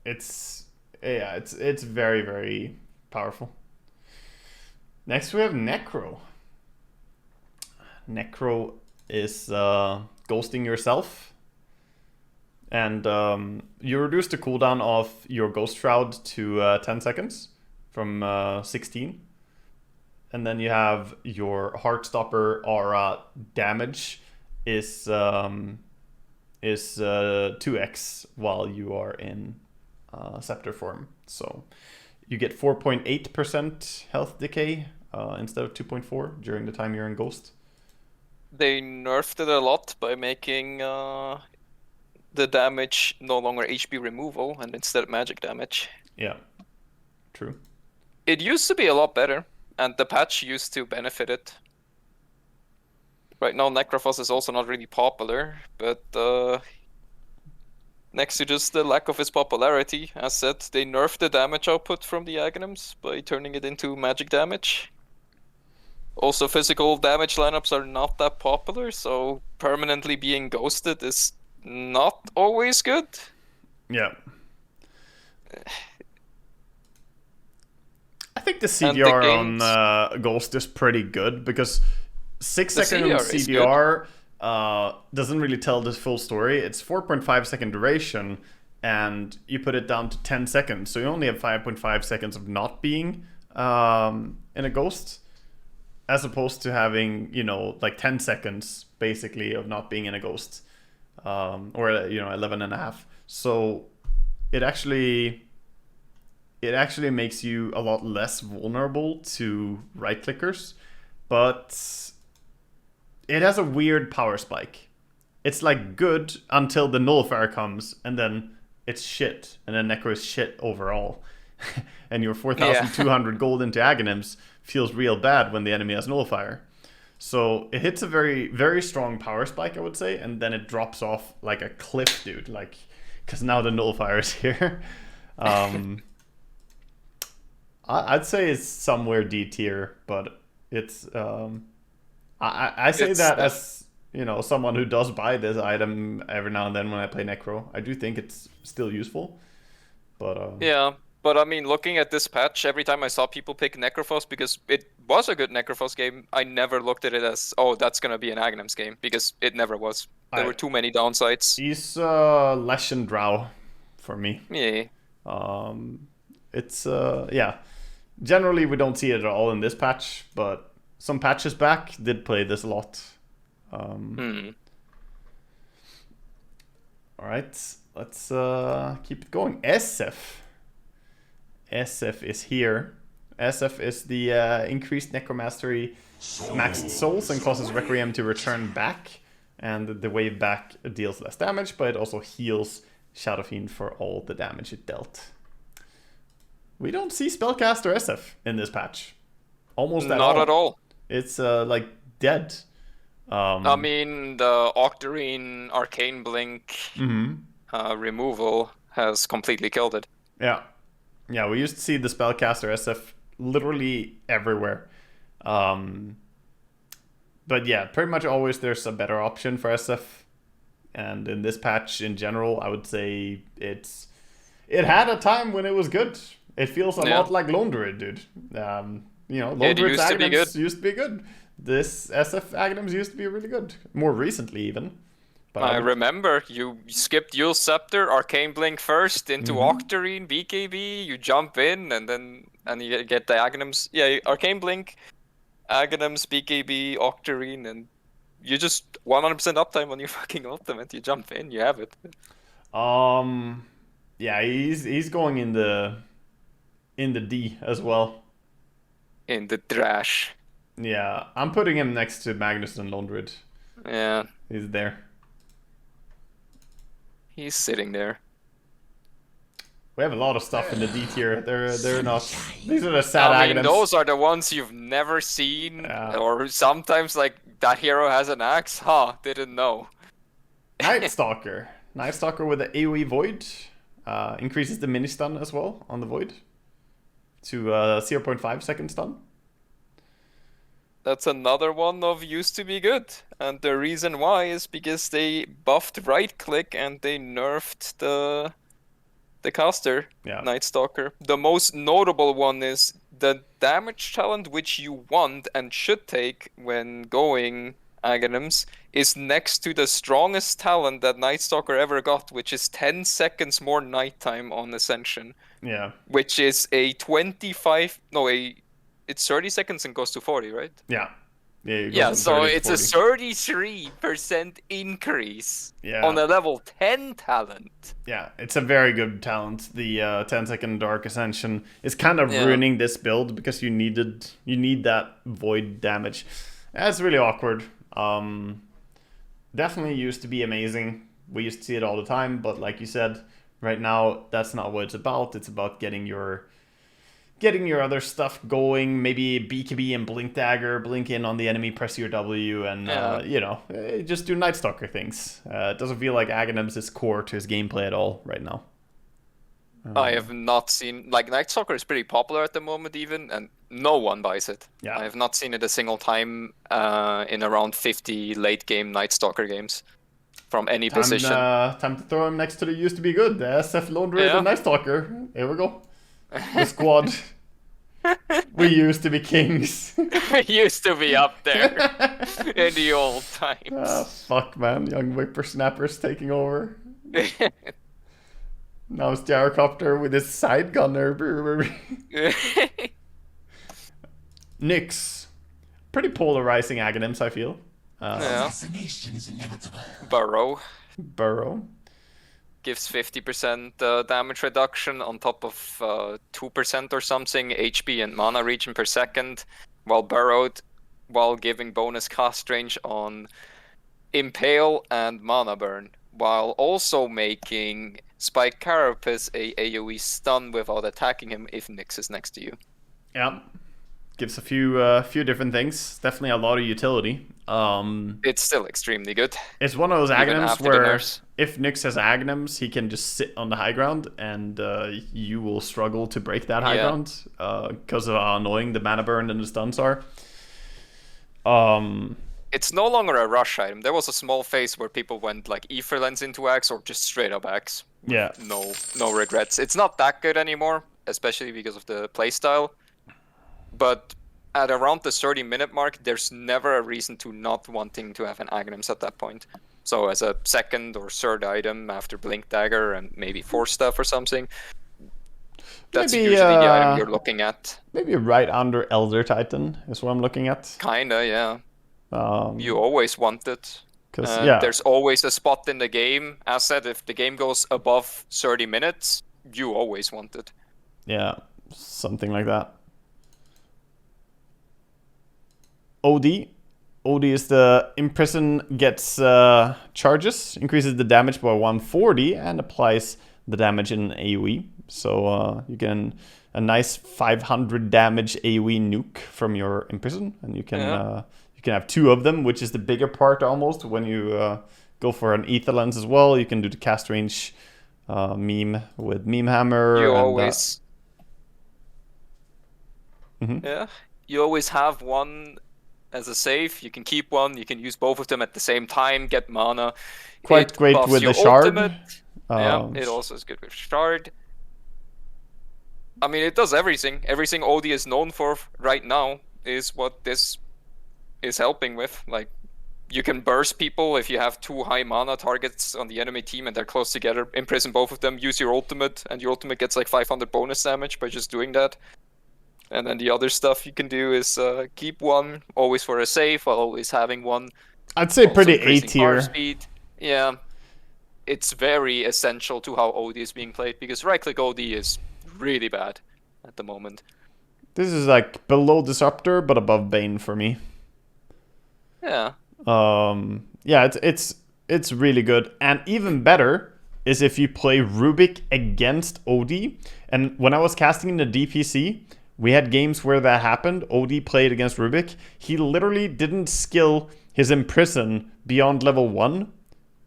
It's very, very powerful. Next we have Necro. Necro is ghosting yourself. And you reduce the cooldown of your Ghost Shroud to 10 seconds from 16. And then you have your Heartstopper aura damage is 2x while you are in Scepter form. So you get 4.8% health decay instead of 2.4 during the time you're in Ghost. They nerfed it a lot by making the damage no longer HP removal and instead magic damage. Yeah, true. It used to be a lot better, and the patch used to benefit it. Right now, Necrophos is also not really popular, but next to just the lack of its popularity, as said, they nerfed the damage output from the Aghanims by turning it into magic damage. Also, physical damage lineups are not that popular, so permanently being ghosted is not always good. Yeah. I think the And the CDR games- on Ghost is pretty good because 6-second CDR is CDR doesn't really tell the full story. It's 4.5-second duration, and you put it down to 10 seconds. So you only have 5.5 seconds of not being in a Ghost, as opposed to having, like 10 seconds basically of not being in a Ghost, or 11 and a half. So it actually makes you a lot less vulnerable to right clickers, but it has a weird power spike. It's like good until the nullifier comes, and then it's shit, and then Necro is shit overall. And your 4,200 gold into Aghanims feels real bad when the enemy has nullifier. So it hits a very, very strong power spike, I would say, and then it drops off like a cliff, dude. Like, because now the nullifier is here. I'd say it's somewhere D tier, but it's I say that as someone who does buy this item every now and then when I play Necro. I do think it's still useful, but Yeah, but I mean, looking at this patch, every time I saw people pick Necrophos, because it was a good Necrophos game, I never looked at it as, oh, that's gonna be an Aghanims game, because it never was. There were too many downsides. He's Lich and Drow for me. Yeah. It's yeah. Generally, we don't see it at all in this patch, but some patches back did play this a lot. All right, let's keep it going. SF is here. SF is the increased Necromastery maxed souls and causes Requiem to return back, and the wave back deals less damage, but it also heals Shadow Fiend for all the damage it dealt. We don't see Spellcaster SF in this patch. Almost at all. Not at all. It's like dead. I mean, the Octarine Arcane Blink removal has completely killed it. Yeah. Yeah, we used to see the Spellcaster SF literally everywhere. But yeah, pretty much always there's a better option for SF. And in this patch in general, I would say it had a time when it was good. It feels a lot like Lone Druid, dude. Lone Druid's Aghanims used to be good. This SF Aghanims used to be really good. More recently, even. But I remember you skipped Yule Scepter, Arcane Blink first into Octarine, BKB, you jump in, and you get the Aghanims. Yeah, Arcane Blink, Aghanims, BKB, Octarine, and you just 100% uptime on your fucking ultimate. You jump in, you have it. Yeah, he's going in the D as well. In the trash. Yeah, I'm putting him next to Magnus and Lone Druid. Yeah. He's there. He's sitting there. We have a lot of stuff in the D tier. They're not. These are the sad I mean, Aghanims. those are the ones you've never seen, Yeah. or sometimes like that hero has an axe. Huh? Didn't know. Night Stalker. Night Stalker with the AoE Void. Increases the mini stun as well on the Void to 0.5 second stun. That's another one of used to be good, and the reason why is because they buffed right click and they nerfed the caster, Yeah. Night Stalker. The most notable one is the damage talent which you want and should take when going Aghanims is next to the strongest talent that Night Stalker ever got, which is 10 seconds more nighttime on Ascension. Yeah. Which is a it's 30 seconds and goes to 40, right? Yeah. Yeah, it goes Yeah, from so 30 to it's 40. a 33% increase Yeah. on a level 10 talent. Yeah, it's a very good talent. The 10-second Dark Ascension is kind of Yeah. ruining this build because you need that void damage. That's really awkward. Definitely used to be amazing. We used to see it all the time, but like you said, right now that's not what it's about. It's about getting your other stuff going. Maybe BKB and Blink Dagger, blink in on the enemy, press your W, and just do Night Stalker things. It doesn't feel like Aghanims is core to his gameplay at all right now. I have not seen, like, Night Stalker is pretty popular at the moment even, and no one buys it. Yeah. I have not seen it a single time in around 50 late game Night Stalker games from any position. Time to throw him next to the used to be good. The SF Lone Druid Yeah. and Night Stalker. Here we go. The squad. We used to be kings. It used to be up there in the old times. Ah, fuck, man. Young whippersnappers taking over. Now it's Gyrocopter with his side gunner. Nyx. Pretty polarizing Aghanims, I feel. Yeah. Assassination is inevitable. Burrow. Gives 50% damage reduction on top of 2% or something HP and mana regen per second, while burrowed, while giving bonus cast range on Impale and Mana Burn, while also making Spike Carapace a AoE stun without attacking him if Nyx is next to you. Yeah. Gives a few different things. Definitely a lot of utility. It's still extremely good. It's one of those Even Aghanims after the where nerfs. if Nyx has Aghanims, he can just sit on the high ground and you will struggle to break that high ground because of how annoying the mana burn and the stuns are. It's no longer a rush item. There was a small phase where people went like Ether Lens into Axe or just straight up Axe. Yeah. No regrets. It's not that good anymore, especially because of the playstyle. But at around the 30-minute mark, there's never a reason to not wanting to have an Aghanims at that point. So as a second or third item after Blink Dagger and maybe Force Staff or something, that's Maybe, usually the item you're looking at. Maybe right under Elder Titan is what I'm looking at. Kinda, yeah. Um, You always want it. 'Cause, There's always a spot in the game. As said, if the game goes above 30 minutes, you always want it. Yeah, something like that. OD. OD is the Imprison gets charges, increases the damage by 140, and applies the damage in AoE. So you get a nice 500 damage AoE nuke from your Imprison, and you can have two of them, which is the bigger part almost. When you go for an Ether Lens as well, you can do the cast range meme with Meme Hammer. You and, always... Mhm. Yeah. You always have one as a save. You can keep one. You can use both of them at the same time, get mana. Quite It great buffs with your the shard. ultimate. It also is good with shard. I mean, it does everything. Everything OD is known for right now is what this is helping with. Like, you can burst people if you have two high mana targets on the enemy team and they're close together. Imprison both of them, use your ultimate, and your ultimate gets like 500 bonus damage by just doing that. And then the other stuff you can do is keep one, always for a save, while always having one. I'd say Also pretty A increasing power tier. speed. Yeah. It's very essential to how OD is being played, because right-click OD is really bad at the moment. This is like below Disruptor, but above Bane for me. Yeah. Yeah, it's really good. And even better is if you play Rubik against OD. And when I was casting in the DPC, we had games where that happened. OD played against Rubik. He literally didn't skill his Imprison beyond level 1,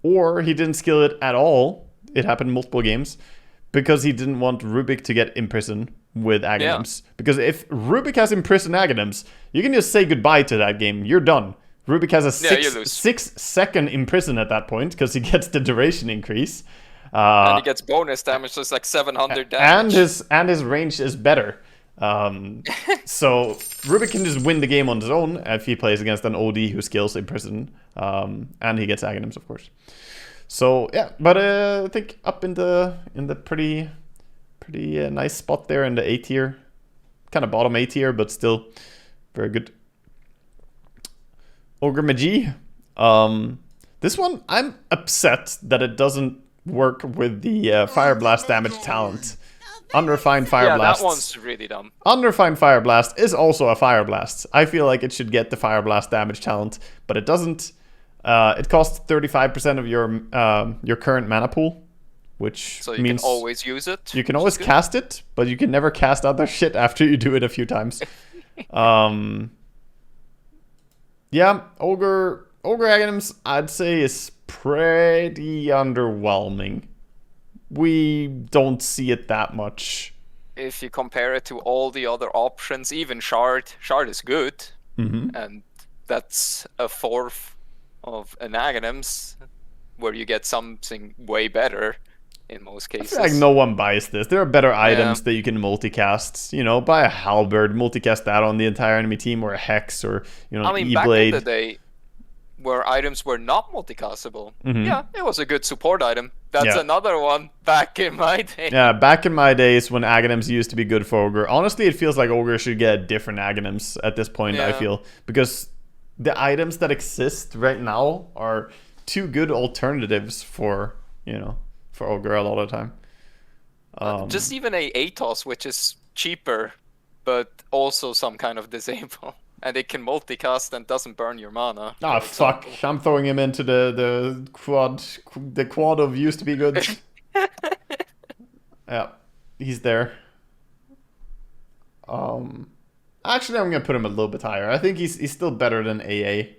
or he didn't skill it at all. It happened multiple games because he didn't want Rubik to get Imprison with Aghanims. Yeah. Because if Rubik has Imprison Aghanims, you can just say goodbye to that game. You're done. Rubik has a 6-second Imprison at that point because he gets the duration increase. And he gets bonus damage, so it's like 700 damage. And his range is better. So Rubik can just win the game on his own if he plays against an OD who skills Imprison. And he gets Aghanims, of course. So yeah, but I think up in the pretty nice spot there in the A tier, kind of bottom A tier, but still very good. Ogre Magi. This one I'm upset that it doesn't work with the Fire Blast damage talent. Unrefined Fire Blast. Yeah, that one's really dumb. Unrefined Fire Blast is also a Fire Blast. I feel like it should get the Fire Blast damage talent, but it doesn't. It costs 35% of your current mana pool, which so you means can always use it. You can always cast it, but you can never cast other shit after you do it a few times. Yeah, Ogre Aghanims, I'd say, is pretty underwhelming. We don't see it that much. If you compare it to all the other options, even Shard is good, and that's a fourth of an Aghanims, where you get something way better in most cases. I feel like no one buys this. There are better items that you can multicast. You know, buy a Halberd, multicast that on the entire enemy team, or a Hex, or E-Blade. Back in the day, where items were not multicastable, yeah, it was a good support item. That's another one back in my day. Yeah, back in my days when Aghanims used to be good for Ogre. Honestly, it feels like Ogre should get different Aghanims at this point, I feel. Because the items that exist right now are too good alternatives for Ogre a lot of the time. Just even a ATOS, which is cheaper, but also some kind of disable. And it can multicast and doesn't burn your mana. Ah, fuck. I'm throwing him into the quad. The quad of used to be good. Yeah, he's there. Actually, I'm gonna put him a little bit higher. I think he's still better than AA.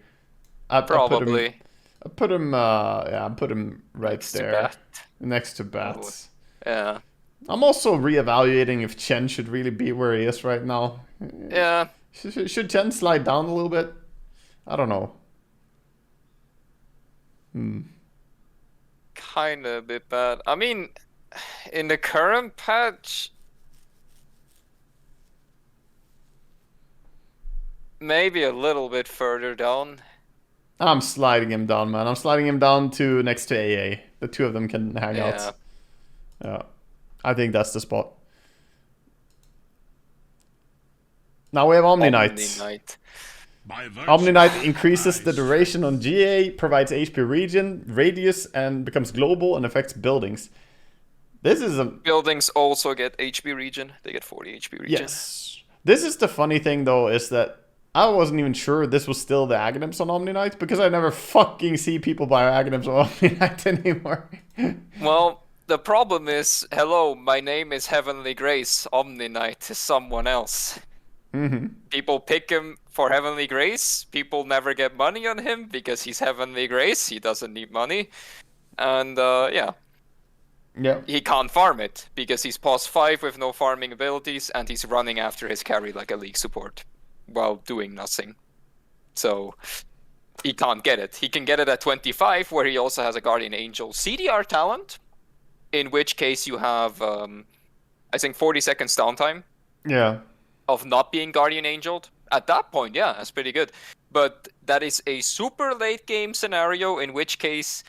Probably. I put him right next there. Next to Bats. Yeah. I'm also reevaluating if Chen should really be where he is right now. Yeah. Should Chen slide down a little bit? I don't know. Kind of a bit bad. I mean, in the current patch, maybe a little bit further down. I'm sliding him down, man. I'm sliding him down to next to AA. The two of them can hang out. Yeah. I think that's the spot. Now we have Omni Knight. Omni Knight increases the duration on GA, provides HP radius, and becomes global and affects buildings. This is a... Buildings also get HP regen. They get 40 HP regen. Yes. This is the funny thing, though, is that I wasn't even sure this was still the Aghanims on Omni Knight, because I never fucking see people buy Aghanims on Omni Knight anymore. Well, the problem is, hello, my name is Heavenly Grace. Omni Knight is someone else. People pick him for Heavenly Grace. People never get money on him because he's Heavenly Grace. He doesn't need money. And he can't farm it because he's pos 5 with no farming abilities, and he's running after his carry like a league support while doing nothing. So he can't get it. He can get it at 25, where he also has a Guardian Angel CDR talent, in which case you have, I think, 40 seconds downtime. Yeah. Of not being Guardian Angeled. At that point, yeah, that's pretty good. But that is a super late game scenario, in which case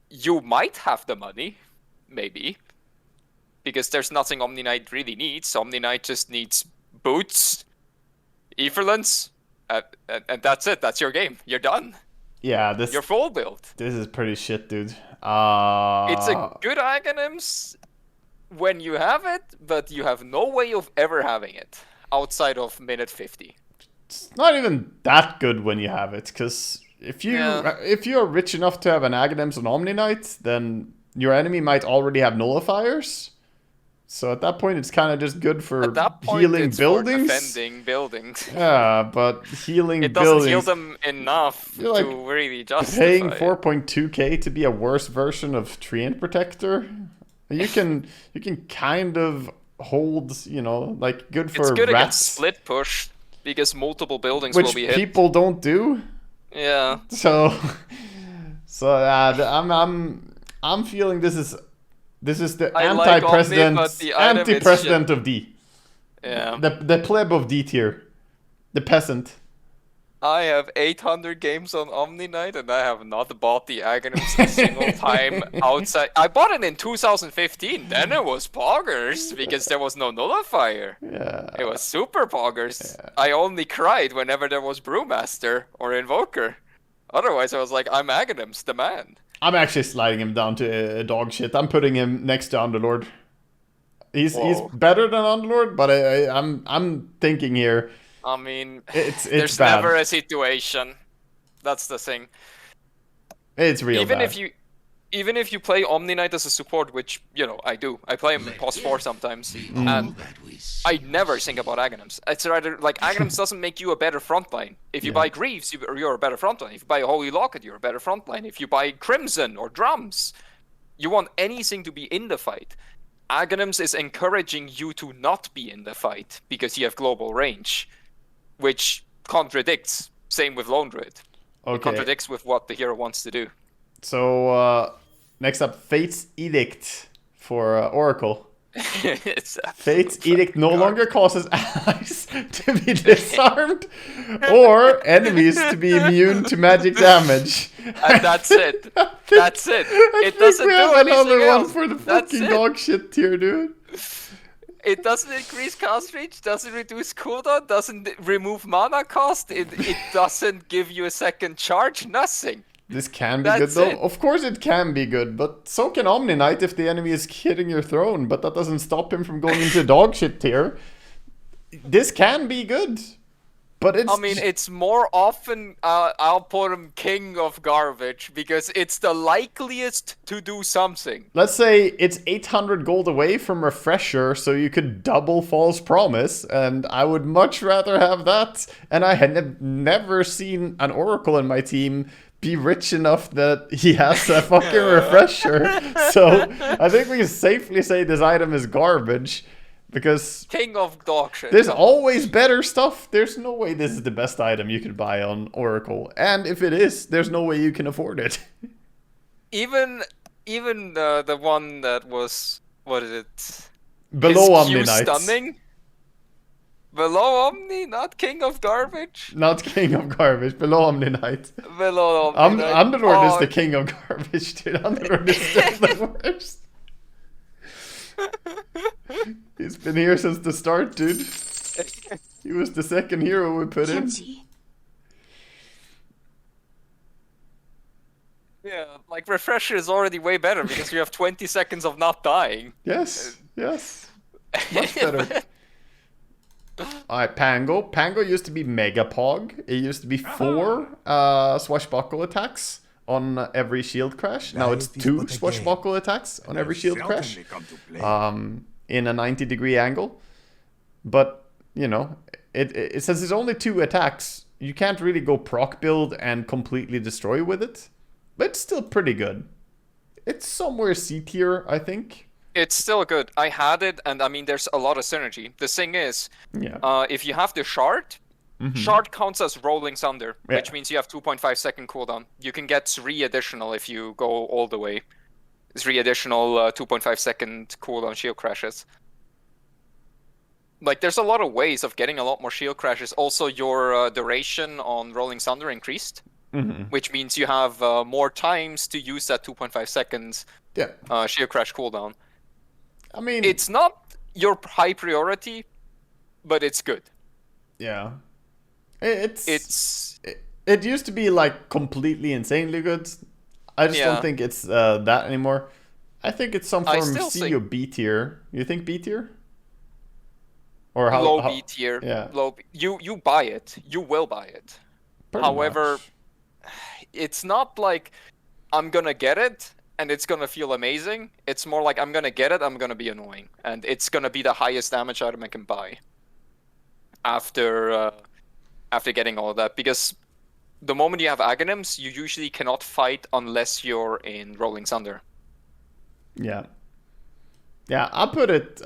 you might have the money, maybe, because there's nothing Omni Knight really needs. Omni Knight just needs boots, Etherlands, and that's it. That's your game. You're done. Yeah, you're full build. This is pretty shit, dude. It's a good Aghanims when you have it, but you have no way of ever having it. outside of minute 50. It's not even that good when you have it, because if you're rich enough to have an Aghanims and Omni Knight, then your enemy might already have nullifiers. So at that point, it's kind of just good for healing buildings. For defending buildings. Yeah, but healing it buildings. It doesn't heal them enough to really justify paying 4.2k to be a worse version of Treant Protector. You can kind of hold, you know, like good for It's good rats. against split push because multiple buildings will be hit. Which people don't do. Yeah. So I'm feeling this is the anti-president of D. Yeah. The pleb of D tier. The peasant. I have 800 games on Omni Knight and I have not bought the Aghanims a single time outside. I bought it in 2015. Then it was poggers because there was no nullifier. Yeah. It was super poggers. Yeah. I only cried whenever there was Brew Master or Invoker. Otherwise, I was like, I'm Aghanims, the man. I'm actually sliding him down to dog shit. I'm putting him next to Underlord. He's better than Underlord, but I'm thinking here. I mean, there's bad. Never a situation. That's the thing. It's real bad. Even if you play Omni Knight as a support, which, you know, I do. I play him in pos 4 sometimes. And I never think about Aghanims. It's rather, like, Aghanims doesn't make you a better frontline. If you buy Greaves, you're a better frontline. If you buy a Holy Locket, you're a better frontline. If you buy Crimson or Drums, you want anything to be in the fight. Aghanims is encouraging you to not be in the fight because you have global range, which contradicts. Same with Lone Druid. Okay. It contradicts with what the hero wants to do. So, next up, Fate's Edict for Oracle. Fate's Edict no longer causes allies to be disarmed or enemies to be immune to magic damage. And that's it. That's it. It doesn't do anything another else. One for the fucking dog shit tier, dude. It doesn't increase cast range, doesn't reduce cooldown, doesn't remove mana cost, it doesn't give you a second charge, nothing. This can be good though. Of course it can be good, but so can Omni Knight if the enemy is hitting your throne, but that doesn't stop him from going into dog shit tier. This can be good. But it's... I mean, it's more often, I'll put him king of garbage, because it's the likeliest to do something. Let's say it's 800 gold away from Refresher, so you could double False Promise, and I would much rather have that. And I had never seen an Oracle in my team be rich enough that he has a fucking Refresher. So I think we can safely say this item is garbage. Because king of dog shit. There's always better stuff. There's no way this is the best item you could buy on Oracle. And if it is, there's no way you can afford it. Even the one that was, what is it? Below Omni Knight. Stunning? Below Omni, not king of garbage? Not king of garbage, below Omni Knight. Below Omni Knight. Underlord is the king of garbage, dude. Underlord is still the worst. He's been here since the start, dude. He was the second hero we put in. Yeah, like Refresher is already way better because you have 20 seconds of not dying. Yes, yes. Much better. Alright, Pango. Pango used to be Mega Pog. It used to be 4 swashbuckle attacks on every shield crash. Now it's 2 swashbuckle attacks on every shield crash. In a 90-degree angle. But, you know, it says there's only 2 attacks. You can't really go proc build and completely destroy with it. But it's still pretty good. It's somewhere C tier, I think. It's still good. I had it, and I mean, there's a lot of synergy. The thing is, if you have the shard, shard counts as rolling thunder, which means you have 2.5 second cooldown. You can get 3 additional if you go all the way. 3 additional 2.5 second cooldown shield crashes. Like, there's a lot of ways of getting a lot more shield crashes. Also, your duration on rolling thunder increased, which means you have more times to use that 2.5 seconds shield crash cooldown. I mean, it's not your high priority, but it's good. Yeah. It used to be like completely insanely good. I just don't think it's that anymore. I think it's some form of C or B tier. You think B tier? Or how low B tier. Yeah. You buy it. You will buy it. Pretty However, much. it's not like I'm gonna get it and it's gonna feel amazing. It's more like I'm gonna get it, I'm gonna be annoying, and it's gonna be the highest damage item I can buy after getting all of that. Because the moment you have Aghanims, you usually cannot fight unless you're in Rolling Thunder. Yeah. Yeah, I put it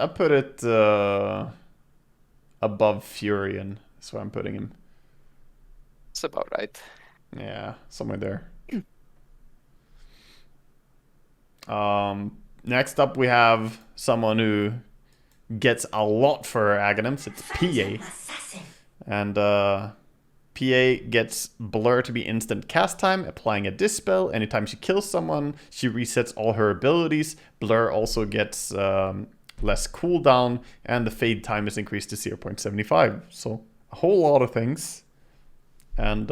above Furion. That's where I'm putting him. That's about right. Yeah, somewhere there. Next up we have someone who gets a lot for Aghanims. It's PA. And PA gets Blur to be instant cast time, applying a dispel. Anytime she kills someone, she resets all her abilities. Blur also gets less cooldown, and the fade time is increased to 0.75. So a whole lot of things. And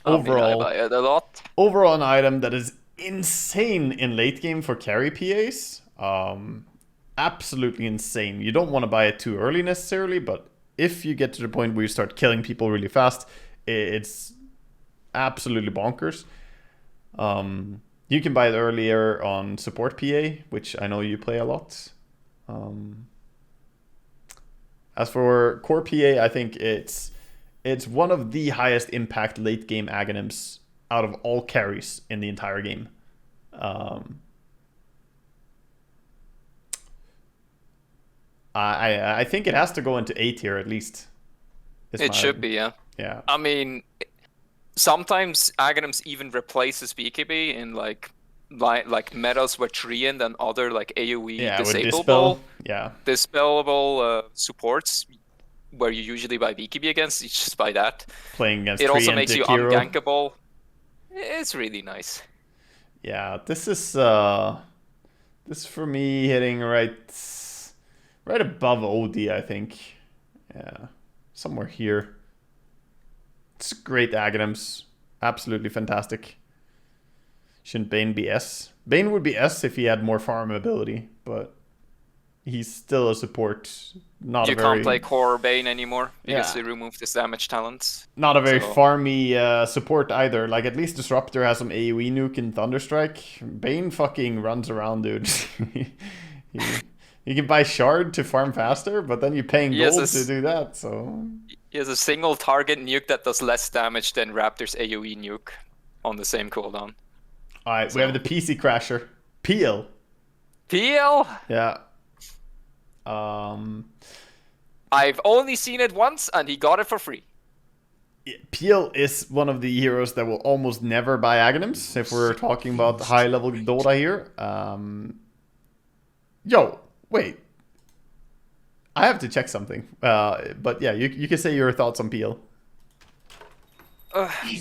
overall, I buy it a lot. Overall, an item that is insane in late game for carry PAs. Absolutely insane. You don't want to buy it too early necessarily, but if you get to the point where you start killing people really fast, it's absolutely bonkers. You can buy it earlier on support PA, which I know you play a lot. As for core PA, I think it's one of the highest impact late game Aghanims out of all carries in the entire game. I think it has to go into A tier at least. It should be, yeah. Yeah. I mean, sometimes Aghanims even replaces BKB in like metas where Treant and other like AoE dispellable, dispellable supports where you usually buy BKB against. You just buy that. Playing against it Treant, also makes you hero. ungankable. It's really nice. Yeah, this is for me hitting right above OD, I think. Yeah, somewhere here. It's great Aghanims. Absolutely fantastic. Shouldn't Bane be S? Bane would be S if he had more farm ability, but he's still a support. You can't play core Bane anymore because they removed his damage talents. Not a very farmy support either. Like, at least Disruptor has some AoE nuke in Thunderstrike. Bane fucking runs around, dude. You can buy Shard to farm faster, but then you're paying gold to do that, so... He has a single target nuke that does less damage than Raptor's AoE nuke on the same cooldown. Alright, we have the PC Crasher. Peel. Peel? Yeah. I've only seen it once, and he got it for free. Peel is one of the heroes that will almost never buy Aghanims, if we're talking about high-level Dota here. Yo, wait. I have to check something. But yeah, you can say your thoughts on Peel.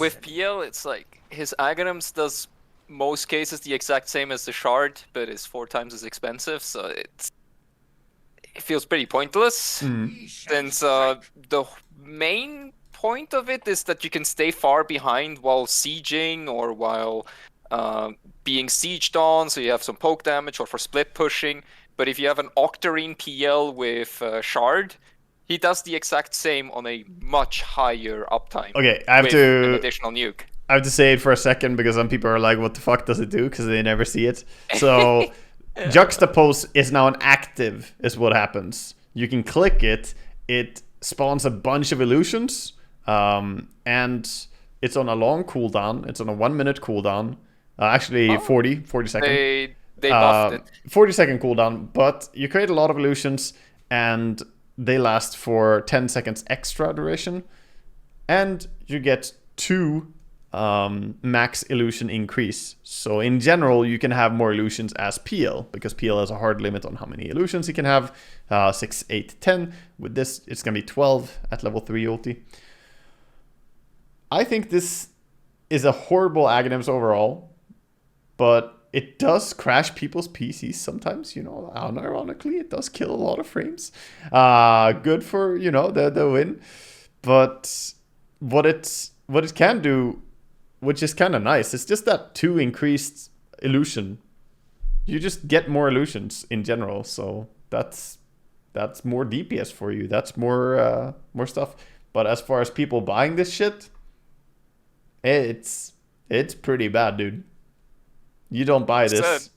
With Peel, it's like his Aghanims does most cases the exact same as the Shard, but is 4 times as expensive, so it feels pretty pointless. Since the main point of it is that you can stay far behind while sieging or while being sieged on, so you have some poke damage, or for split pushing. But if you have an Octarine PL with Shard, he does the exact same on a much higher uptime. Okay, I have with to an additional nuke. I have to say it for a second because some people are like, what the fuck does it do? Because they never see it. So Juxtapose is now an active, is what happens. You can click it. It spawns a bunch of illusions. And it's on a long cooldown. It's on a 1 minute cooldown. Actually, 40 seconds. They buffed it. 40-second cooldown, but you create a lot of illusions, and they last for 10 seconds extra duration. And you get 2 max illusion increase. So in general, you can have more illusions as PL, because PL has a hard limit on how many illusions you can have. 6, 8, 10. With this, it's going to be 12 at level 3 ulti. I think this is a horrible Aghanims overall, but it does crash people's PCs sometimes, unironically. It does kill a lot of frames. Good for, the win. But what it can do, which is kind of nice, it's just that 2 increased illusion. You just get more illusions in general, so that's That's more DPS for you. That's more stuff. But as far as people buying this shit, it's pretty bad, dude. You don't buy this.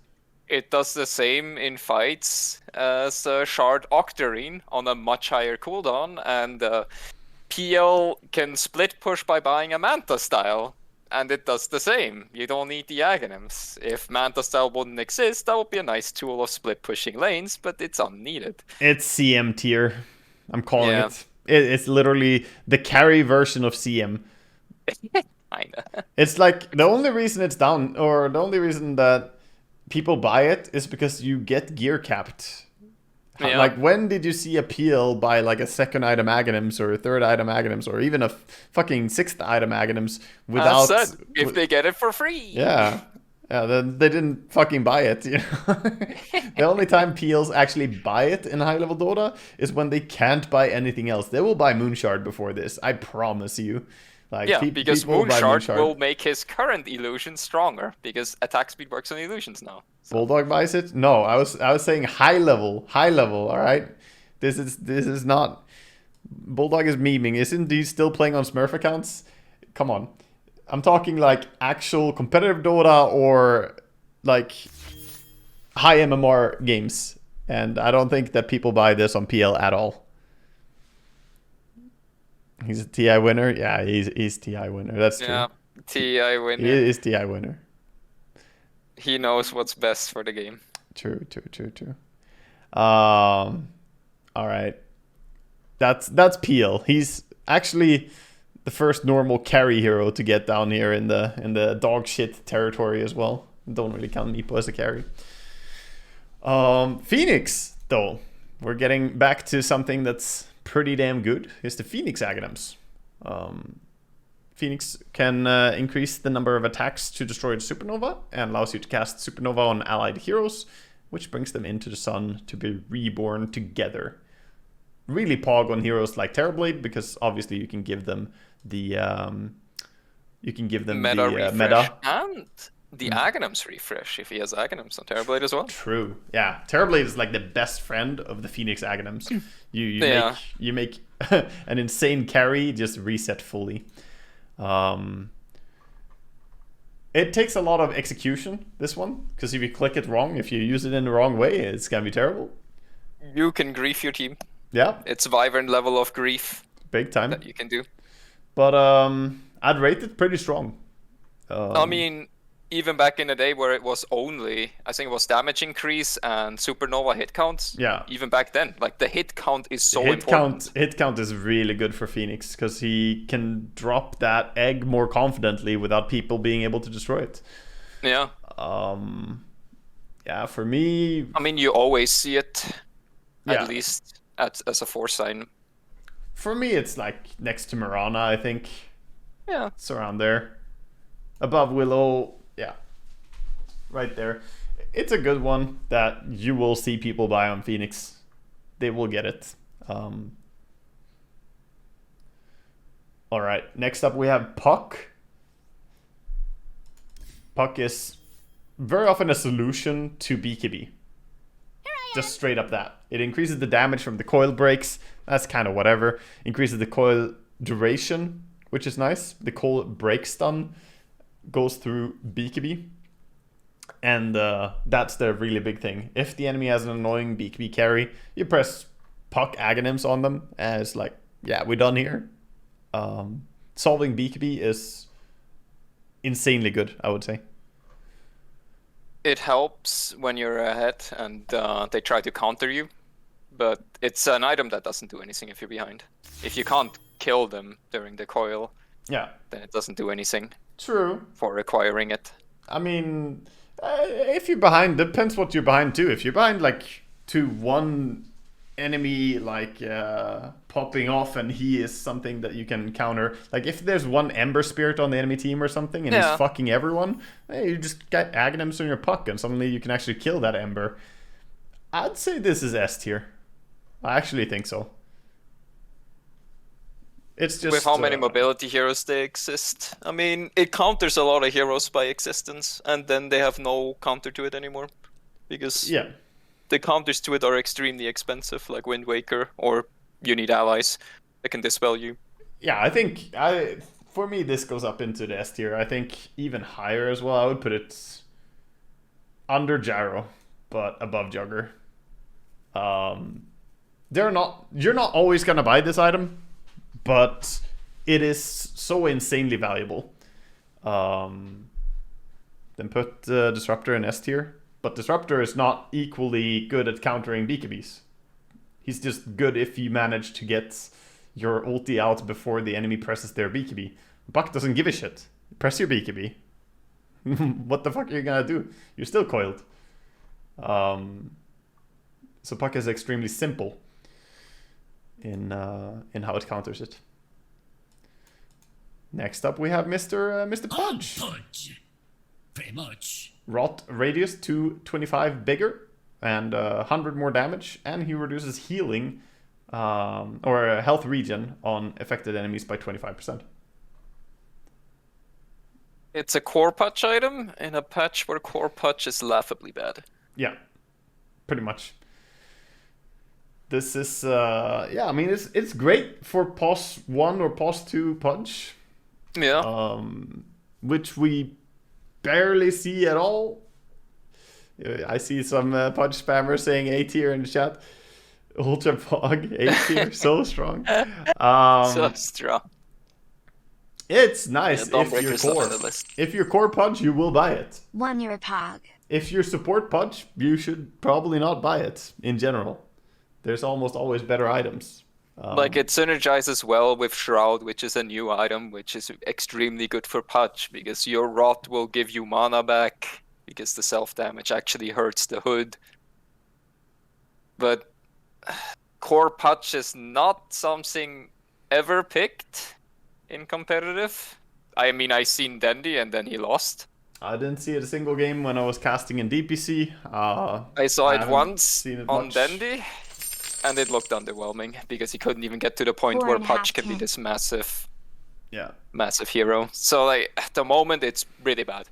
It does the same in fights as Shard Octarine on a much higher cooldown, and PL can split push by buying a Manta style, and it does the same. You don't need the Aghanims. If Manta style wouldn't exist, that would be a nice tool of split pushing lanes, but it's unneeded. It's CM tier. I'm calling it. It's literally the carry version of CM. Kinda. It's like the only reason it's down, or the only reason that people buy it is because you get gear capped. Yeah. Like, when did you see a PL buy like a second item Aghanims or a third item Aghanims or even a fucking sixth item Aghanims without... if they get it for free. Yeah. Yeah, then they didn't fucking buy it, you know? The only time PLs actually buy it in high level Dota is when they can't buy anything else. They will buy Moonshard before this, I promise you. Like, yeah, because Moonshard will make his current illusion stronger, because attack speed works on illusions now. So. Bulldog buys it? No, I was saying high level, all right? This is not... Bulldog is memeing. Isn't he still playing on Smurf accounts? Come on. I'm talking like actual competitive Dota or like high MMR games. And I don't think that people buy this on PL at all. He's a TI winner? Yeah, he's TI winner. That's true. Yeah, TI winner. He is TI winner. He knows what's best for the game. True. All right. That's PL. He's actually the first normal carry hero to get down here in the dog shit territory as well. Don't really count Meepo as a carry. Phoenix, though. We're getting back to something that's pretty damn good. Is the Phoenix Aghanims. Phoenix can increase the number of attacks to destroy a supernova and allows you to cast supernova on allied heroes, which brings them into the sun to be reborn together. Really pog on heroes like Terrorblade, because obviously you can give them the meta and the Aghanims refresh if he has Aghanims on Terrorblade as well. True. Yeah, Terrorblade is like the best friend of the Phoenix Aghanims. You make an insane carry just reset fully. It takes a lot of execution, this one, because if you click it wrong, if you use it in the wrong way, it's gonna be terrible. You can grief your team. Yeah. It's Wyvern level of grief. Big time. That you can do. But I'd rate it pretty strong. I mean, even back in the day where it was only, I think it was damage increase and supernova hit counts. Yeah. Even back then, like the hit count is so important. Hit count is really good for Phoenix because he can drop that egg more confidently without people being able to destroy it. Yeah. Yeah, for me... I mean, you always see it, at least as a force sign. For me, it's like next to Mirana, I think. Yeah. It's around there. Above Willow, yeah. Right there. It's a good one that you will see people buy on Phoenix. They will get it. Alright, next up we have Puck. Puck is very often a solution to BKB. Just straight up that. It increases the damage from the coil breaks. That's kind of whatever. Increases the coil duration, which is nice. The coil break stun goes through BKB. And that's the really big thing. If the enemy has an annoying BKB carry, you press Puck Aghanims on them. And it's like, yeah, we're done here. Solving BKB is insanely good, I would say. It helps when you're ahead and they try to counter you, but it's an item that doesn't do anything if you're behind. If you can't kill them during the coil, then it doesn't do anything. True. For acquiring it. I mean, if you're behind, depends what you're behind to. If you're behind like to one enemy like popping off and he is something that you can counter, like if there's one Ember Spirit on the enemy team or something and he's fucking everyone, you just get Aghanims on your Puck and suddenly you can actually kill that Ember. I'd say this is S tier. I actually think so. It's just with how many mobility heroes they exist. I mean, it counters a lot of heroes by existence and then they have no counter to it anymore because the counters to it are extremely expensive, like Wind Waker, or you need allies that can dispel you. Yeah, I think for me this goes up into the S tier. I think even higher as well. I would put it under Jarrow, but above Jugger. You're not always gonna buy this item, but it is so insanely valuable. Then put Disruptor in S tier, but Disruptor is not equally good at countering BKBs. He's just good if you manage to get your ulti out before the enemy presses their BKB. Buck doesn't give a shit. Press your BKB. What the fuck are you gonna do? You're still coiled. So Puck is extremely simple in how it counters it. Next up we have Mr. Pudge. Pudge. Pretty much. Rot radius 225 bigger and 100 more damage, and he reduces healing or health regen on affected enemies by 25%. It's a core patch item in a patch where core patch is laughably bad. Yeah, pretty much. This is yeah, I mean it's great for POS 1 or POS 2 Pudge. Yeah. Which we barely see at all. I see some Pudge spammers saying A tier in the chat. Ultra Pog, A tier, so strong. So strong. It's nice Yeah, if you're Dawnbreaker's not core. on the list. If you're core Pudge, you will buy it. 1 year pog. If you're support Pudge, you should probably not buy it in general. There's almost always better items. Like it synergizes well with Shroud, which is a new item, which is extremely good for Pudge, because your Rot will give you mana back, because the self-damage actually hurts the hood. But core Pudge is not something ever picked in competitive. I mean, I seen Dandy and then he lost. I didn't see it a single game when I was casting in DPC. I saw it haven't once seen it on much. Dandy, and it looked underwhelming because he couldn't even get to the point where Pudge can be this massive hero. So like at the moment, it's really bad.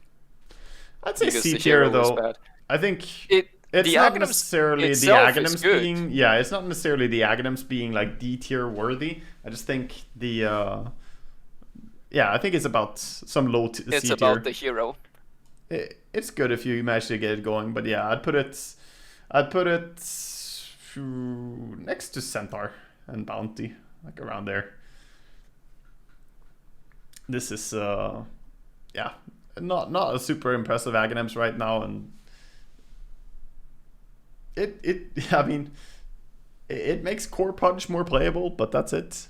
I'd say Because C the tier hero is though. bad. I think It's it's not necessarily the itself is Aghanims good. being it's not necessarily the Aghanims being like D tier worthy. I just think the I think it's about some low C tier. It's about the hero. It's good if you manage to get it going, but yeah, I'd put it next to Centaur and Bounty, like around there. This is not a super impressive Aghanims right now, and it makes core Pudge more playable, but that's it.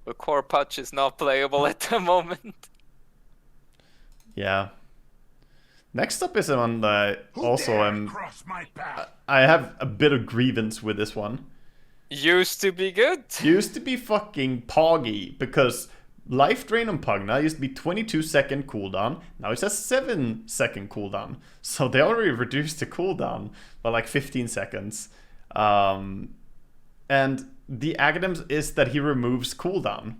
The core Pudge is not playable at the moment. Yeah. Next up is one that also cross my path. I have a bit of grievance with this one. Used to be good. Used to be fucking poggy, because life drain on Pugna used to be 22-second cooldown. Now it says 7-second cooldown. So they already reduced the cooldown by like 15 seconds. And the Aghanims is that he removes cooldown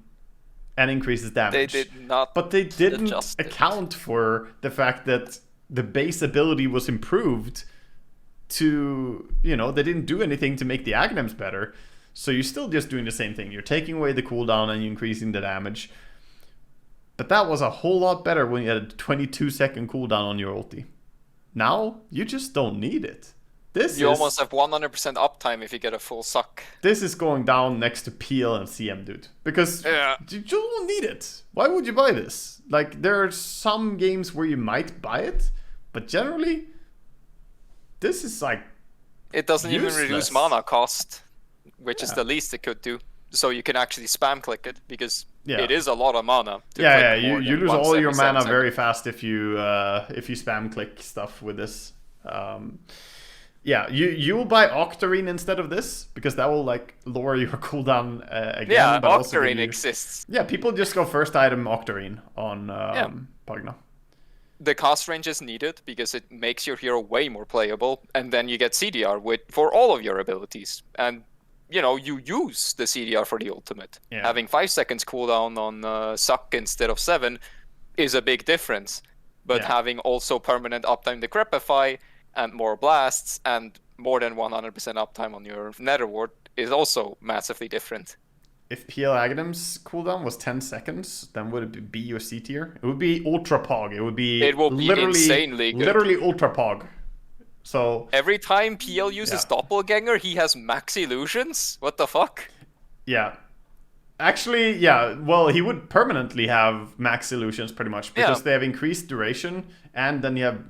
and increases damage. They did not. But they didn't adjust it. account for the fact that the base ability was improved to, they didn't do anything to make the Aghanims better. So you're still just doing the same thing. You're taking away the cooldown and you're increasing the damage. But that was a whole lot better when you had a 22-second cooldown on your ulti. Now, you just don't need it. You almost have 100% uptime if you get a full suck. This is going down next to PL and CM, dude. Because you don't need it. Why would you buy this? Like, there are some games where you might buy it, but generally, this is like It doesn't useless. even reduce mana cost, which is the least it could do. So you can actually spam click it, because it is a lot of mana. You lose all your mana second. very fast if you spam click stuff with this. You will buy Octarine instead of this, because that will like lower your cooldown again. Yeah, but also Octarine give you... exists. Yeah, people just go first item Octarine on Pugna. The cast range is needed because it makes your hero way more playable, and then you get CDR for all of your abilities. And you use the CDR for the ultimate. Yeah. Having 5 seconds cooldown on Suck instead of 7 is a big difference. But having also permanent uptime Decrepify and more blasts and more than 100% uptime on your Nether Ward is also massively different. If PL Aghanims cooldown was 10 seconds, then would it be your C tier? It would be Ultra Pog. It will be insanely good. Literally Ultra Pog. So every time PL uses Doppelganger, he has max illusions? What the fuck? Yeah. Actually, yeah, well, he would permanently have max illusions pretty much because they have increased duration, and then you have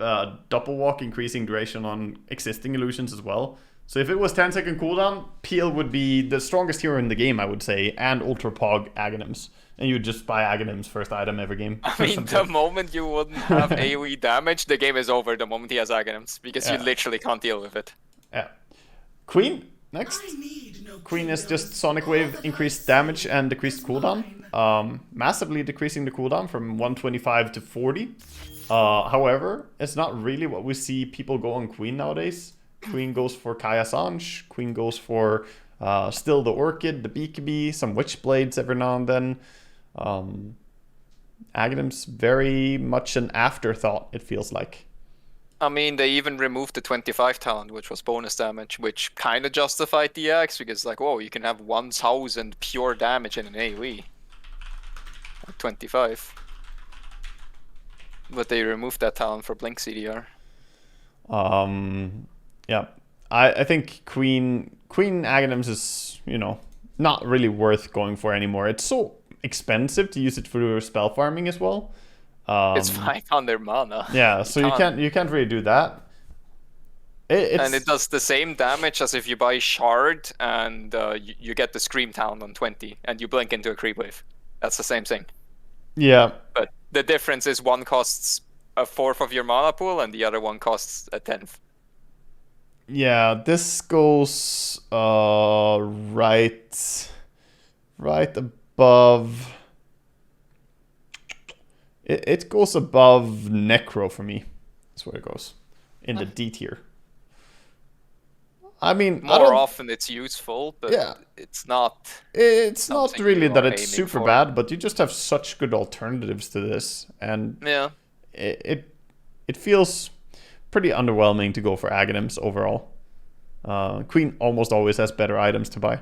Doppel Walk increasing duration on existing illusions as well. So if it was 10-second cooldown, PL would be the strongest hero in the game, I would say, and Ultra Pog Aghanims. And you would just buy Aghanims first item every game. I mean, the moment you wouldn't have AoE damage, the game is over the moment he has Aghanims, because you literally can't deal with it. Yeah. Queen, next. Queen is just Sonic Wave, increased damage and decreased cooldown. Massively decreasing the cooldown from 125 to 40. However, it's not really what we see people go on Queen nowadays. Queen goes for Kaya Sanj. Queen goes for still the Orchid, the BKB, some Witchblades every now and then. Aghanim's very much an afterthought, it feels like. I mean, they even removed the 25 talent, which was bonus damage, which kind of justified the Axe, because like, whoa, you can have 1000 pure damage in an AoE. At 25. But they removed that talent for Blink CDR. Yeah. I think Queen Aghanims is, you know, not really worth going for anymore. It's so expensive to use it for spell farming as well. It's 500 mana. Yeah, so you can't really do that. And it does the same damage as if you buy Shard and you get the Scream Talent on 20 and you blink into a creep wave. That's the same thing. Yeah. But the difference is one costs a fourth of your mana pool and the other one costs a 10th. Yeah, this goes right above. It goes above Necro for me. That's where it goes in the D tier. I mean, more often it's useful, but it's not. It's not really that it's super bad, but you just have such good alternatives to this, and it feels pretty underwhelming to go for Aghanims overall. Queen almost always has better items to buy,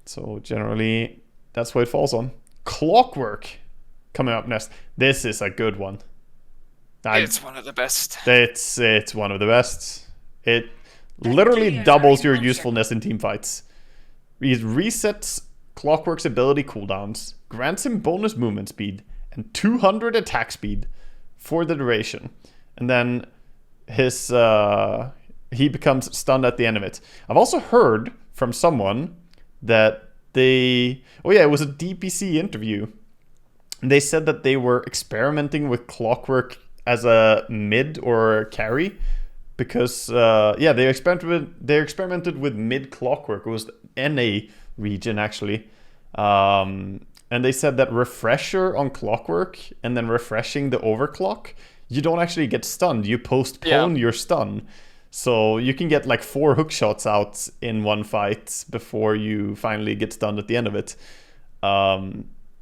so generally that's what it falls on. Clockwork coming up next. This is a good one. It's one of the best. It's one of the best. It literally doubles your usefulness in team fights. It resets Clockwork's ability cooldowns, grants him bonus movement speed, and 200 attack speed for the duration. And then his he becomes stunned at the end of it. I've also heard from someone that it was a DPC interview. They said that they were experimenting with Clockwork as a mid or carry because they experimented with mid Clockwork. It was NA region actually. And they said that refresher on Clockwork and then refreshing the overclock, you don't actually get stunned. You postpone your stun. So you can get like 4 hook shots out in one fight before you finally get stunned at the end of it.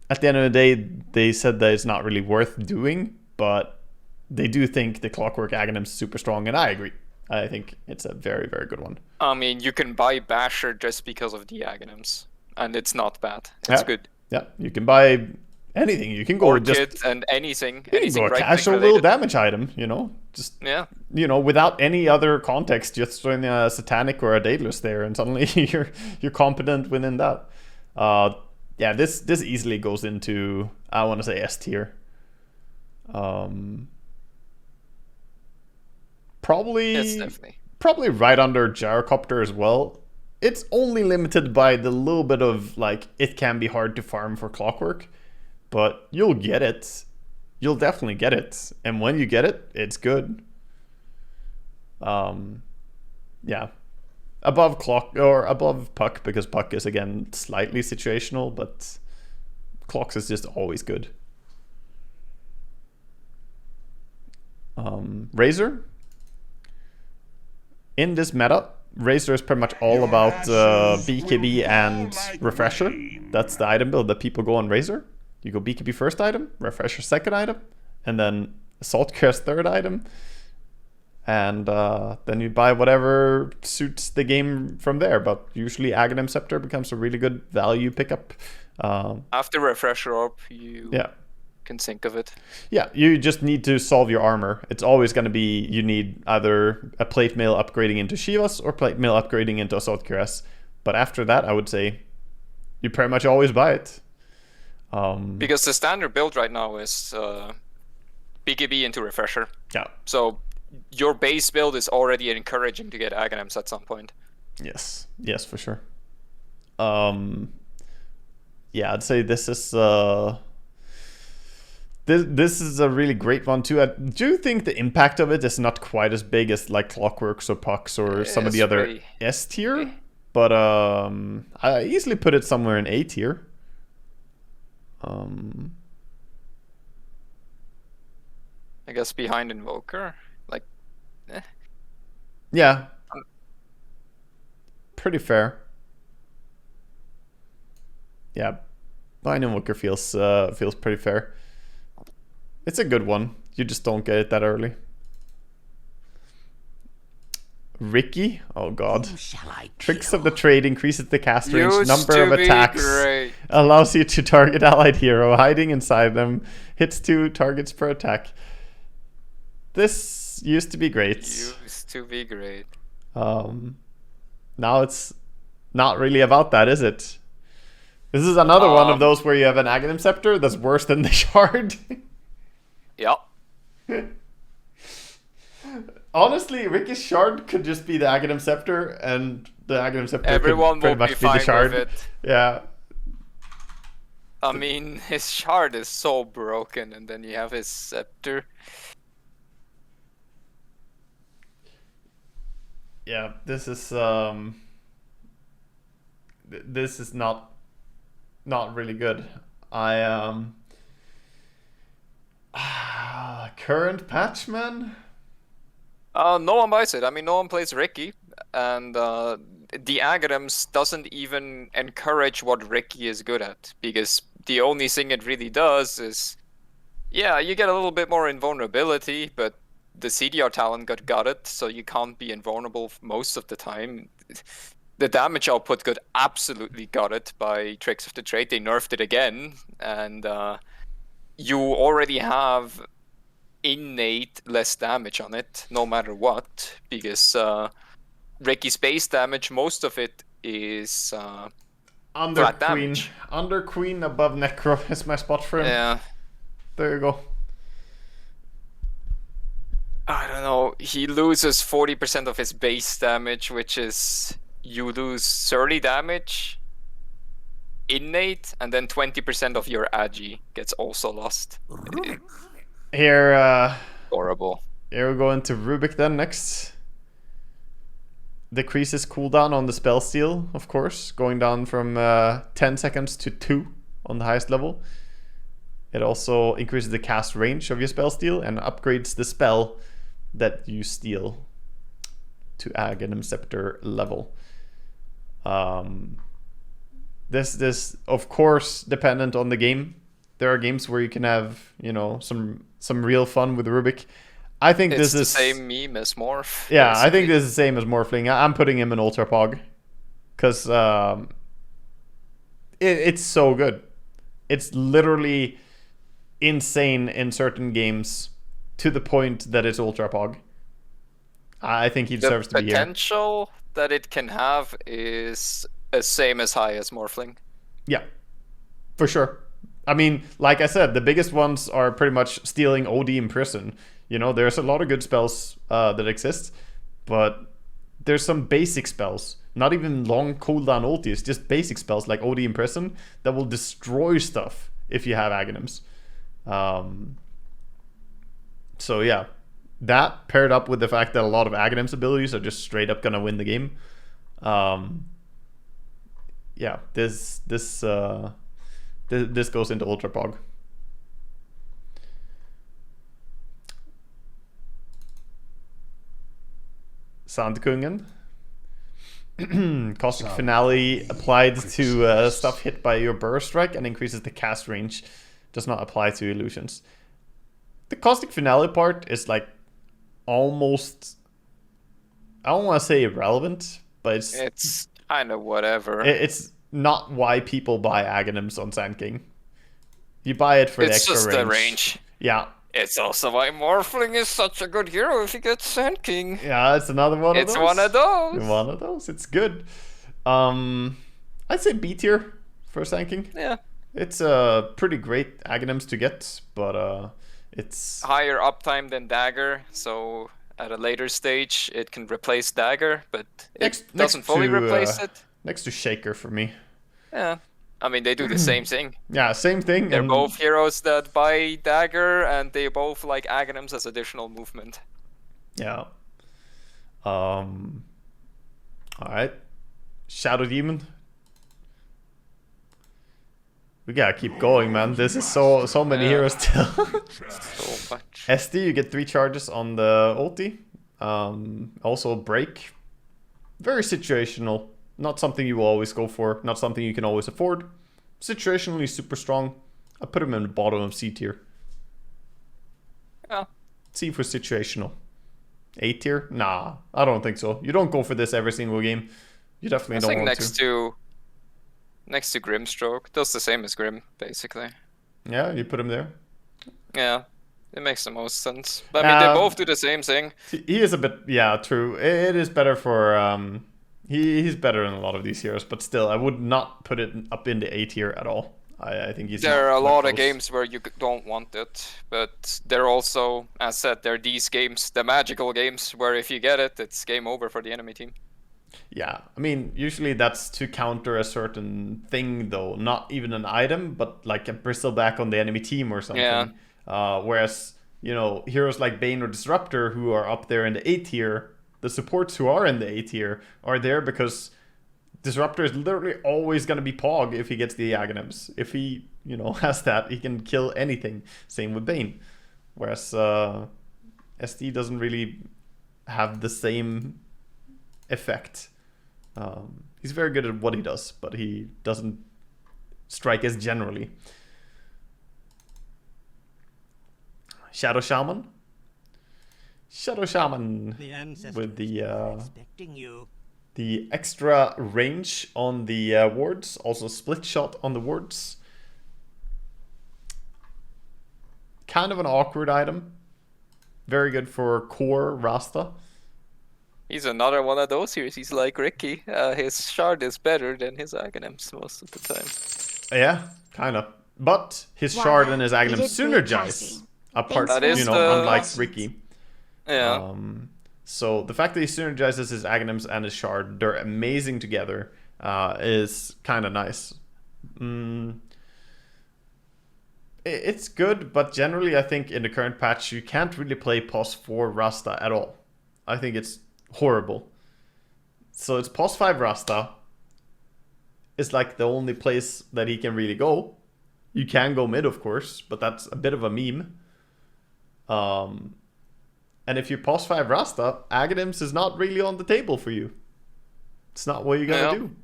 At the end of the day, they said that it's not really worth doing, but they do think the Clockwork Aghanim is super strong, and I agree. I think it's a very, very good one. I mean, you can buy Basher just because of the Aghanims, and it's not bad. It's good. Yeah, you can buy anything. You can go Orchid and anything. Anything a casual little damage item, you know? Just, without any other context, just throwing a Satanic or a Daedalus there, and suddenly you're competent within that. This easily goes into, I want to say, S tier. Probably right under Gyrocopter as well. It's only limited by the little bit of, like, it can be hard to farm for Clockwork, but you'll get it. You'll definitely get it. And when you get it, it's good. Above above Puck, because Puck is, again, slightly situational, but Clocks is just always good. Razor. In this meta, Razor is pretty much all about BKB and Refresher. That's the item build that people go on Razor. You go BKB first item, Refresher second item, and then Assault Crest third item. and then you buy whatever suits the game from there. But usually Aghanims Scepter becomes a really good value pickup. After Refresher Orb, you can think of it. Yeah, you just need to solve your armor. It's always going to be, you need either a plate mail upgrading into Shivas or plate mail upgrading into Assault. But after that, I would say you pretty much always buy it. Because the standard build right now is BKB into Refresher. Yeah. So your base build is already encouraging to get Aghanims at some point. Yes, for sure. Yeah, I'd say this is this is a really great one too. I do think the impact of it is not quite as big as like Clockworks or Pucks or some of the other S tier, but I easily put it somewhere in A tier. I guess behind Invoker, Yeah, pretty fair. Yeah, behind Invoker feels pretty fair. It's a good one. You just don't get it that early. Ricky? Oh god. Tricks of the Trade increases the cast range, number of attacks. Allows you to target allied hero, hiding inside them. Hits 2 targets per attack. This used to be great. Now it's not really about that, is it? This is another one of those where you have an Aghanims Scepter that's worse than the Shard. Yep. Honestly, Ricky's Shard could just be the Aghanims Scepter, and the Aghanims Scepter everyone could pretty will much be be fine the Shard. with it. Yeah. I mean, his Shard is so broken, and then you have his Scepter. Yeah, this is not really good. Current patch, man? No one buys it. I mean, no one plays Ricky, and the Aghanims doesn't even encourage what Ricky is good at, because the only thing it really does is, yeah, you get a little bit more invulnerability, but the CDR talent got gutted, so you can't be invulnerable most of the time. The damage output got absolutely gutted by Tricks of the Trade. They nerfed it again, and you already have innate less damage on it, no matter what, because Ricky's base damage, most of it is Under flat Queen. damage. Under Queen above Necro is my spot for him. Yeah. There you go. I don't know. He loses 40% of his base damage, which is you lose 30 damage innate, and then 20% of your AGI gets also lost. Here, Horrible. Here we go into Rubik then next. Decreases cooldown on the spell steal, of course, going down from 10 seconds to 2 on the highest level. It also increases the cast range of your spell steal and upgrades the spell that you steal to Aghanims Scepter level. This of course dependent on the game. There are games where you can have, you know, some real fun with Rubik. I think It's this the is same meme as Morph. Yeah, I think basically. this is the same as Morphling. I'm putting him in Ultra Pog because it's so good. It's literally insane in certain games to the point that it's Ultra Pog. I think he deserves to The be here. potential that it can have is the same as high as Morphling. Yeah, for sure. I mean, like I said, the biggest ones are pretty much stealing OD in prison. You know, there's a lot of good spells that exist, but there's some basic spells, not even long cooldown ultis, just basic spells like OD in prison that will destroy stuff if you have Aghanims. So yeah, that paired up with the fact that a lot of Aghanims abilities are just straight up gonna win the game. Yeah, this goes into Ultra Pog. Sandkungen. Caustic Finale applied to stuff hit by your Burst Strike and increases the cast range. Does not apply to illusions. The Caustic Finale part is like almost, I don't want to say irrelevant, but It's kind of whatever. it's not why people buy Aghanims on Sand King. You buy it for the It's extra just range. the range. Yeah. It's also why Morphling is such a good hero if he gets Sand King. Yeah, it's another one of those. It's one of those. One of those. It's good. I'd say B tier for Sand King. Yeah. It's pretty great Aghanims to get, but it's Higher uptime than Dagger, so at a later stage it can replace Dagger, but it doesn't fully replace it. Next to Shaker for me. Yeah. I mean, they do the same thing. Yeah, same thing. They're both heroes that buy Dagger, and they both like Aghanims as additional movement. Yeah. Alright. Shadow Demon. We gotta keep going, man. This is so many heroes still. So much. SD, you get 3 charges on the ulti. Also break. Very situational. Not something you will always go for. Not something you can always afford. Situationally super strong. I put him in the bottom of C tier. Yeah. C for situational. A tier? Nah, I don't think so. You don't go for this every single game. You definitely don't want next to Grimstroke, does the same as Grim, basically. Yeah, you put him there. Yeah, it makes the most sense. But I mean, they both do the same thing. He is a bit, yeah, true. It is better for, he's better than a lot of these heroes, but still, I would not put it up in the A tier at all. I think he's There are a not lot close. of games where you don't want it, but they're also, as said, they're these games, the magical games, where if you get it, it's game over for the enemy team. Yeah, I mean, usually that's to counter a certain thing, though. Not even an item, but like a bristleback on the enemy team or something. Yeah. Whereas, you know, heroes like Bane or Disruptor, who are up there in the A tier, the supports who are in the A tier are there because Disruptor is literally always going to be Pog if he gets the Aghanims. If he, you know, has that, he can kill anything. Same with Bane. Whereas SD doesn't really have the same effect. He's very good at what he does, but he doesn't strike as generally. Shadow Shaman. Shadow Shaman with the extra range on the wards, also split shot on the wards. Kind of an awkward item. Very good for core Rasta. He's another one of those heroes. He's like Ricky. His shard is better than his Aghanims most of the time. Yeah, kind of. But his shard and his Aghanim synergize. Apart, you know, unlike Ricky. Yeah. So the fact that he synergizes his Aghanims and his shard, they're amazing together, is kind of nice. It's good, but generally I think in the current patch you can't really play POS 4 Rasta at all. I think it's horrible. So it's POS 5 Rasta. It's like the only place that he can really go. You can go mid, of course, but that's a bit of a meme. And if you POS 5 Rasta, Aghanims is not really on the table for you. It's not what you gotta do.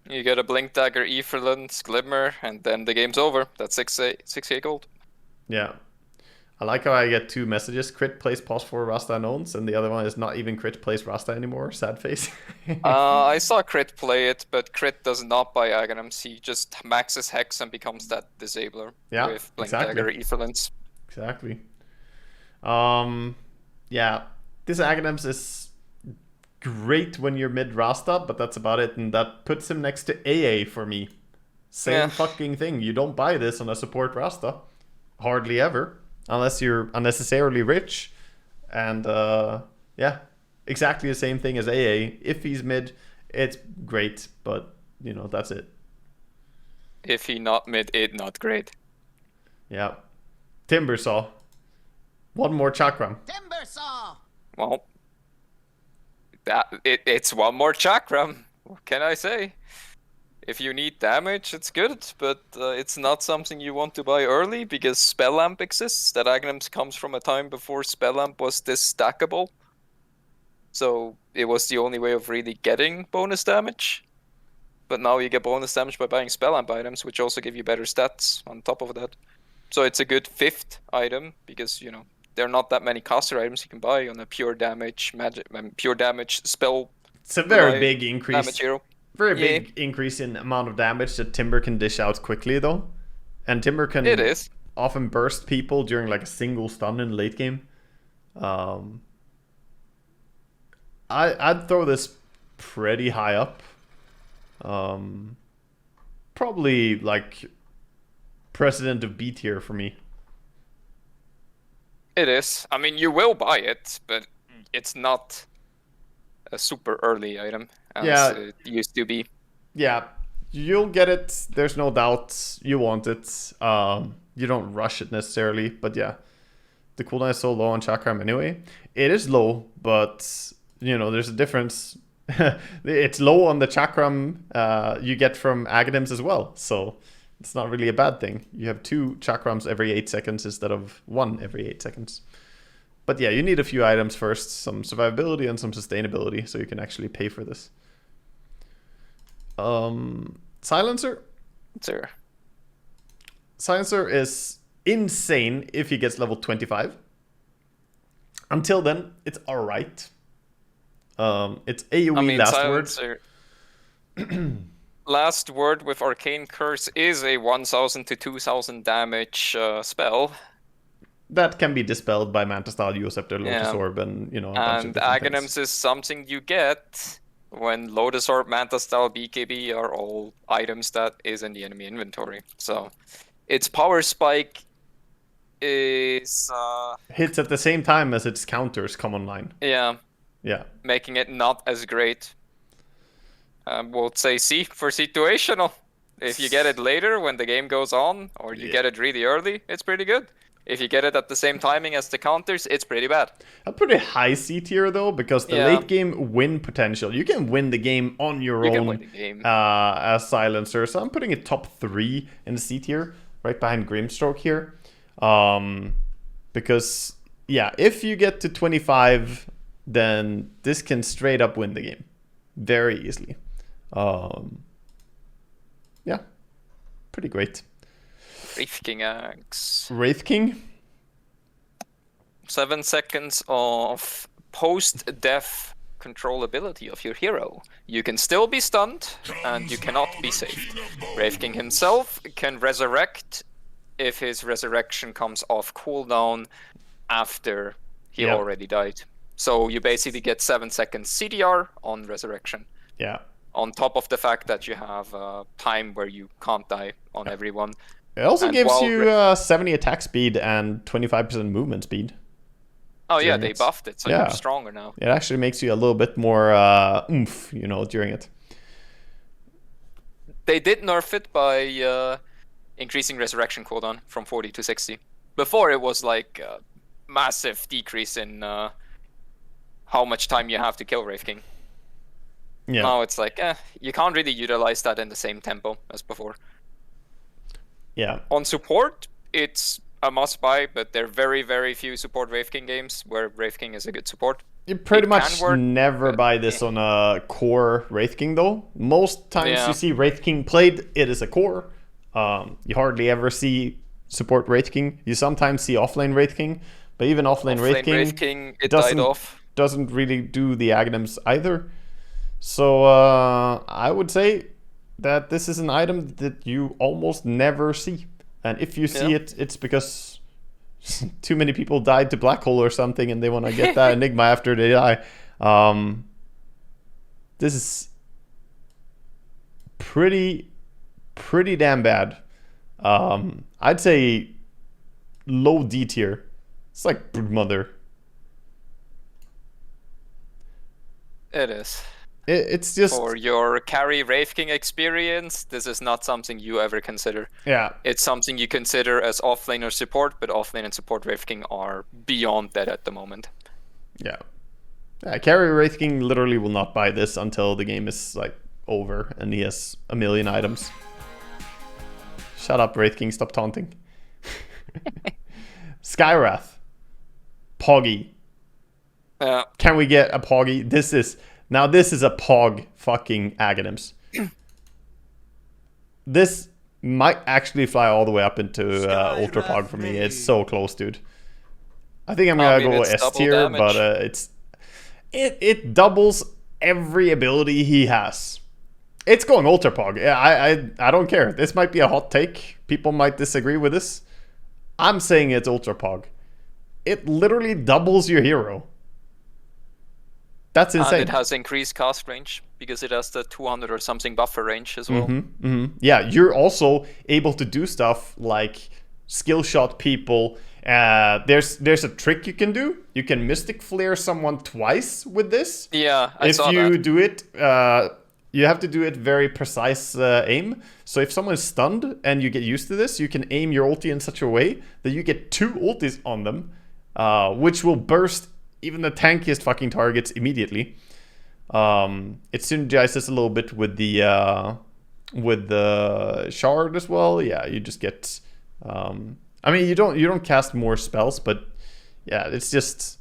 You get a Blink Dagger, Etherlands, Glimmer, and then the game's over. That's 6k gold. Yeah. I like how I get 2 messages. Crit plays POS 4 Rasta unknowns, and the other one is not even Crit plays Rasta anymore. Sad face. I saw Crit play it, but Crit does not buy Aghanims. He just maxes Hex and becomes that disabler with Blink Dagger, Etherlands. Exactly. Yeah, this Aghanims is great when you're mid Rasta, but that's about it, and that puts him next to AA for me. Same fucking thing. You don't buy this on a support Rasta, hardly ever, unless you're unnecessarily rich. And yeah, exactly the same thing as AA. If he's mid, it's great, but you know, that's it. If he not mid, it not great. Yeah. Timbersaw. One more chakram. Timbersaw! Well, it's one more chakram. What can I say? If you need damage, it's good, but it's not something you want to buy early because Spell Lamp exists. That Aghanims comes from a time before Spell Lamp was this stackable. So it was the only way of really getting bonus damage. But now you get bonus damage by buying Spell Lamp items, which also give you better stats on top of that. So it's a good 5th item because, you know, there are not that many caster items you can buy on a pure damage pure damage spell. It's a very big increase. Damage hero. Very big increase in amount of damage that Timber can dish out quickly, though. And Timber can often burst people during like a single stun in the late game. I'd throw this pretty high up. Probably like president of B tier for me. It is. I mean, you will buy it, but it's not a super early item as it used to be. Yeah, you'll get it. There's no doubt you want it. You don't rush it necessarily, but yeah. The cooldown is so low on Chakram anyway. It is low, but, you know, there's a difference. It's low on the Chakram you get from Aghanims as well, so it's not really a bad thing. You have 2 Chakrams every 8 seconds instead of 1 every 8 seconds. But yeah, you need a few items first, some survivability and some sustainability, so you can actually pay for this. Silencer? Sure. Silencer is insane if he gets level 25. Until then, it's alright. It's AoE last Silencer, word. Last word with Arcane Curse is a 1000 to 2000 damage spell. That can be dispelled by Manta Style, Eo Scepter, Lotus Orb, and, you know, a bunch of different Aghanims things. is something you get when Lotus Orb, Manta Style, BKB are all items that is in the enemy inventory. So its power spike is hits at the same time as its counters come online. Yeah. Yeah. Making it not as great. We'll say C for situational. If you get it later when the game goes on, or you get it really early, it's pretty good. If you get it at the same timing as the counters, it's pretty bad. A pretty high C tier though, because the late game win potential. You can win the game on your own can win the game. As Silencer. So I'm putting it top 3 in the C tier, right behind Grimstroke here. Because, yeah, if you get to 25, then this can straight up win the game. Very easily. Yeah, pretty great. Wraith King Axe. Wraith King? 7 seconds of post-death controllability of your hero. You can still be stunned, and you cannot be saved. Wraith King himself can resurrect if his resurrection comes off cooldown after he already died. So you basically get 7 seconds CDR on resurrection. Yeah. On top of the fact that you have time where you can't die on everyone. It also gives you 70 attack speed and 25% movement speed. Oh yeah, they buffed it, so you're stronger now. It actually makes you a little bit more oomph, you know, during it. They did nerf it by increasing resurrection cooldown from 40 to 60. Before it was like a massive decrease in how much time you have to kill Wraith King. Yeah. Now it's like, you can't really utilize that in the same tempo as before. Yeah. On support, it's a must-buy, but there are very, very few support Wraith King games where Wraith King is a good support. You pretty much never buy this on a core Wraith King, though. Most times you see Wraith King played, it is a core. You hardly ever see support Wraith King. You sometimes see offlane Wraith King, but even offlane Wraith King it died off. Doesn't really do the Aghanims either. So I would say that this is an item that you almost never see. And if you see it, it's because too many people died to Black Hole or something and they want to get that Enigma after they die. This is pretty damn bad. I'd say low D tier. It's like Brood Mother. It is. It's just... For your carry Wraith King experience, this is not something you ever consider. Yeah. It's something you consider as offlane or support, but offlane and support Wraith King are beyond that at the moment. Yeah. Carry Wraith King literally will not buy this until the game is like over and he has a million items. Shut up, Wraith King, stop taunting. Skywrath. Poggy. Can we get a Poggy? This is a Pog fucking Aghanims. This might actually fly all the way up into Ultra Pog for me. It's so close, dude. I think I'm I gonna mean, go it's S double tier, but damage. it doubles every ability he has. It's going Ultra Pog. Yeah, I don't care. This might be a hot take. People might disagree with this. I'm saying it's Ultra Pog. It literally doubles your hero. That's insane. And it has increased cast range because it has the 200 or something buffer range as well. Yeah, you're also able to do stuff like skill shot people. There's a trick you can do. You can Mystic Flare someone twice with this. Yeah, I saw If you that. do it, you have to do it very precise aim. So if someone is stunned and you get used to this, you can aim your ulti in such a way that you get 2 ultis on them, which will burst even the tankiest fucking targets immediately. It synergizes a little bit with the shard as well. Yeah, you just get. I mean, you don't cast more spells, but yeah, it's just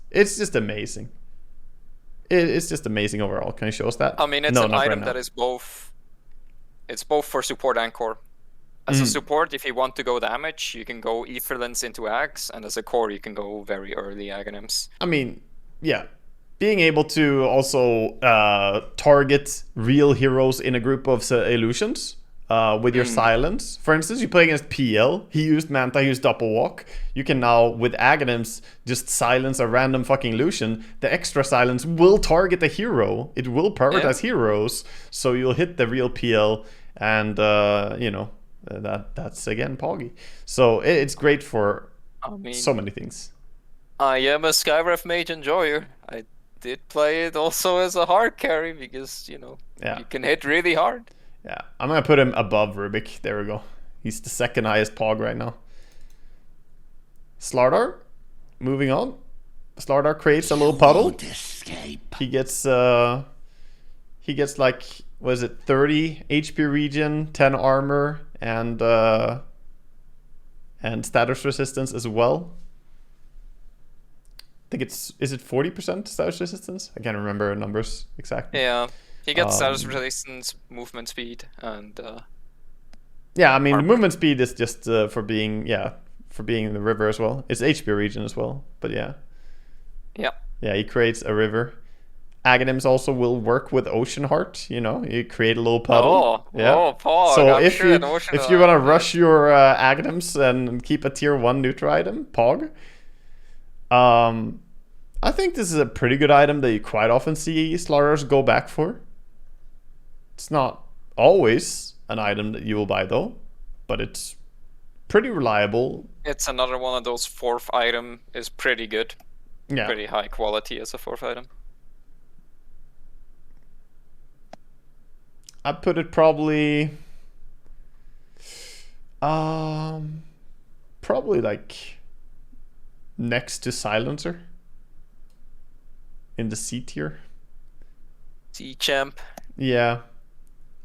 amazing. It's just amazing overall. Can you show us that? I mean, it's No, an not right item now. that is both. It's both for support and core. As a support, if you want to go damage, you can go Etherlands into Aghs, and as a core, you can go very early Aghanims. I mean, yeah. Being able to also target real heroes in a group of illusions with your silence. For instance, you play against PL. He used Manta, he used Double Walk. You can now, with Aghanims, just silence a random fucking illusion. The extra silence will target a hero. It will prioritize heroes. So you'll hit the real PL. And, that's, again, Poggy. So it's great for so many things. I am a Skywrath mage enjoyer. I did play it also as a hard carry because, you can hit really hard. Yeah, I'm going to put him above Rubik. There we go. He's the second highest Pog right now. Slardar, moving on. Slardar creates a little puddle. He gets like, what is it, 30 HP regen, 10 armor, and status resistance as well. I think is it 40% status resistance? I can't remember numbers exactly. Yeah, he gets status resistance, movement speed, and yeah, I mean armor. movement speed is just for being in the river as well. It's HP region as well, but yeah, he creates a river. Aghanims also will work with Ocean Heart. You create a little puddle. Pog. So I'm if sure you want to rush your Aghanims and keep a tier 1 neutral item, Pog. I think this is a pretty good item that you quite often see Slardars go back for. It's not always an item that you will buy though, but it's pretty reliable. It's another one of those 4th item is pretty good. Yeah. Pretty high quality as a 4th item. I'd put it probably like next to Silencer in the C tier. C champ. Yeah,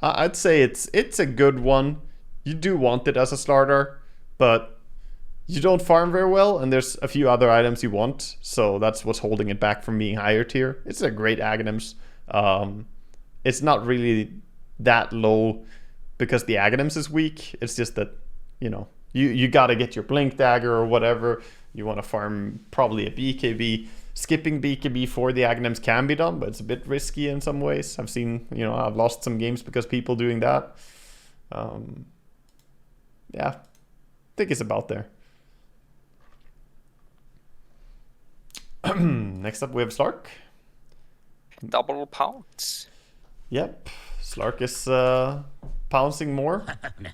I'd say it's a good one. You do want it as a starter, but you don't farm very well, and there's a few other items you want, so that's what's holding it back from being higher tier. It's a great Aghanims. It's not really that low because the Aghanims is weak. It's just that you gotta get your Blink Dagger or whatever. You want to farm probably a BKB. Skipping BKB for the Aghanims can be done, but it's a bit risky in some ways. I've seen, I've lost some games because people doing that. Yeah, I think it's about there. Next up we have Slark. Double pounds. Yep, Slark is pouncing more.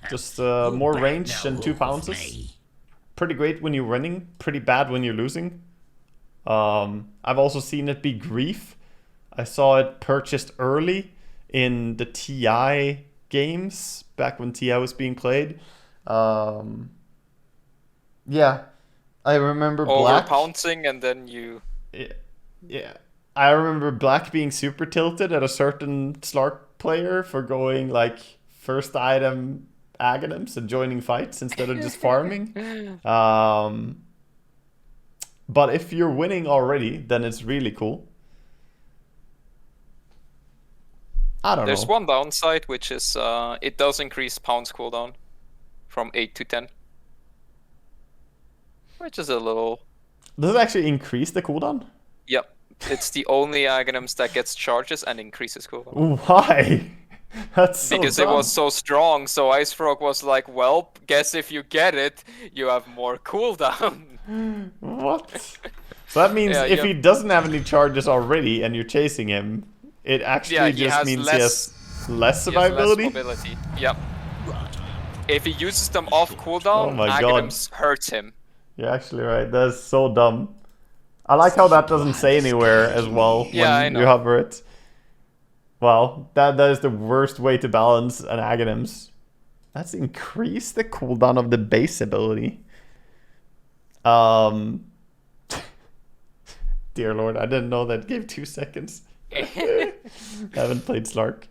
Just more range and 2 pounces. Pretty great when you're winning, pretty bad when you're losing. I've also seen it be Grief. I saw it purchased early in the TI games, back when TI was being played. Yeah, I remember Black. Over-pouncing and then you... Yeah. I remember Black being super tilted at a certain Slark player for going like first item Aghanims and joining fights instead of just farming. But if you're winning already, then it's really cool. I don't know. There's one downside, which is it does increase pounds cooldown from 8 to 10. Which is a little Does it actually increase the cooldown? Yep. It's the only Aghanims that gets charges and increases cooldown. Why? That's so Because dumb. it was so strong, so Ice Frog was like, well, guess if you get it, you have more cooldown. What? So that means Yeah, if yeah. he doesn't have any charges already and you're chasing him, it actually Yeah, he just has means less- he has less He has less survivability? mobility. Yep. If he uses them off cooldown, Oh my God. Aghanims hurts him. You're actually right. That's so dumb. I like how that doesn't say anywhere as well Yeah, I when know. you hover it. Well, that is the worst way to balance an Aghanims. That's increase the cooldown of the base ability. Dear Lord, I didn't know that gave 2 seconds. I haven't played Slark.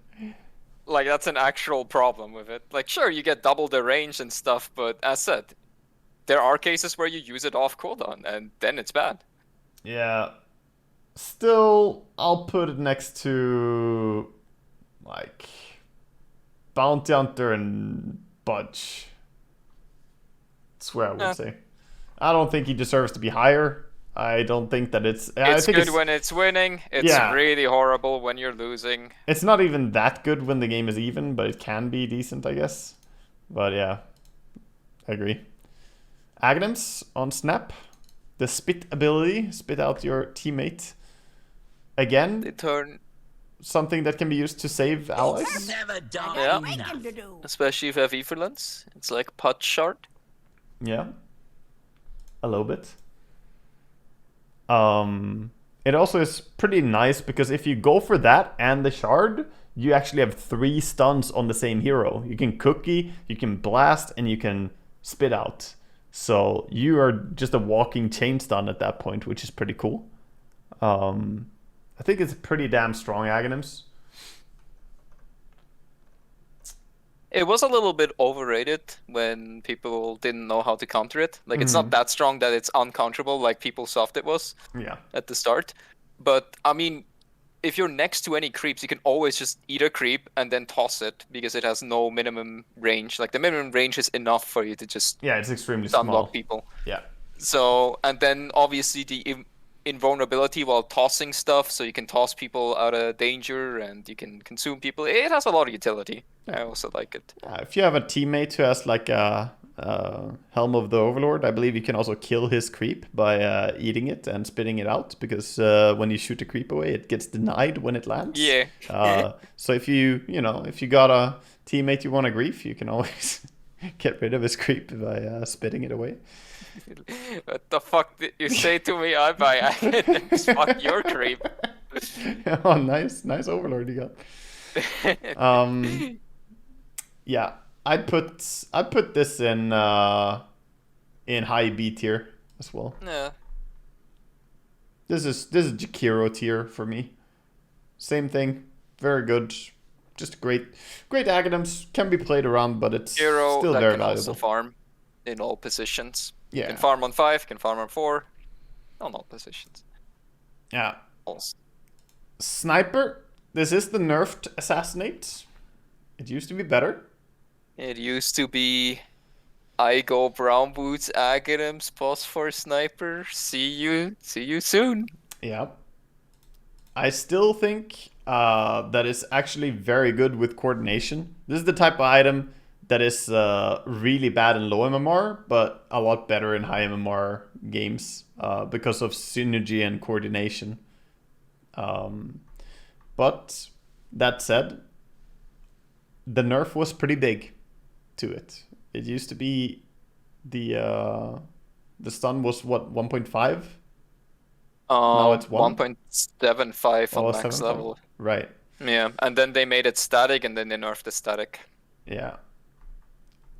Like, that's an actual problem with it. Like, sure, you get double the range and stuff, but as said, there are cases where you use it off cooldown, and then it's bad. Yeah. Still, I'll put it next to, like, Bounty Hunter and Budge. That's where I would say. I don't think he deserves to be higher. I don't think that it's... I It's think good when it's winning. It's Yeah. really horrible when you're losing. It's not even that good when the game is even, but it can be decent, I guess. But yeah, I agree. Aghanims on Snap. The spit ability, spit out your teammate. They Again, turn, something that can be used to save allies. Never done Yeah. enough. especially if you have Evelance. It's like Pot Shard. Yeah, a little bit. It also is pretty nice because if you go for that and the shard, you actually have 3 stuns on the same hero. You can cookie, you can blast, and you can spit out. So you are just a walking chain stun at that point, which is pretty cool. I think it's pretty damn strong Aghanims. It was a little bit overrated when people didn't know how to counter it. Like, it's not that strong that it's uncounterable like people thought it was Yeah. at the start. But, I mean, if you're next to any creeps, you can always just eat a creep and then toss it because it has no minimum range. Like, the minimum range is enough for you to just Yeah, it's extremely unlock small. people. Yeah. So, and then obviously the invulnerability while tossing stuff, so you can toss people out of danger and you can consume people. It has a lot of utility. I also like it. If you have a teammate who has like a Helm of the Overlord, I believe you can also kill his creep by eating it and spitting it out, because when you shoot a creep away, it gets denied when it lands. Yeah. So if you got a teammate you want to grief, you can always get rid of his creep by spitting it away. What the fuck did you say to me? I buy Aghanims. Fuck your creep. Oh, nice Overlord you got. Yeah, I put this in high B tier as well. Yeah. This is Jakiro tier for me. Same thing, very good, just great Aghanims, can be played around, but it's Hero still that very can also valuable. farm in all positions. Yeah. Can farm on 5, can farm on 4, on all positions. Yeah, Also. Sniper. This is the nerfed Assassinate. It used to be better. It used to be I go brown boots, Aghanims, pause for sniper. See you soon. Yeah. I still think that is actually very good with coordination. This is the type of item that is really bad in low MMR, but a lot better in high MMR games because of synergy and coordination. But that said, the nerf was pretty big to it. It used to be the stun was what, 1.5? Now it's 1.75 on max 7.5? level. Right. Yeah, and then they made it static, and then they nerfed the static. Yeah.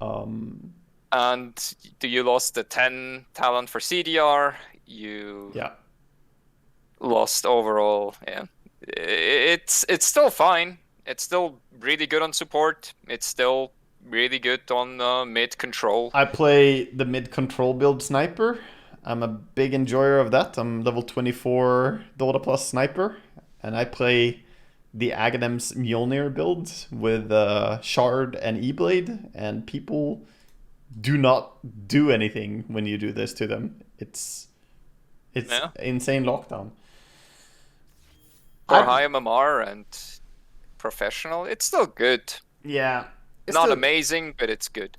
And you lost the 10 talent for CDR. You Yeah. lost overall. Yeah, it's still fine. It's still really good on support. It's still really good on mid control. I play the mid control build sniper. I'm a big enjoyer of that. I'm level 24 Dota plus sniper, and I play the Aghanims Mjolnir build with Shard and E-Blade, and people do not do anything when you do this to them. It's It's Yeah. insane lockdown. For I'd- high MMR and professional, it's still good. Yeah. It's Not still- amazing, but it's good.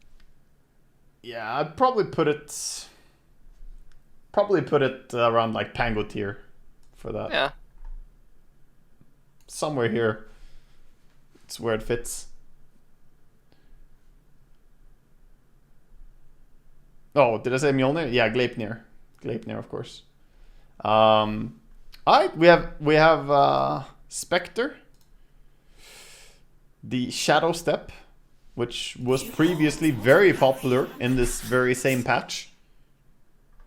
Yeah, I'd probably put it around like Pango tier for that. Yeah. Somewhere here. It's where it fits. Oh, did I say Mjolnir? Yeah, Gleipnir. Gleipnir, of course. Alright, we have Spectre. The Shadow Step, which was previously very popular in this very same patch.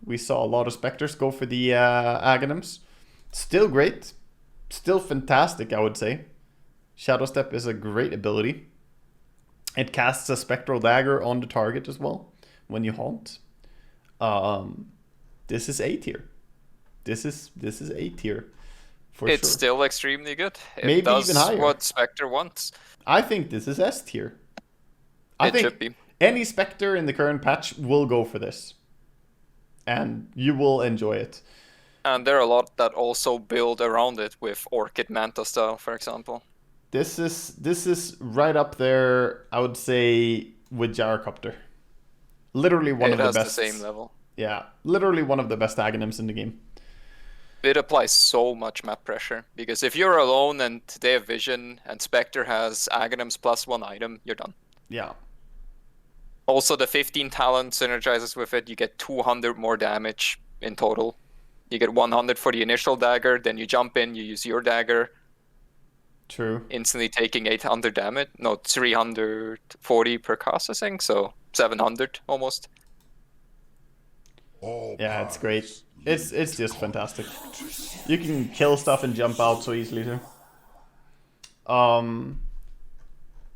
We saw a lot of Spectres go for the Aghanims. Still great. Still fantastic, I would say. Shadow Step is a great ability. It casts a Spectral Dagger on the target as well when you haunt. This is A tier. This is A tier. For It's sure. still extremely good. It Maybe does even higher. what Spectre wants. I think this is S tier. I It think should be. any Spectre in the current patch will go for this. And you will enjoy it. And there are a lot that also build around it with Orchid Manta style, for example. This is right up there, I would say, with Gyrocopter. Literally one of It the has best. the same level. Yeah, literally one of the best Aghanims in the game. It applies so much map pressure, because if you're alone and they have vision and Spectre has Aghanims plus one item, you're done. Yeah. Also, the 15 talent synergizes with it. You get 200 more damage in total. You get 100 for the initial dagger, then you jump in, you use your dagger, True. instantly taking 800 damage. No, 340 per cast, I think, so 700 almost. Yeah, it's great. It's just fantastic. You can kill stuff and jump out so easily too.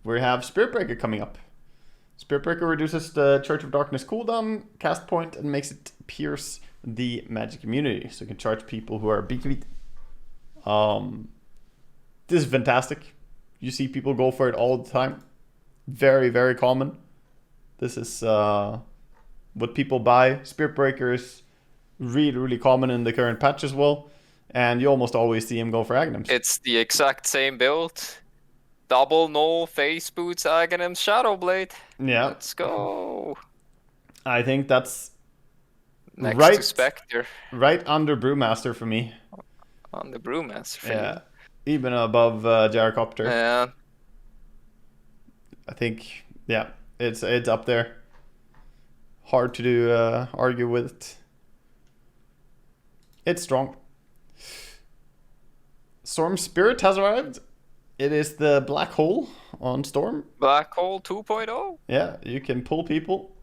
We have Spiritbreaker coming up. Spiritbreaker reduces the Church of Darkness cooldown, cast point, and makes it pierce the magic immunity. So you can charge people who are beat. This is fantastic. You see people go for it all the time. Very, very common. This is what people buy. Spiritbreaker is really, really common in the current patch as well. And you almost always see him go for Aghanims. It's the exact same build. Double no face boots, Aghanim Shadowblade. Yeah, Let's go. I think that's Next Right. to Spectre right under Brew Master for me. on the Brew Master. Yeah, even above Gyrocopter. Yeah. I think, yeah, it's up there. Hard to do argue with it. It's strong. Storm Spirit has arrived. It is the black hole on Storm. Black Hole 2.0. Yeah, you can pull people.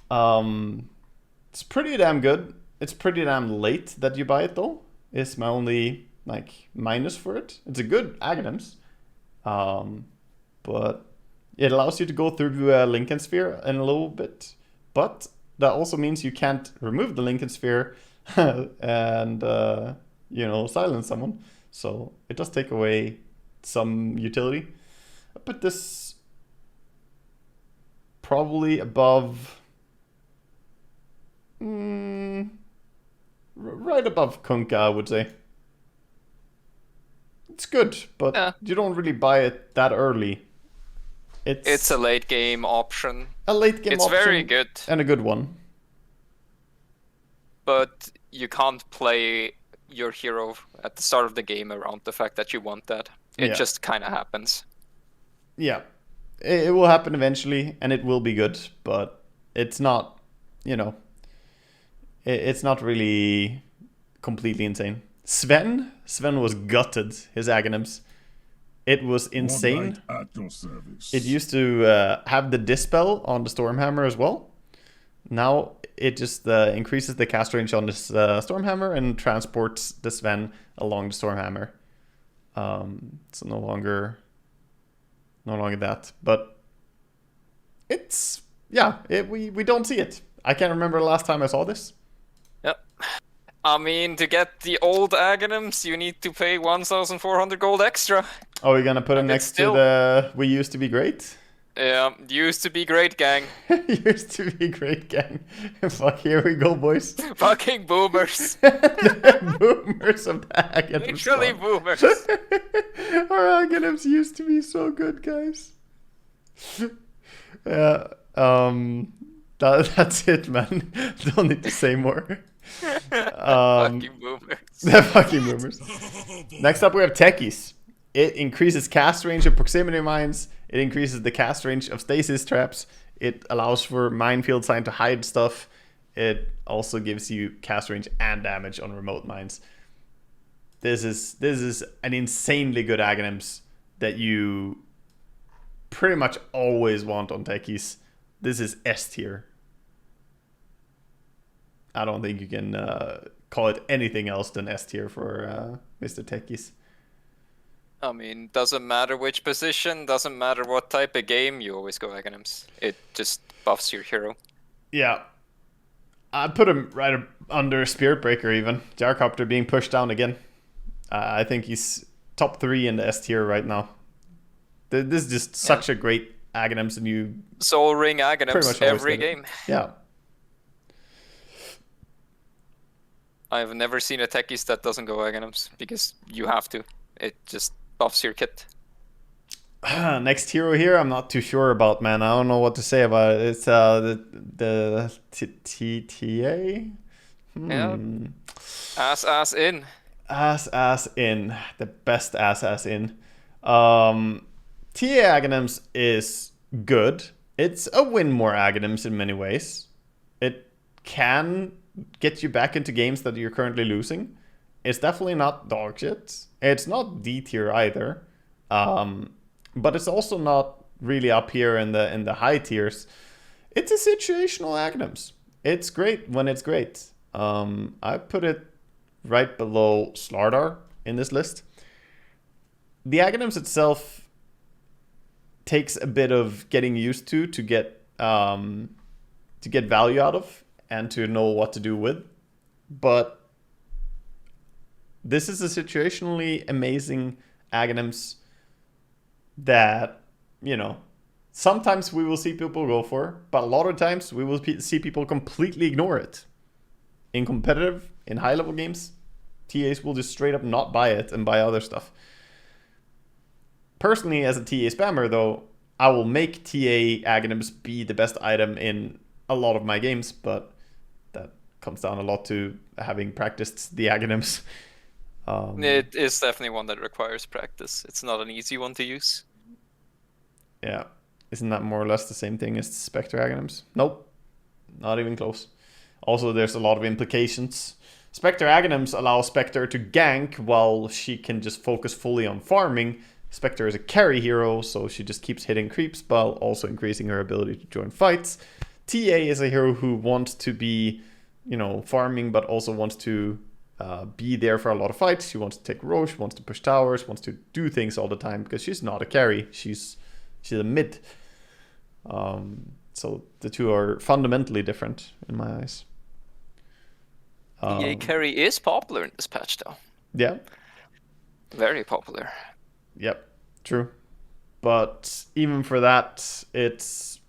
It's pretty damn good. It's pretty damn late that you buy it though. Is my only like minus for it. It's a good Aghanims, but it allows you to go through Lycan Sphere in a little bit. But that also means you can't remove the Lycan Sphere and silence someone. So it does take away some utility. I put this probably above, right above Gunka, I would say. It's good, but Yeah. you don't really buy it that early. It's a late game option, a late game it's option very good. and a good one. But you can't play your hero at the start of the game around the fact that you want that. It Yeah. just kind of happens. Yeah, it will happen eventually, and it will be good, but it's not, it's not really completely insane. Sven was gutted, his Aghanims. It was insane. One night at your service. It used to have the Dispel on the Stormhammer as well. Now it just increases the cast range on this Stormhammer and transports the Sven along the Stormhammer. So no longer that. But it's, we don't see it. I can't remember the last time I saw this. Yep. I mean, to get the old Aghanims, you need to pay 1,400 gold extra. Oh, we're gonna put it And it's next still- to the We Used to Be Great? Yeah, used to be great, gang. Used to be great, gang. Fuck, here we go, boys. Fucking boomers. The boomers of the Aghanims. Literally boomers. Our Aghanims used to be so good, guys. Yeah. That's it, man. Don't need to say more. Fucking boomers. The fucking boomers. Next up, we have Techies. It increases cast range of proximity mines. It increases the cast range of stasis traps. It allows for minefield sign to hide stuff. It also gives you cast range and damage on remote mines. This is an insanely good Aghanims that you pretty much always want on Techies. This is S tier. I don't think you can call it anything else than S tier for Mr. Techies. I mean, doesn't matter which position, doesn't matter what type of game, you always go Aghanims. It just buffs your hero. Yeah. I put him right under Spirit Breaker even. Rkwarden being pushed down again. I think he's top 3 in the S tier right now. This is just such a great Aghanims, and you Soul Ring pretty Aghanims much always every get it. game. Yeah. I've never seen a Techies that doesn't go Aghanims, because you have to. It just buffs your kit. Next hero here, I'm not too sure about, man. I don't know what to say about it. It's the TTA. Yeah. Ass in. Ass in. The best ass in. TA Aghanims is good. It's a win more Aghanims in many ways. It can get you back into games that you're currently losing. It's definitely not dog shit. It's not D tier either. But it's also not really up here in the high tiers. It's a situational Aghanims. It's great when it's great. I put it right below Slardar in this list. The Aghanims itself takes a bit of getting used to get value out of and to know what to do with. But this is a situationally amazing Aghanims that, you know, sometimes we will see people go for, but a lot of times we will see people completely ignore it. In competitive, in high-level games, TAs will just straight up not buy it and buy other stuff. Personally, as a TA spammer, though, I will make TA Aghanims be the best item in a lot of my games, but that comes down a lot to having practiced the Aghanims. It is definitely one that requires practice. It's not an easy one to use. Yeah. Isn't that more or less the same thing as Spectre Aghanims? Nope. Not even close. Also, there's a lot of implications. Spectre Aghanims allow Spectre to gank while she can just focus fully on farming. Spectre is a carry hero, so she just keeps hitting creeps while also increasing her ability to join fights. TA is a hero who wants to be, you know, farming, but also wants to be there for a lot of fights. She wants to take row, she wants to push towers, wants to do things all the time because she's not a carry. She's a mid. So the two are fundamentally different in my eyes. EA carry is popular in this patch, though. Yeah. Very popular. Yep. True. But even for that, it's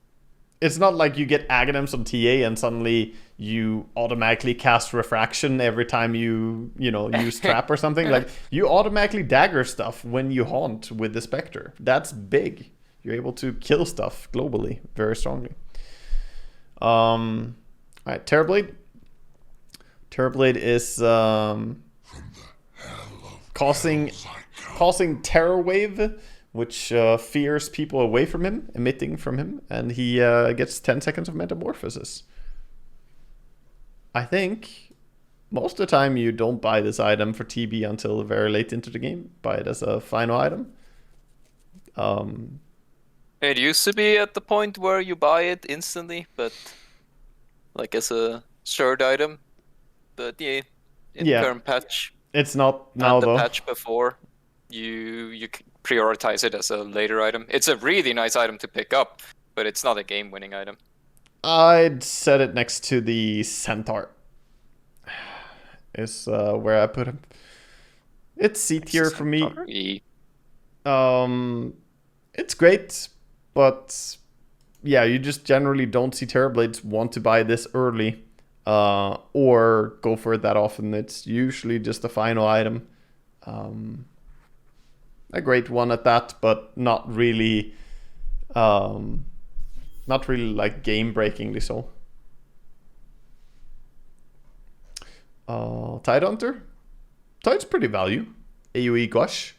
not like you get Aghanims on TA and suddenly you automatically cast Refraction every time you use Trap or something. Like, you automatically dagger stuff when you haunt with the Spectre. That's big. You're able to kill stuff globally very strongly. Alright, Terrorblade. Terrorblade is causing Terror Wave, which fears people away from him, emitting from him, and he gets 10 seconds of Metamorphosis. I think most of the time you don't buy this item for TB until very late into the game. Buy it as a final item. It used to be at the point where you buy it instantly, but like as a third item. But yeah, in the current patch, it's not now the though. Patch before, you prioritize it as a later item. It's a really nice item to pick up, but it's not a game-winning item. I'd set it next to the Centaur. Is where I put him. It's C tier for me. It's great. but yeah, you just generally don't see Terrorblades want to buy this early or go for it that often. It's usually just a final item. A great one at that, but not really like game-breakingly so. Tidehunter? Tide's pretty value. AoE Gush.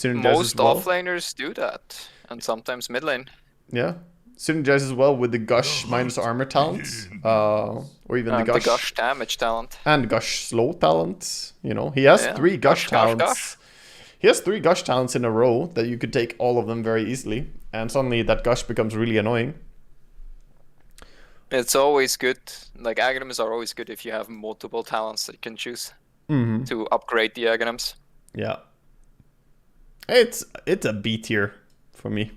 Most well. offlaners do that, and sometimes mid lane. Yeah. Synergizes well with the Gush minus armor talent. Or even the Gush damage talent. and Gush slow talent. You know, he has 3 Gush talents. He has 3 Gush talents in a row that you could take all of them very easily. And suddenly that Gush becomes really annoying. It's always good. Like, Aghanims are always good if you have multiple talents that you can choose to upgrade the Aghanims. Yeah. It's a B tier for me.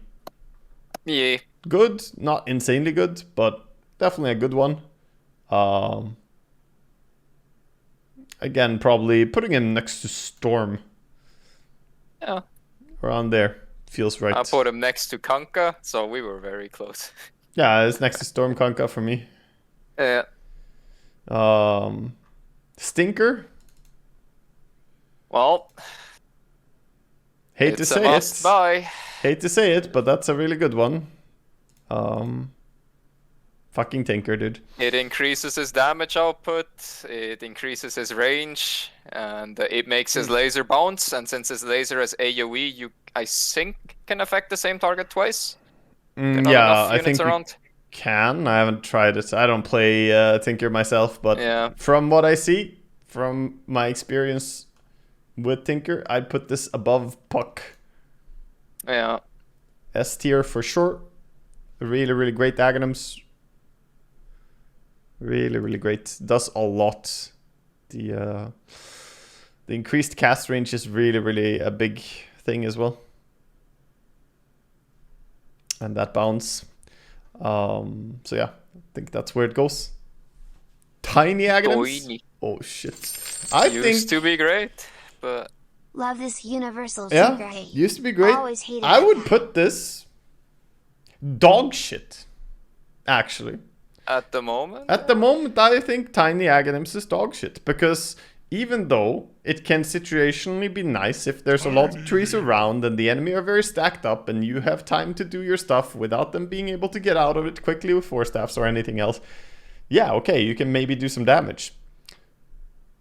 Yeah. Good, not insanely good, but definitely a good one. Again, probably putting him next to Storm. Yeah. Around there. Feels right. I put him next to Gunka, so we were very close. Yeah, it's next to Storm Gunka for me. Yeah. Stinker? Well, Hate to it's a say must it. buy. Hate to say it, but that's a really good one. Fucking Tinker, dude. It increases his damage output, it increases his range, and it makes his laser bounce. And since his laser has AoE, you, I think, can affect the same target twice. Yeah, I think around. can. I haven't tried it. I don't play Tinker myself, but Yeah. from what I see, from my experience with Tinker, I'd put this above Puck. Yeah. S tier for sure. Really, really great Aghanims. Really, really great. Does a lot. The increased cast range is really, really a big thing as well. And that bounce. So yeah, I think that's where it goes. Tiny Aghanims. Tiny. Oh shit. I Used think to be great, but Love this universal yeah, secret hate. used to be great. Always hated I would that. put this dog shit. Actually. at the moment, At the moment, I think Tiny Aghanims is dog shit, because even though it can situationally be nice if there's a lot of trees around and the enemy are very stacked up and you have time to do your stuff without them being able to get out of it quickly with 4 staffs or anything else, yeah, okay, you can maybe do some damage.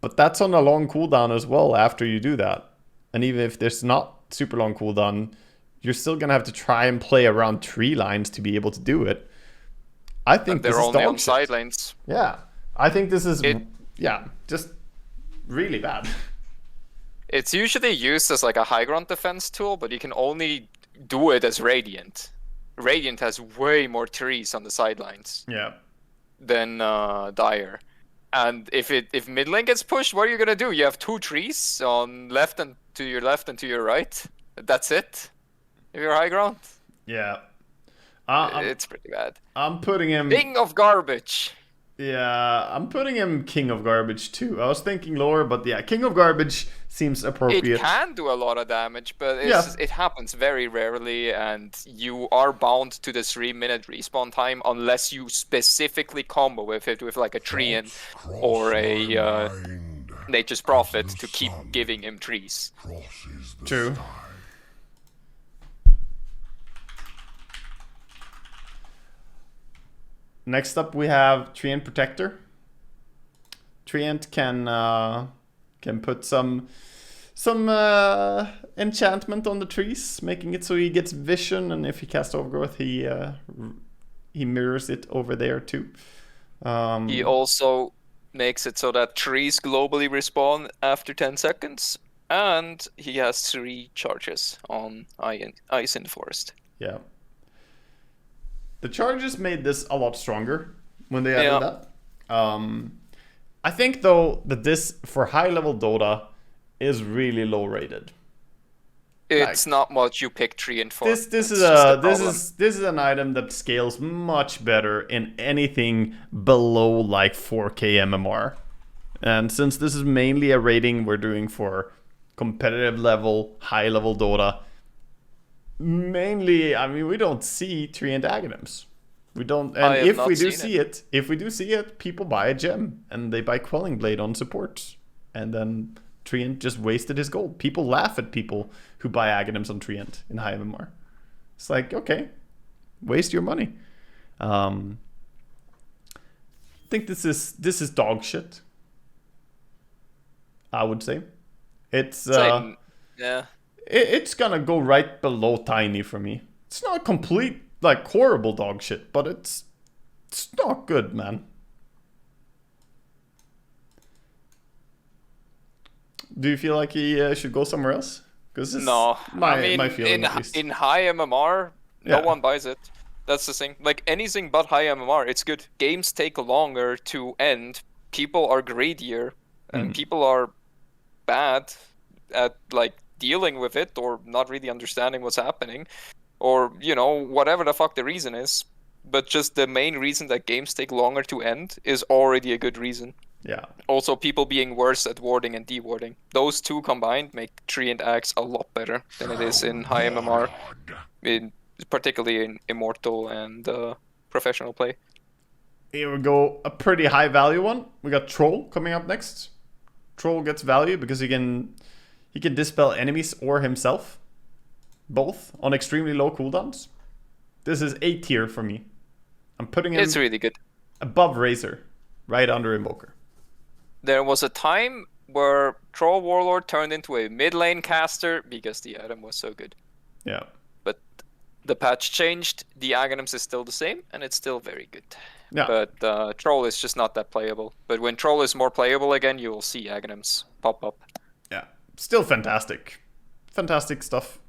But that's on a long cooldown as well after you do that. And even if there's not super long cooldown, you're still going to have to try and play around tree lines to be able to do it. I think and they're this is only dog on shit. side lanes. Yeah, I think this is, just really bad. It's usually used as like a high ground defense tool, but you can only do it as Radiant. Radiant has way more trees on the sidelines Yeah. than Dire. And if mid lane gets pushed, what are you gonna do? You have 2 trees on left and to your left and to your right. That's it. If you're high ground, Yeah. it's pretty bad. I'm putting him... King of garbage. Yeah, I'm putting him King of Garbage too. I was thinking lower, but yeah, King of Garbage seems appropriate. It can do a lot of damage, but it happens very rarely, and you are bound to the 3-minute respawn time unless you specifically combo with it with like a Treant or a Nature's Prophet to keep giving him trees. True. Next up, we have Treant Protector. Treant can put some enchantment on the trees, making it so he gets vision, and if he casts Overgrowth, he mirrors it over there too. He also makes it so that trees globally respawn after 10 seconds, and he has 3 charges on Ice in the Forest. Yeah. The charges made this a lot stronger when they added that. I think though that this for high level Dota is really low rated. It's not what you pick Treant for. This is an item that scales much better in anything below like 4k MMR. And since this is mainly a rating we're doing for competitive level, high level Dota, Mainly, I mean, we don't see Treant Aghanims. We don't, I and have if not we do seen see it, if we do see it, people buy a gem and they buy Quelling Blade on support, and then Treant just wasted his gold. People laugh at people who buy Aghanims on Treant in high MMR. It's like, okay, waste your money. I think this is dog shit. I would say it's yeah. it's gonna go right below tiny for me. It's not complete like horrible dog shit, but it's not good, man. Do you feel like he should go somewhere else? Because No, my feeling at least. in high MMR, no Yeah. one buys it. That's the thing. Like anything but high MMR, it's good. Games take longer to end. People are greedier, and people are bad at like dealing with it or not really understanding what's happening, or whatever the fuck the reason is. But just the main reason that games take longer to end is already a good reason. Yeah. Also, people being worse at warding and dewarding. Those two combined make Tree and Axe a lot better than it is in high MMR, particularly in Immortal and professional play. Here we go, a pretty high value one. We got Troll coming up next. Troll gets value because he can dispel enemies or himself, both on extremely low cooldowns. This is A tier for me. I'm putting him It's really good. above Razor, right under Invoker. There was a time where Troll Warlord turned into a mid lane caster because the item was so good. Yeah. But the patch changed, the Aghanims is still the same, and it's still very good. Yeah. But Troll is just not that playable. But when Troll is more playable again, you will see Aghanims pop up. Yeah. Still fantastic. Fantastic stuff.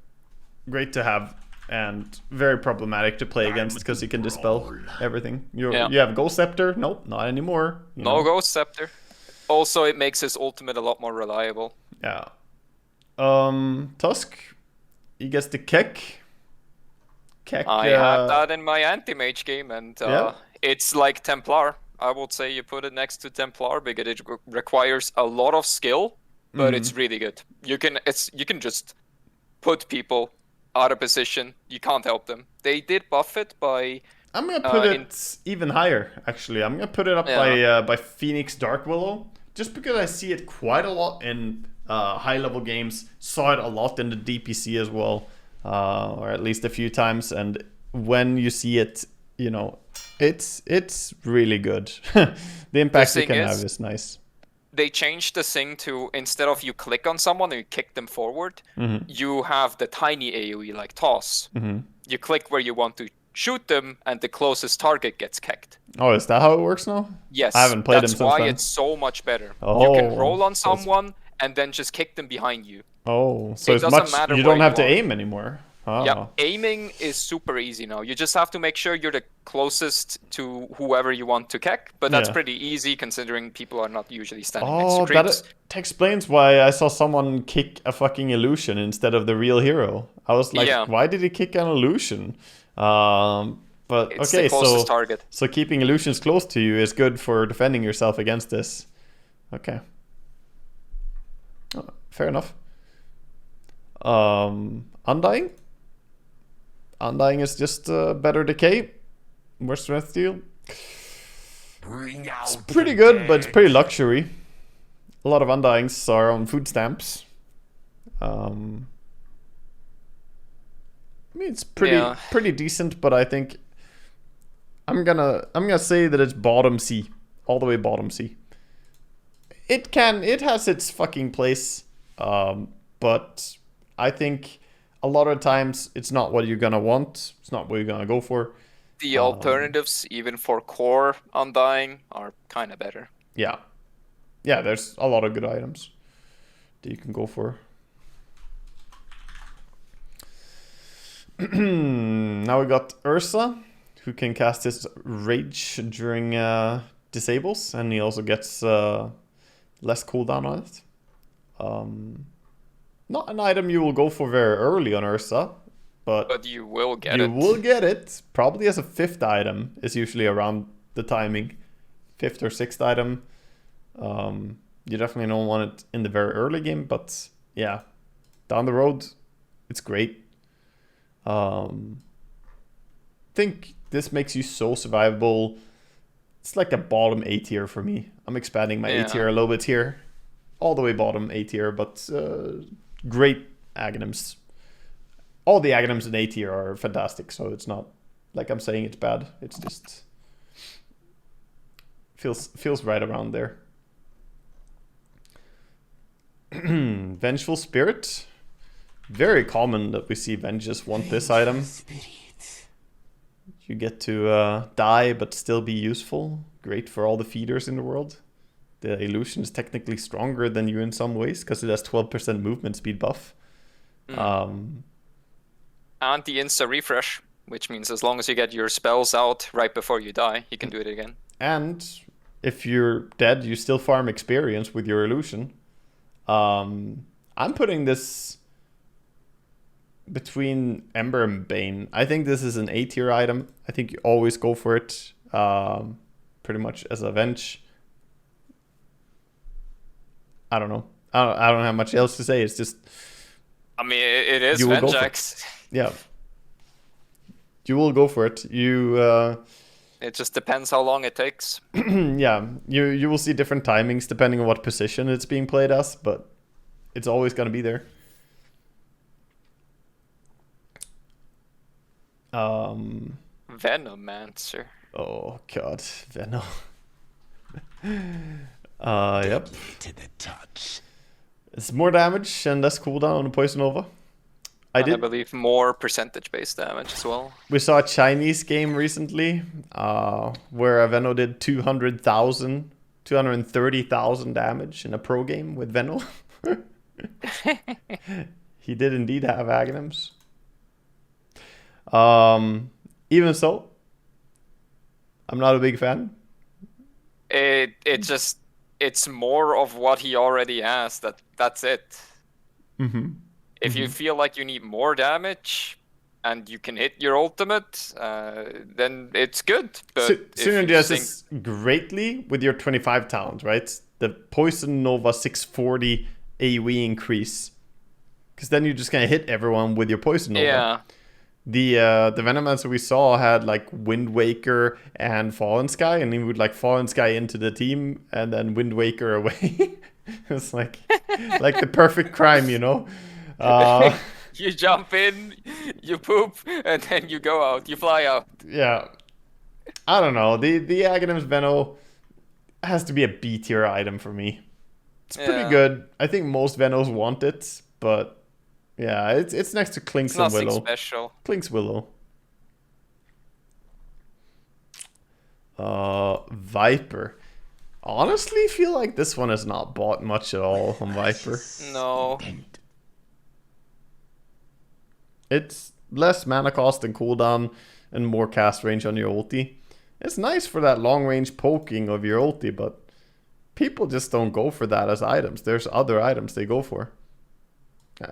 Great to have. And very problematic to play against because you can dispel everything. You have Ghost Scepter? Nope, not anymore. No Ghost Scepter. Also, it makes his ultimate a lot more reliable. Yeah. Tusk, he gets the Keck. I had that in my anti-mage game, and it's like Templar. I would say you put it next to Templar because it requires a lot of skill, but it's really good. You can just put people out of position. You can't help them. They did buff it by. I'm gonna put it even higher. Actually, I'm gonna put it up by Phoenix Dark Willow, just because I see it quite a lot in high level games. Saw it a lot in the DPC as well, or at least a few times. And when you see it, it's really good. The impact you can have is nice. They changed the thing to, instead of you click on someone and you kick them forward, you have the tiny AoE like toss. You click where you want to shoot them, and the closest target gets kicked. Oh, is that how it works now? Yes. I haven't played them since then. That's why it's so much better. Oh, you can roll on someone and then just kick them behind you. Oh, so it doesn't matter you don't where have to you are. aim anymore. Oh. Yeah, aiming is super easy now. You just have to make sure you're the closest to whoever you want to kick, but that's pretty easy considering people are not usually standing next to creeps. That explains why I saw someone kick a fucking illusion instead of the real hero. I was like, why did he kick an illusion? But it's okay, the closest target. So keeping illusions close to you is good for defending yourself against this. Okay. Oh, fair enough. Undying? Undying is just better decay. More strength steal. It's pretty good, but it's pretty luxury. A lot of Undyings are on food stamps. I mean, it's pretty decent, but I think I'm gonna say that it's bottom C, all the way bottom C. It has its fucking place, but I think a lot of times it's not what you're gonna want. It's not what you're gonna go for. The alternatives, even for core Undying, are kind of better. Yeah, there's a lot of good items that you can go for. Now we got Ursa, who can cast his Rage during disables, and he also gets less cooldown on it. Not an item you will go for very early on Ursa, but you will get it. You will get it. Probably as a 5th item is usually around the timing. 5th or 6th item. You definitely don't want it in the very early game, but yeah, down the road, it's great. Think this makes you so survivable. It's like a bottom A tier for me. I'm expanding my A tier a little bit here. All the way bottom A tier, but great Aghanims. All the Aghanims in A tier are fantastic, so it's not like I'm saying it's bad. It's just feels right around there. Vengeful Spirit. Very common that we see Venges want this item. You get to die but still be useful. Great for all the feeders in the world. The illusion is technically stronger than you in some ways because it has 12% movement speed buff. And the insta refresh, which means as long as you get your spells out right before you die, you can do it again. And if you're dead, you still farm experience with your illusion. I'm putting this between Ember and Bane. I think this is an A tier item. I think you always go for it, pretty much as a venge. I don't know. I don't have much else to say. It's just. I mean, it is Vengex. Yeah. You will go for it. It just depends how long it takes. Yeah, you will see different timings depending on what position it's being played as, but it's always going to be there. Venomancer. Oh god, Venom. Yep. To the touch. It's more damage and less cooldown on the Poison Nova. I believe more percentage-based damage as well. We saw a Chinese game recently where Veno did 230,000 damage in a pro game with Veno. He did indeed have Aghanims. Even so, I'm not a big fan. It's more of what he already has. That's it. Mm-hmm. If you feel like you need more damage and you can hit your ultimate, then it's good. But synergizes greatly with your 25 talent, right? The Poison Nova 640 AoE increase. Because then you're just going to hit everyone with your Poison Nova. Yeah. The Venomancer we saw had like Wind Waker and Fallen Sky, and he would like Fallen Sky into the team and then Wind Waker away. It's like the perfect crime, you know? You jump in, you poop, and then you go out. You fly out. Yeah. I don't know. The Aghanims Veno has to be a B tier item for me. It's pretty good. I think most Venos want it, but yeah, it's next to Clinks and Willow. Nothing special. Clinks Willow. Viper. Honestly, feel like this one has not bought much at all on Viper. No. It's less mana cost and cooldown and more cast range on your ulti. It's nice for that long range poking of your ulti, but people just don't go for that as items. There's other items they go for.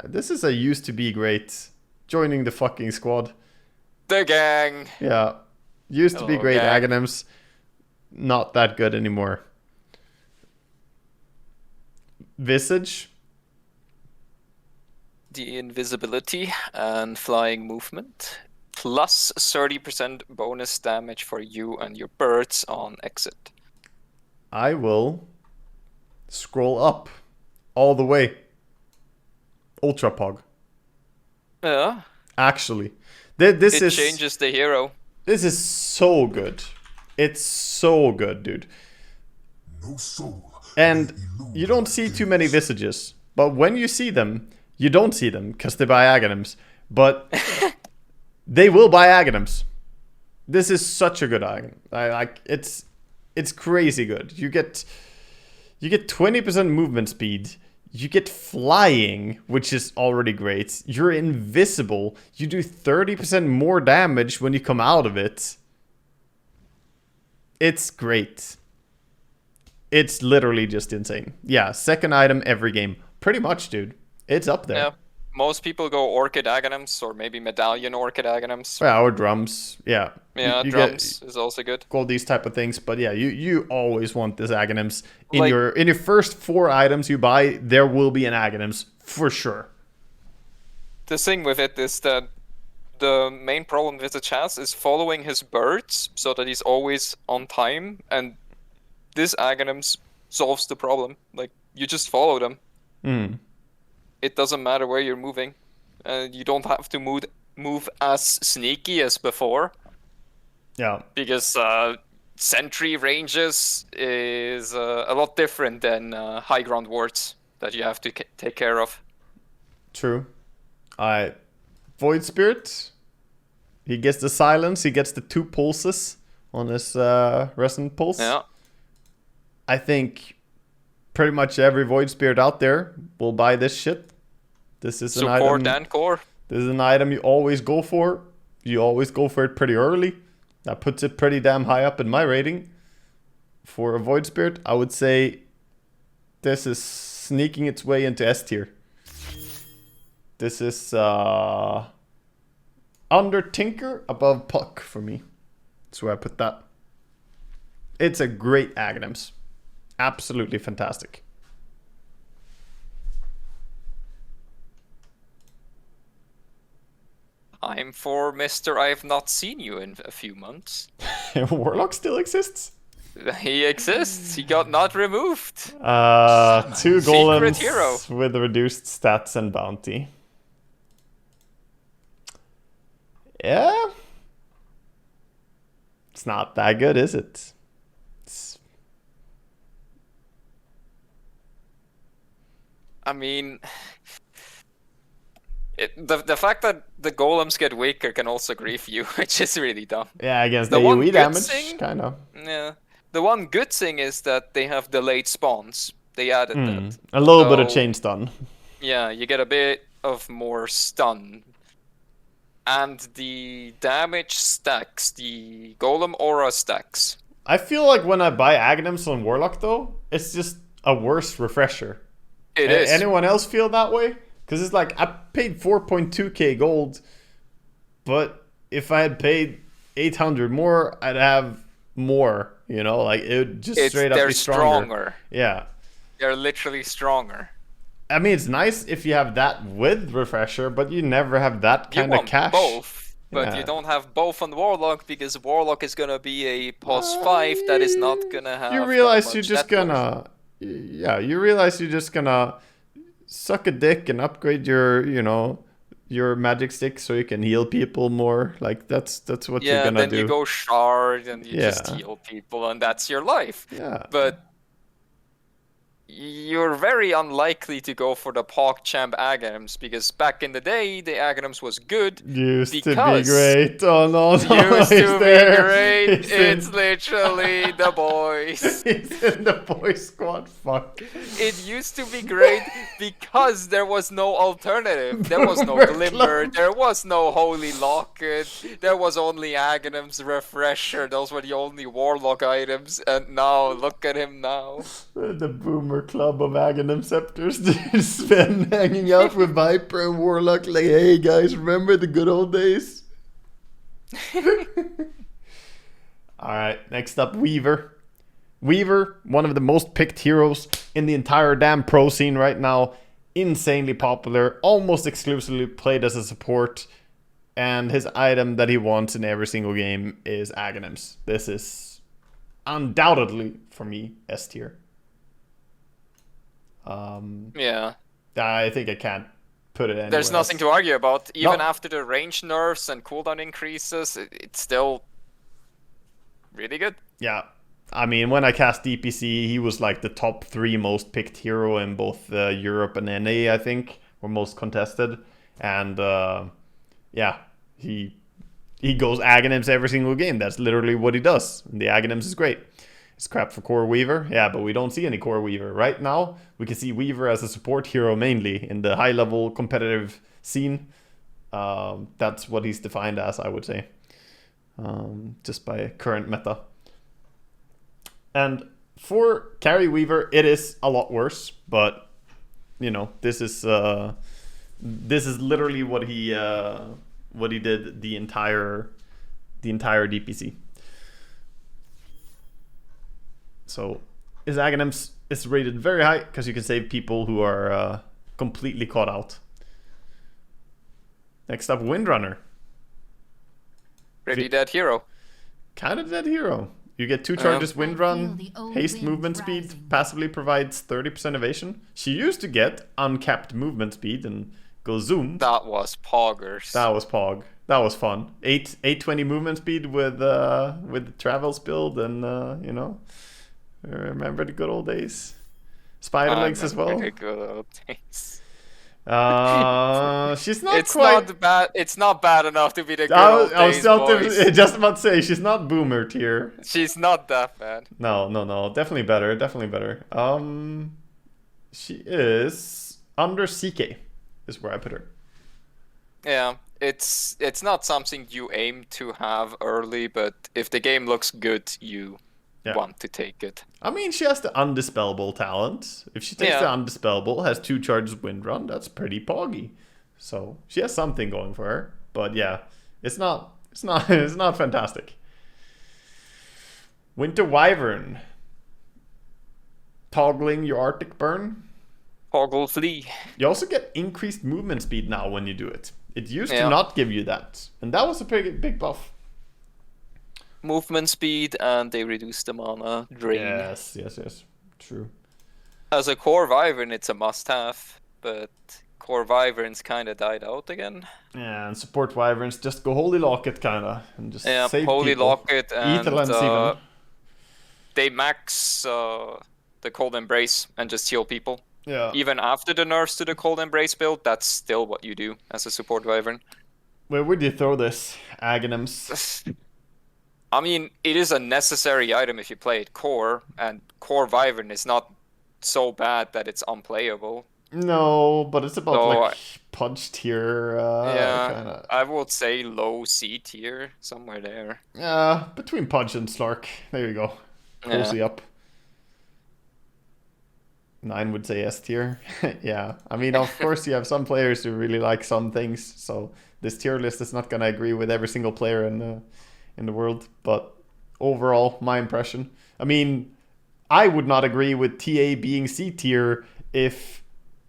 This is a used to be great. Joining the fucking squad. The gang. Yeah. Used to be great gang. Aghanims. Not that good anymore. Visage. The invisibility and flying movement. Plus 30% bonus damage for you and your birds on exit. I will scroll up all the way. Ultra Pog. Yeah. Actually. This changes the hero. This is so good. It's so good, dude. No soul. And you don't see too many Visages. But when you see them, you don't see them because they buy Aghanims. But they will buy Aghanims. This is such a good Aghanim. It's crazy good. You get 20% movement speed. You get flying, which is already great. You're invisible. You do 30% more damage when you come out of it. It's great. It's literally just insane. Yeah, second item every game. Pretty much, dude. It's up there. Yeah. Most people go Orchid Aghanims or maybe Medallion Orchid Aghanims. Yeah, or drums. Yeah. Yeah, you drums is also good. All these type of things, but yeah, you always want this Aghanims in your first 4 items you buy. There will be an Aghanims for sure. The thing with it is that the main problem with the chance is following his birds so that he's always on time, and this Aghanims solves the problem. Like, you just follow them. It doesn't matter where you're moving, and you don't have to move as sneaky as before. Yeah. Because sentry ranges is a lot different than high ground wards that you have to take care of. True. Void Spirit. He gets the silence. He gets the 2 pulses on his resonant pulse. Yeah. I think pretty much every Void Spirit out there will buy this shit. This is an Support item. and core. This is an item you always go for. You always go for it pretty early. That puts it pretty damn high up in my rating. For a Void Spirit, I would say this is sneaking its way into S tier. This is under Tinker, above Puck for me. That's where I put that. It's a great Aghanims. Absolutely fantastic. I'm for Mr. I've not seen you in a few months. Warlock still exists? He exists. He got not removed. 2 golems hero. with reduced stats and bounty. Yeah. It's not that good, is it? I mean, the fact that the golems get weaker can also grief you, which is really dumb. Yeah, against The one AoE good damage, thing- kind of. Yeah. The one good thing is that they have delayed spawns. They added that. A little bit of So- chain stun. Yeah, you get a bit of more stun. And the damage stacks, the golem aura stacks. I feel like when I buy Aghanims on Warlock, though, it's just a worse refresher. It is. Anyone else feel that way? Because it's like, I paid 4.2k gold, but if I had paid 800 more, I'd have more, you know? Like, it would just straight up They're be stronger. Yeah. They're literally stronger. I mean, it's nice if you have that with refresher, but you never have that You kind of want cash. both, but Yeah. you don't have both on Warlock because Warlock is gonna be a +5 that is not gonna have. You that realize you're much just net worth. gonna, yeah. You realize you're just gonna suck a dick and upgrade your, you know, your magic stick so you can heal people more. Like that's what you're Yeah, gonna then do. you go shard and you just Yeah. heal people, and that's your life. Yeah. But you're very unlikely to go for the PogChamp Aghanims because back in the day, the Aghanims was good. Used to be because great. Oh no, no, Used he's to be there. great. He's It's in, literally the boys. he's in the boys squad. Fuck. It used to be great because there was no alternative. There was no Boomer Glimmer, Club. there was no Holy Locket, there was only Aghanims Refresher. Those were the only Warlock items. And now, look at him now. The boomer club of Aghanims Scepters. Dude, Sven hanging out with Viper and Warlock like, hey guys, remember the good old days? Alright, next up, Weaver. Weaver, one of the most picked heroes in the entire damn pro scene right now. Insanely popular, almost exclusively played as a support. And his item that he wants in every single game is Aghanims. This is undoubtedly, for me, S tier. Yeah. I think I can't put it anywhere There's nothing else. to argue about. Even No. after the range nerfs and cooldown increases, it's still really good. Yeah. I mean, when I cast DPC, he was like the top 3 most picked hero in both Europe and NA, I think, or most contested. And yeah, he goes Aghanims every single game. That's literally what he does. And the Aghanims is great. It's crap for Core Weaver. Yeah, but we don't see any Core Weaver. Right now, we can see Weaver as a support hero mainly in the high-level competitive scene. That's what he's defined as, I would say. Just by current meta. And for Carry Weaver, it is a lot worse. But, you know, this is literally what he did the entire DPC. So his Aghanims is rated very high because you can save people who are completely caught out. Next up, Windrunner. Pretty dead hero. Kind of dead hero. You get 2 Yeah. charges, wind I feel run, the old haste winds movement rising. speed, passively provides 30% evasion. She used to get uncapped movement speed and go zoom. That was poggers. That was Pog. That was fun. 820 movement speed with the travels build and you know, remember the good old days. Spider legs as well. Pretty good old days. She's not It's quite. not bad. It's not bad enough to be the good I old was days, still boys. just about to say she's not boomer tier. She's not that bad. No, definitely better, she is under CK, is where I put her. Yeah, it's not something you aim to have early, but if the game looks good, you want to take it. I mean, she has the undispellable talent. If she takes the undispellable, has 2 charges wind run, that's pretty poggy. So she has something going for her. But yeah, it's not fantastic. Winter Wyvern. Toggling your Arctic Burn. Toggle flee. You also get increased movement speed now when you do it. It used Yeah. to not give you that. And that was a big buff. Movement speed, and they reduce the mana drain. Yes. True. As a core Wyvern, it's a must-have, but core Wyverns kind of died out again. Yeah, and support Wyverns just go Holy Locket kinda. And just save Holy people. Locket and Etherlands even. they max the Cold Embrace and just heal people. Yeah. Even after the nerfs to the Cold Embrace build, that's still what you do as a support Wyvern. Where would you throw this? Aghanims? I mean, it is a necessary item if you play it core, and core Wyvern is not so bad that it's unplayable. No, but it's about So, like punch tier. Kinda. I would say low C tier, somewhere there. Yeah, between punch and slark. There you go. Cozy up. 9 would say S tier. Yeah, I mean, of course, you have some players who really like some things, so this tier list is not gonna agree with every single player in the world. But overall, my impression. I mean, I would not agree with TA being C tier if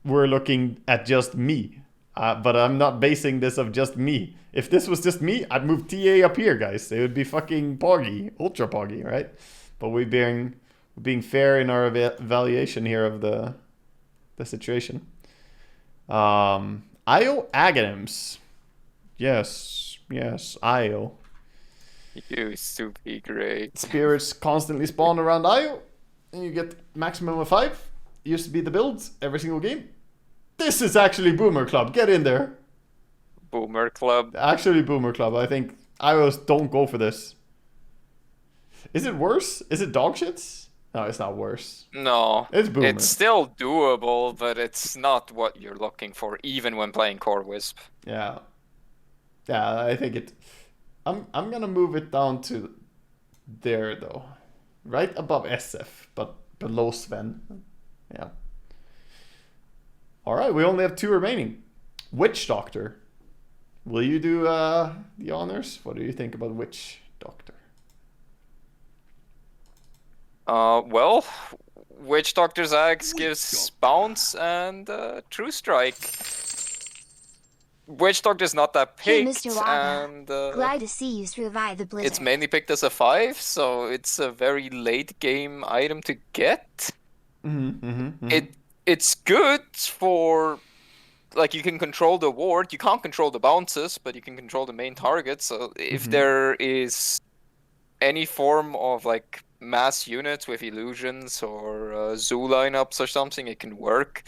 we're looking at just me. But I'm not basing this of just me. If this was just me, I'd move TA up here, guys. It would be fucking poggy, ultra poggy, right? But we're being fair in our evaluation here of the situation. IO Aghanims. Yes, IO. Used to be great. Spirits constantly spawn around IO, and you get maximum of 5. Used to be the builds every single game. This is actually Boomer Club. Get in there. Boomer Club. Actually Boomer Club. I think IOs don't go for this. Is it worse? Is it dog shits? No, it's not worse. No. It's Boomer. It's still doable, but it's not what you're looking for, even when playing Core Wisp. Yeah. Yeah, I think it... I'm gonna move it down to there, though. Right above SF, but below Sven. Yeah. Alright, we only have 2 remaining. Witch Doctor. Will you do the honors? What do you think about Witch Doctor? Well, Witch Doctor's Axe gives bounce and True Strike. Witch Doctor's not that Hey, picked, Mr. Waga. and Glad to see you survive the blizzard. it's mainly picked as a 5, so it's a very late game item to get. It's good for, like, you can control the ward. You can't control the bounces, but you can control the main target. So if there is any form of like mass units with illusions or zoo lineups or something, it can work.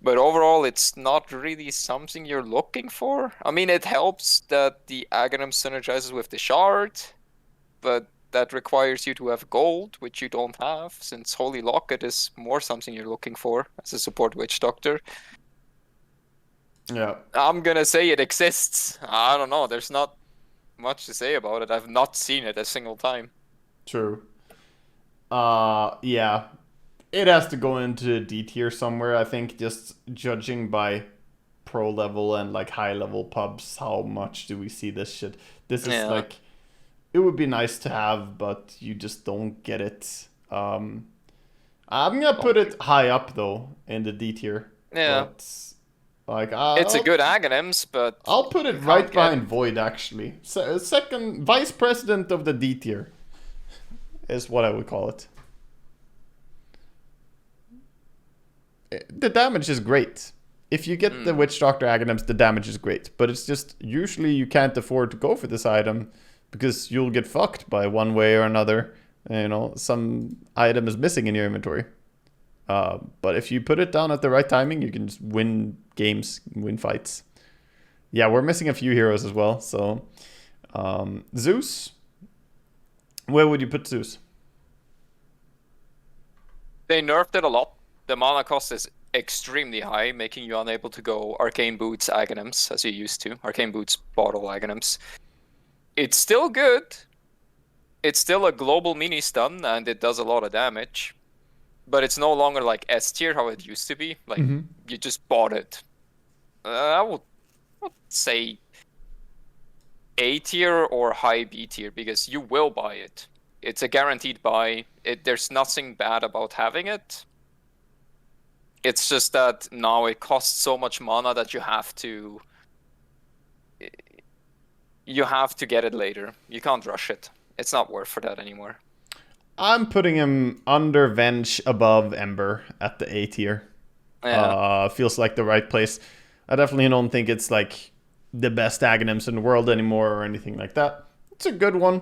But overall, it's not really something you're looking for. I mean, it helps that the Aghanim synergizes with the shard, but that requires you to have gold, which you don't have, since Holy Locket is more something you're looking for as a support Witch Doctor. Yeah. I'm gonna say it exists. I don't know, there's not much to say about it. I've not seen it a single time. True. Yeah. It has to go into D tier somewhere, I think, just judging by pro level and like high level pubs, how much do we see this shit? This is like, it would be nice to have, but you just don't get it. I'm gonna put it high up though in the D tier. Yeah. But Like, It's a good Aghanims, but I'll put it you right can't get- behind Void, actually. Second vice president of the D tier is what I would call it. The damage is great. If you get the Witch Doctor Aghanims, the damage is great. But it's just, usually you can't afford to go for this item because you'll get fucked by one way or another. You know, some item is missing in your inventory. But if you put it down at the right timing, you can just win games, win fights. Yeah, we're missing a few heroes as well. So, Zeus. Where would you put Zeus? They nerfed it a lot. The mana cost is extremely high, making you unable to go Arcane Boots Aghanims as you used to. Arcane Boots bottle Aghanims. It's still good. It's still a global mini stun, and it does a lot of damage. But it's no longer like S tier how it used to be. Like, you just bought it. I would say A tier or high B tier, because you will buy it. It's a guaranteed buy. There's nothing bad about having it. It's just that now it costs so much mana that you have to get it later. You can't rush it. It's not worth for that anymore. I'm putting him under Venge, above Ember at the A tier. Yeah. Feels like the right place. I definitely don't think it's like the best Aghanims in the world anymore or anything like that. It's a good one.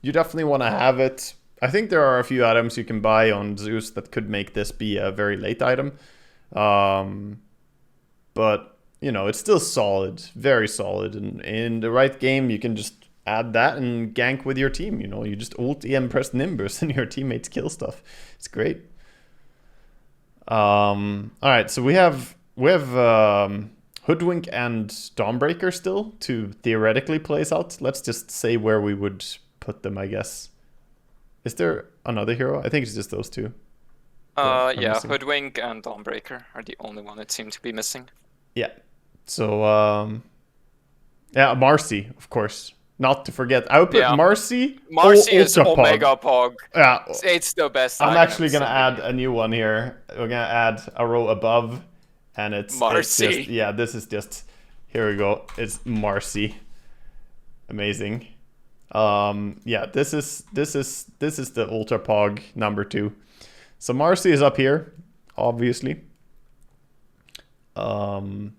You definitely want to have it. I think there are a few items you can buy on Zeus that could make this be a very late item. But, you know, it's still solid. Very solid. And in the right game, you can just add that and gank with your team. You know, you just ult EM press Nimbus and your teammates kill stuff. It's great. Alright, so we have Hoodwink and Dawnbreaker still to theoretically place out. Let's just say where we would put them, I guess. Is there another hero? I think it's just those two. Yeah, missing. Hoodwink and Dawnbreaker are the only one that seem to be missing. Yeah. So, yeah, Marcy, of course. Not to forget. I would put Marcy. Marcy is Ultra Pog. Omega Pog. Yeah. It's the best. I'm Aghanim actually going to simply. add a new one here. We're going to add a row above. And it's Marcy. just, yeah, this is just, here we go. It's Marcy. Amazing. Yeah, this is the Ultra Pog number 2. So Marcy is up here, obviously. Let's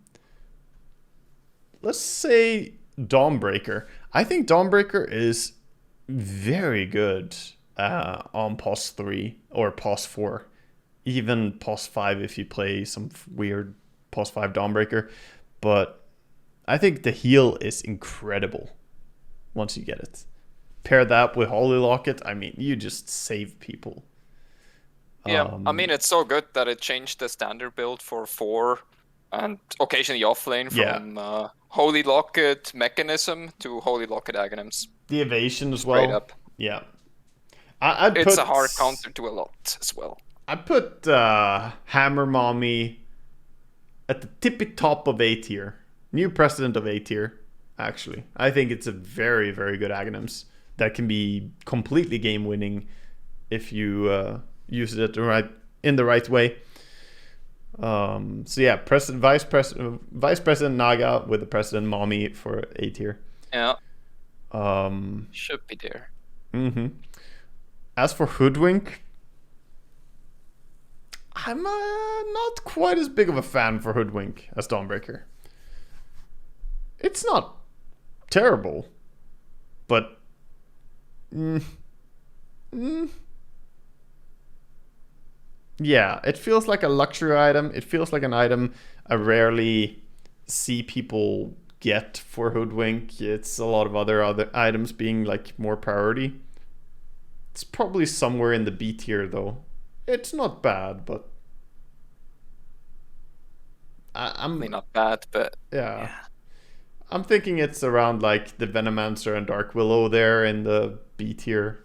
say Dawnbreaker. I think Dawnbreaker is very good on POS 3 or POS 4. Even POS 5 if you play some weird POS 5 Dawnbreaker. But I think the heal is incredible once you get it. Pair that with Holy Locket, I mean, you just save people. Yeah, I mean, it's so good that it changed the standard build for 4 and occasionally offlane from Holy Locket Mechanism to Holy Locket Aghanims. The evasion as Straight well. up. Yeah. It's a hard counter to a lot as well. I put Hammer Mommy at the tippy top of A tier. New president of A tier, actually. I think it's a very, very good Aghanims that can be completely game winning if you use it in the right way. So yeah, Vice President Naga with the President Mommy for A tier. Yeah. Should be there. As for Hoodwink, I'm not quite as big of a fan for Hoodwink as Dawnbreaker. It's not terrible, but yeah, it feels like a luxury item. It feels like an item I rarely see people get for Hoodwink. It's a lot of other items being like more priority. It's probably somewhere in the B tier though. It's not bad, but I mean, not bad, but yeah. I'm thinking it's around like the Venomancer and Dark Willow there in the B tier.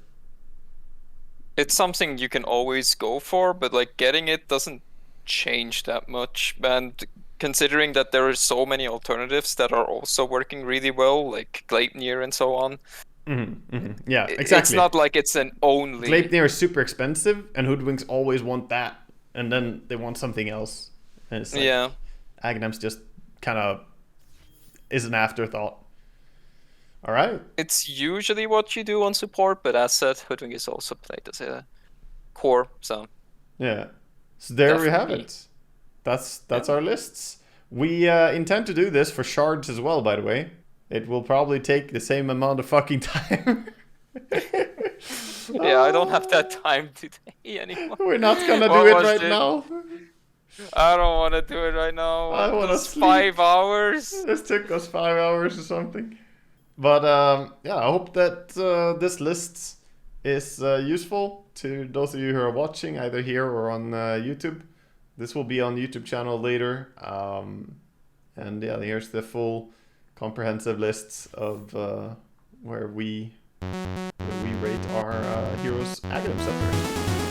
it's something you can always go for, but like getting it doesn't change that much. And considering that there are so many alternatives that are also working really well, like Gleipnir and so on. Yeah, exactly. It's not like it's an only. Gleipnir is super expensive, and Hoodwinks always want that, and then they want something else. And it's like, Yeah. Aghanims just kind of is an afterthought. All right. It's usually what you do on support, but as said, Hoodwink is also played as a core, so... Yeah. So there we have Definitely. it. That's our lists. We intend to do this for shards as well, by the way. It will probably take the same amount of fucking time. Yeah, I don't have that time today anymore. We're not gonna do What it was right it? now. I don't want to do it right now. I What, wanna this sleep. 5 hours? This took us 5 hours or something. But yeah, I hope that this list is useful to those of you who are watching, either here or on YouTube. This will be on YouTube channel later. And yeah, here's the full comprehensive lists of where we rate our heroes' Aghanims Scepter.